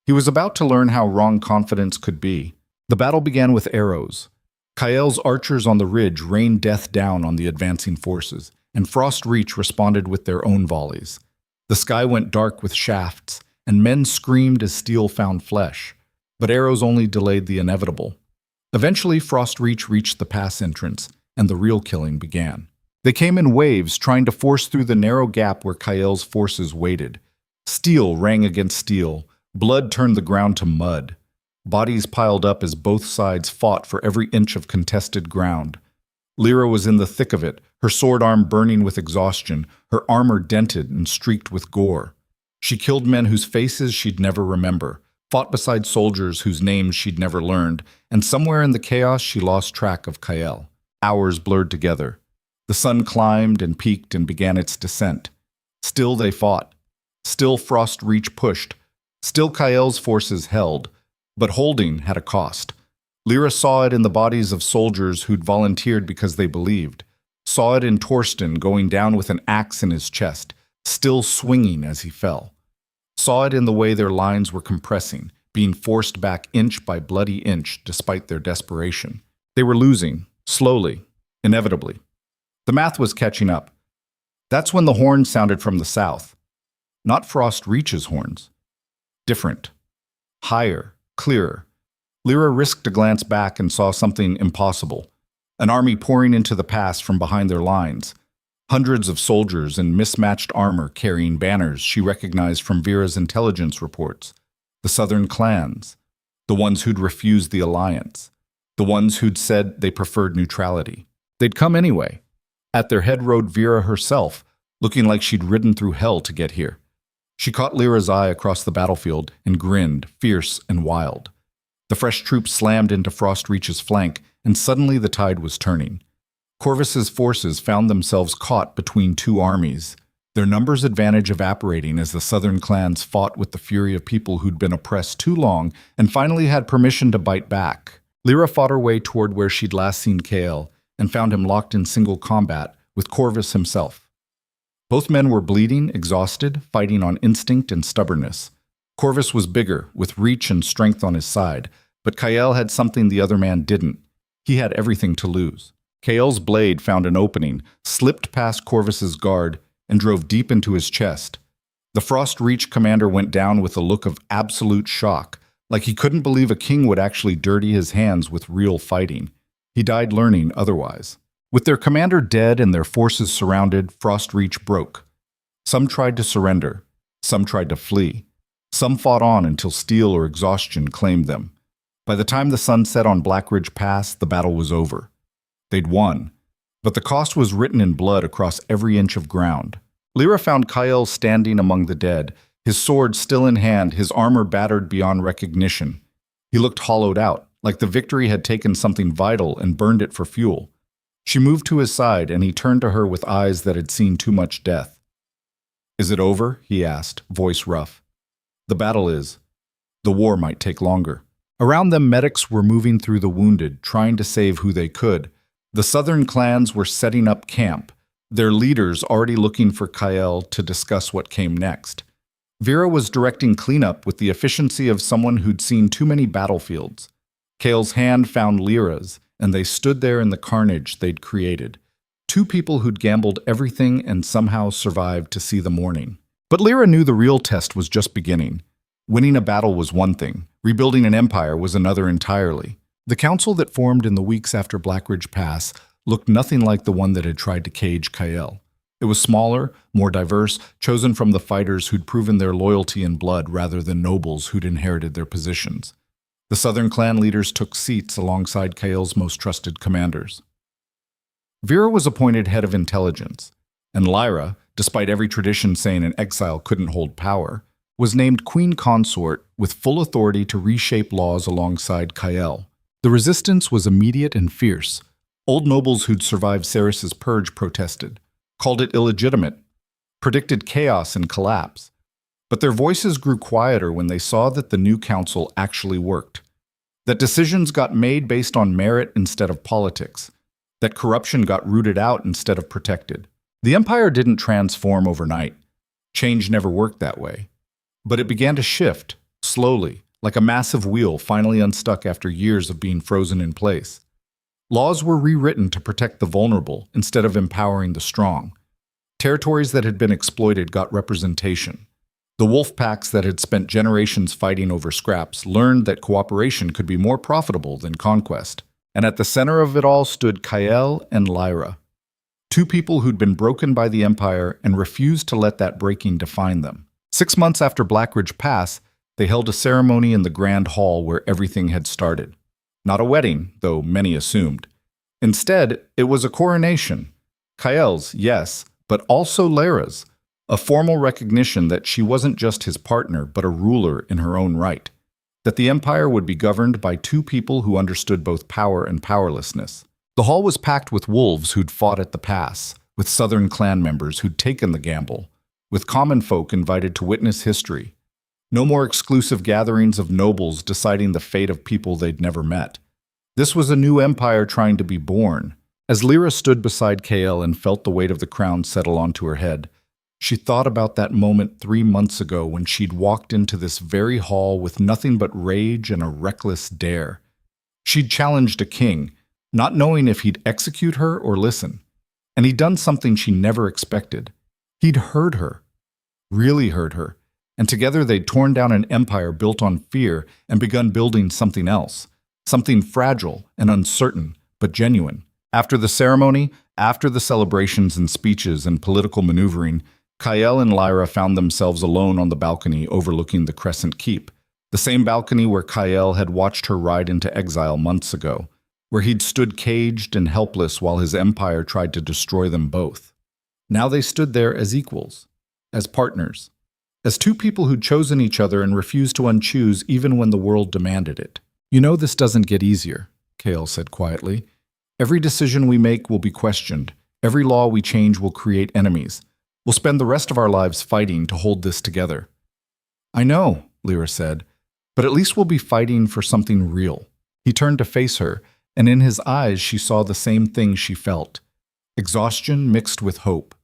He was about to learn how wrong confidence could be. The battle began with arrows. Kael's archers on the ridge rained death down on the advancing forces, and Frost Reach responded with their own volleys. The sky went dark with shafts, and men screamed as steel found flesh. But arrows only delayed the inevitable. Eventually, Frost Reach reached the pass entrance, and the real killing began. They came in waves, trying to force through the narrow gap where Kael's forces waited. Steel rang against steel. Blood turned the ground to mud. Bodies piled up as both sides fought for every inch of contested ground. Lyra was in the thick of it, her sword arm burning with exhaustion, her armor dented and streaked with gore. She killed men whose faces she'd never remember, fought beside soldiers whose names she'd never learned, and somewhere in the chaos she lost track of Kael. Hours blurred together. The sun climbed and peaked and began its descent. Still they fought. Still Frost Reach pushed. Still Kael's forces held. But holding had a cost. Lyra saw it in the bodies of soldiers who'd volunteered because they believed. Saw it in Torsten going down with an axe in his chest, still swinging as he fell. Saw it in the way their lines were compressing, being forced back inch by bloody inch despite their desperation. They were losing, slowly, inevitably. The math was catching up. That's when the horn sounded from the south. Not Frost Reach's horns. Different. Higher. Clearer. Lyra risked a glance back and saw something impossible. An army pouring into the pass from behind their lines. Hundreds of soldiers in mismatched armor carrying banners she recognized from Vera's intelligence reports. The southern clans. The ones who'd refused the alliance. The ones who'd said they preferred neutrality. They'd come anyway. At their head rode Vera herself, looking like she'd ridden through hell to get here. She caught Lyra's eye across the battlefield and grinned, fierce and wild. The fresh troops slammed into Frost Reach's flank, and suddenly the tide was turning. Corvus's forces found themselves caught between two armies, their numbers' advantage evaporating as the southern clans fought with the fury of people who'd been oppressed too long and finally had permission to bite back. Lyra fought her way toward where she'd last seen Kael and found him locked in single combat with Corvus himself. Both men were bleeding, exhausted, fighting on instinct and stubbornness. Corvus was bigger, with reach and strength on his side, but Kael had something the other man didn't. He had everything to lose. Kael's blade found an opening, slipped past Corvus's guard, and drove deep into his chest. The Frost Reach commander went down with a look of absolute shock, like he couldn't believe a king would actually dirty his hands with real fighting. He died learning otherwise. With their commander dead and their forces surrounded, Frost Reach broke. Some tried to surrender. Some tried to flee. Some fought on until steel or exhaustion claimed them. By the time the sun set on Blackridge Pass, the battle was over. They'd won, but the cost was written in blood across every inch of ground. Lyra found Kael standing among the dead, his sword still in hand, his armor battered beyond recognition. He looked hollowed out, like the victory had taken something vital and burned it for fuel. She moved to his side, and he turned to her with eyes that had seen too much death. "Is it over?" he asked, voice rough. "The battle is. The war might take longer." Around them, medics were moving through the wounded, trying to save who they could. The southern clans were setting up camp, their leaders already looking for Kael to discuss what came next. Vera was directing cleanup with the efficiency of someone who'd seen too many battlefields. Kael's hand found Lyra's, and they stood there in the carnage they'd created. Two people who'd gambled everything and somehow survived to see the morning. But Lyra knew the real test was just beginning. Winning a battle was one thing. Rebuilding an empire was another entirely. The council that formed in the weeks after Blackridge Pass looked nothing like the one that had tried to cage Kael. It was smaller, more diverse, chosen from the fighters who'd proven their loyalty in blood rather than nobles who'd inherited their positions. The southern clan leaders took seats alongside Kael's most trusted commanders. Vera was appointed head of intelligence, and Lyra, despite every tradition saying an exile couldn't hold power, was named queen consort with full authority to reshape laws alongside Kael. The resistance was immediate and fierce. Old nobles who'd survived Ceres's purge protested, called it illegitimate, predicted chaos and collapse. But their voices grew quieter when they saw that the new council actually worked, that decisions got made based on merit instead of politics, that corruption got rooted out instead of protected. The empire didn't transform overnight. Change never worked that way. But it began to shift, slowly, like a massive wheel finally unstuck after years of being frozen in place. Laws were rewritten to protect the vulnerable instead of empowering the strong. Territories that had been exploited got representation. The wolf packs that had spent generations fighting over scraps learned that cooperation could be more profitable than conquest. And at the center of it all stood Kael and Lyra, two people who'd been broken by the Empire and refused to let that breaking define them. 6 months after Blackridge Pass, they held a ceremony in the Grand Hall where everything had started. Not a wedding, though many assumed. Instead, it was a coronation. Kael's, yes, but also Lyra's, a formal recognition that she wasn't just his partner, but a ruler in her own right. That the Empire would be governed by two people who understood both power and powerlessness. The hall was packed with wolves who'd fought at the pass, with southern clan members who'd taken the gamble, with common folk invited to witness history. No more exclusive gatherings of nobles deciding the fate of people they'd never met. This was a new empire trying to be born. As Lyra stood beside Kael and felt the weight of the crown settle onto her head, she thought about that moment 3 months ago when she'd walked into this very hall with nothing but rage and a reckless dare. She'd challenged a king, not knowing if he'd execute her or listen. And he'd done something she never expected. He'd heard her, really heard her, and together they'd torn down an empire built on fear and begun building something else, something fragile and uncertain, but genuine. After the ceremony, after the celebrations and speeches and political maneuvering, Kael and Lyra found themselves alone on the balcony overlooking the Crescent Keep, the same balcony where Kael had watched her ride into exile months ago, where he'd stood caged and helpless while his empire tried to destroy them both. Now they stood there as equals, as partners, as two people who'd chosen each other and refused to unchoose even when the world demanded it. "You know this doesn't get easier," Kael said quietly. "Every decision we make will be questioned. Every law we change will create enemies. We'll spend the rest of our lives fighting to hold this together." "I know," Lyra said, "but at least we'll be fighting for something real." He turned to face her, and in his eyes she saw the same thing she felt. Exhaustion mixed with hope.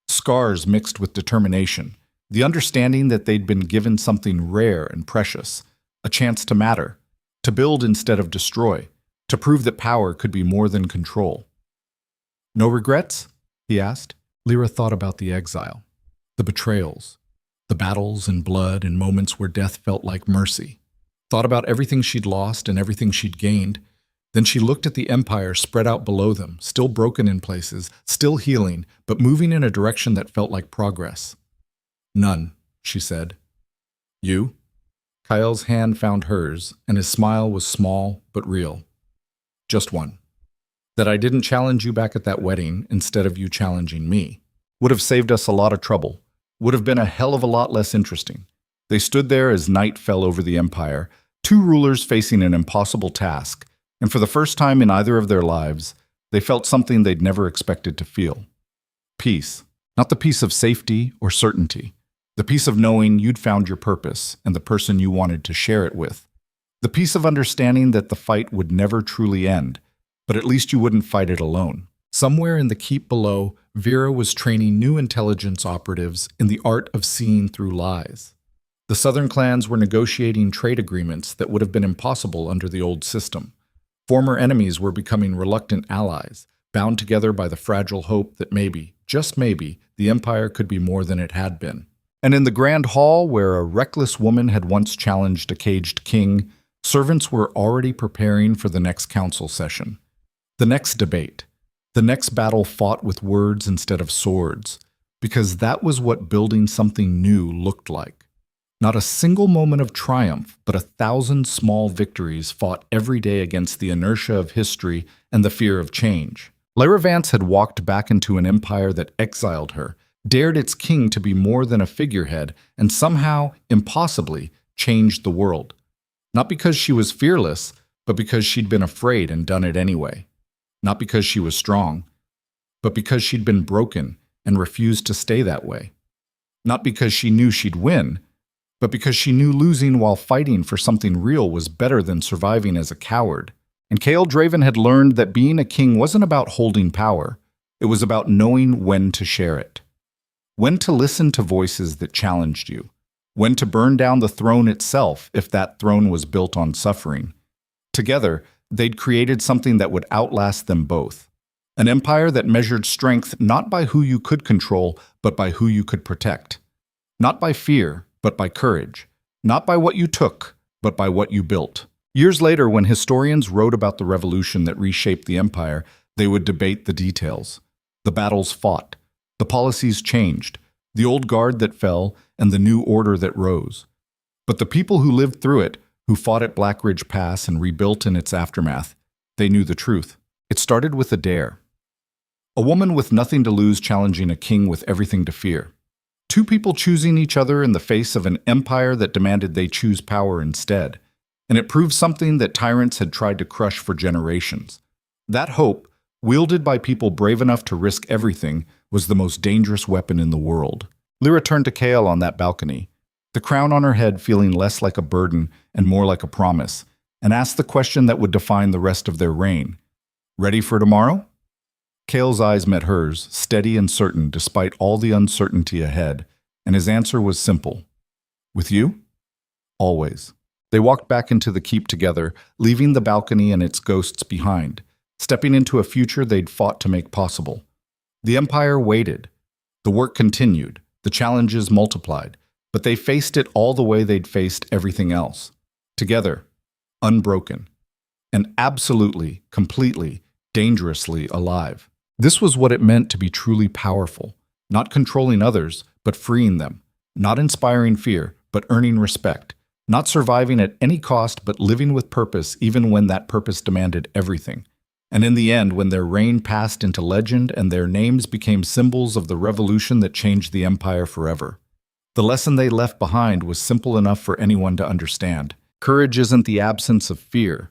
Scars mixed with determination. The understanding that they'd been given something rare and precious, a chance to matter, to build instead of destroy, to prove that power could be more than control. "No regrets?" he asked. Lyra thought about the exile, the betrayals, the battles and blood and moments where death felt like mercy. Thought about everything she'd lost and everything she'd gained. Then she looked at the empire spread out below them, still broken in places, still healing, but moving in a direction that felt like progress. "None," she said. "You?" Kael's hand found hers, and his smile was small but real. "Just one. That I didn't challenge you back at that wedding instead of you challenging me. Would have saved us a lot of trouble. Would have been a hell of a lot less interesting." They stood there as night fell over the empire, two rulers facing an impossible task, and for the first time in either of their lives, they felt something they'd never expected to feel. Peace. Not the peace of safety or certainty. The peace of knowing you'd found your purpose and the person you wanted to share it with. The peace of understanding that the fight would never truly end, but at least you wouldn't fight it alone. Somewhere in the keep below, Vera was training new intelligence operatives in the art of seeing through lies. The southern clans were negotiating trade agreements that would have been impossible under the old system. Former enemies were becoming reluctant allies, bound together by the fragile hope that maybe, just maybe, the empire could be more than it had been. And in the Grand Hall, where a reckless woman had once challenged a caged king, servants were already preparing for the next council session. The next debate. The next battle fought with words instead of swords. because that was what building something new looked like. Not a single moment of triumph, but 1,000 small victories fought every day against the inertia of history and the fear of change. Lyra Vance had walked back into an empire that exiled her, dared its king to be more than a figurehead, and somehow, impossibly, changed the world. Not because she was fearless, but because she'd been afraid and done it anyway. Not because she was strong, but because she'd been broken and refused to stay that way. Not because she knew she'd win, but because she knew losing while fighting for something real was better than surviving as a coward. And Kael Draven had learned that being a king wasn't about holding power. It was about knowing when to share it. When to listen to voices that challenged you. When to burn down the throne itself if that throne was built on suffering. Together, they'd created something that would outlast them both. An empire that measured strength not by who you could control, but by who you could protect. Not by fear, but by courage. Not by what you took, but by what you built. Years later, when historians wrote about the revolution that reshaped the empire, they would debate the details. The battles fought. The policies changed. The old guard that fell and the new order that rose. But the people who lived through it, who fought at Black Ridge Pass and rebuilt in its aftermath, they knew the truth. It started with a dare. A woman with nothing to lose challenging a king with everything to fear. Two people choosing each other in the face of an empire that demanded they choose power instead. And it proved something that tyrants had tried to crush for generations. That hope, wielded by people brave enough to risk everything, was the most dangerous weapon in the world. Lyra turned to Kael on that balcony, the crown on her head feeling less like a burden and more like a promise, and asked the question that would define the rest of their reign. Ready for tomorrow? Kael's eyes met hers, steady and certain despite all the uncertainty ahead, and his answer was simple. With you? Always. They walked back into the keep together, leaving the balcony and its ghosts behind, stepping into a future they'd fought to make possible. The empire waited. The work continued. The challenges multiplied. But they faced it all the way they'd faced everything else. Together, unbroken, and absolutely, completely, dangerously alive. This was what it meant to be truly powerful, not controlling others, but freeing them, not inspiring fear, but earning respect, not surviving at any cost, but living with purpose even when that purpose demanded everything. And in the end, when their reign passed into legend and their names became symbols of the revolution that changed the empire forever, the lesson they left behind was simple enough for anyone to understand. Courage isn't the absence of fear.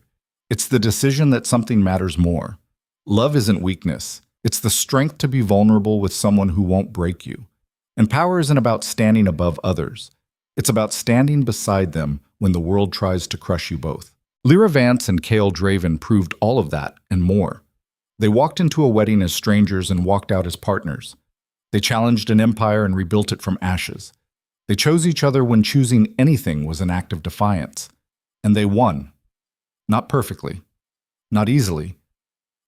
It's the decision that something matters more. Love isn't weakness. It's the strength to be vulnerable with someone who won't break you. And power isn't about standing above others. It's about standing beside them when the world tries to crush you both. Lyra Vance and Kael Draven proved all of that and more. They walked into a wedding as strangers and walked out as partners. They challenged an empire and rebuilt it from ashes. They chose each other when choosing anything was an act of defiance. And they won. Not perfectly, not easily,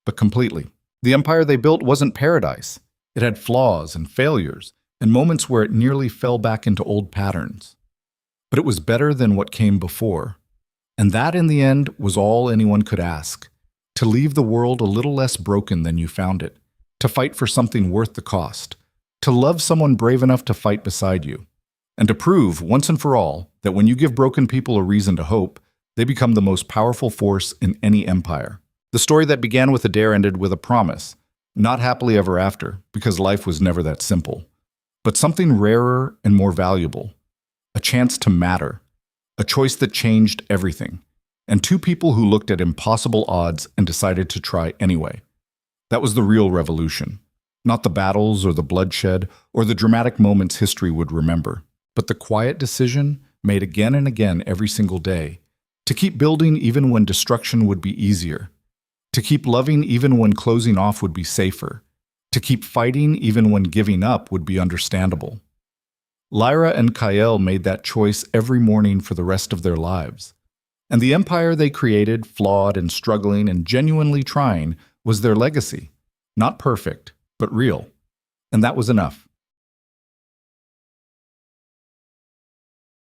but completely. The empire they built wasn't paradise. It had flaws and failures, and moments where it nearly fell back into old patterns. But it was better than what came before. And that, in the end, was all anyone could ask. To leave the world a little less broken than you found it. To fight for something worth the cost. To love someone brave enough to fight beside you. And to prove, once and for all, that when you give broken people a reason to hope, they become the most powerful force in any empire. The story that began with a dare ended with a promise. Not happily ever after, because life was never that simple. But something rarer and more valuable. A chance to matter. A choice that changed everything. And two people who looked at impossible odds and decided to try anyway. That was the real revolution. Not the battles or the bloodshed or the dramatic moments history would remember, but the quiet decision made again and again every single day. To keep building even when destruction would be easier. To keep loving even when closing off would be safer. To keep fighting even when giving up would be understandable. Lyra and Kael made that choice every morning for the rest of their lives. And the empire they created, flawed and struggling and genuinely trying, was their legacy. Not perfect, but real. And that was enough.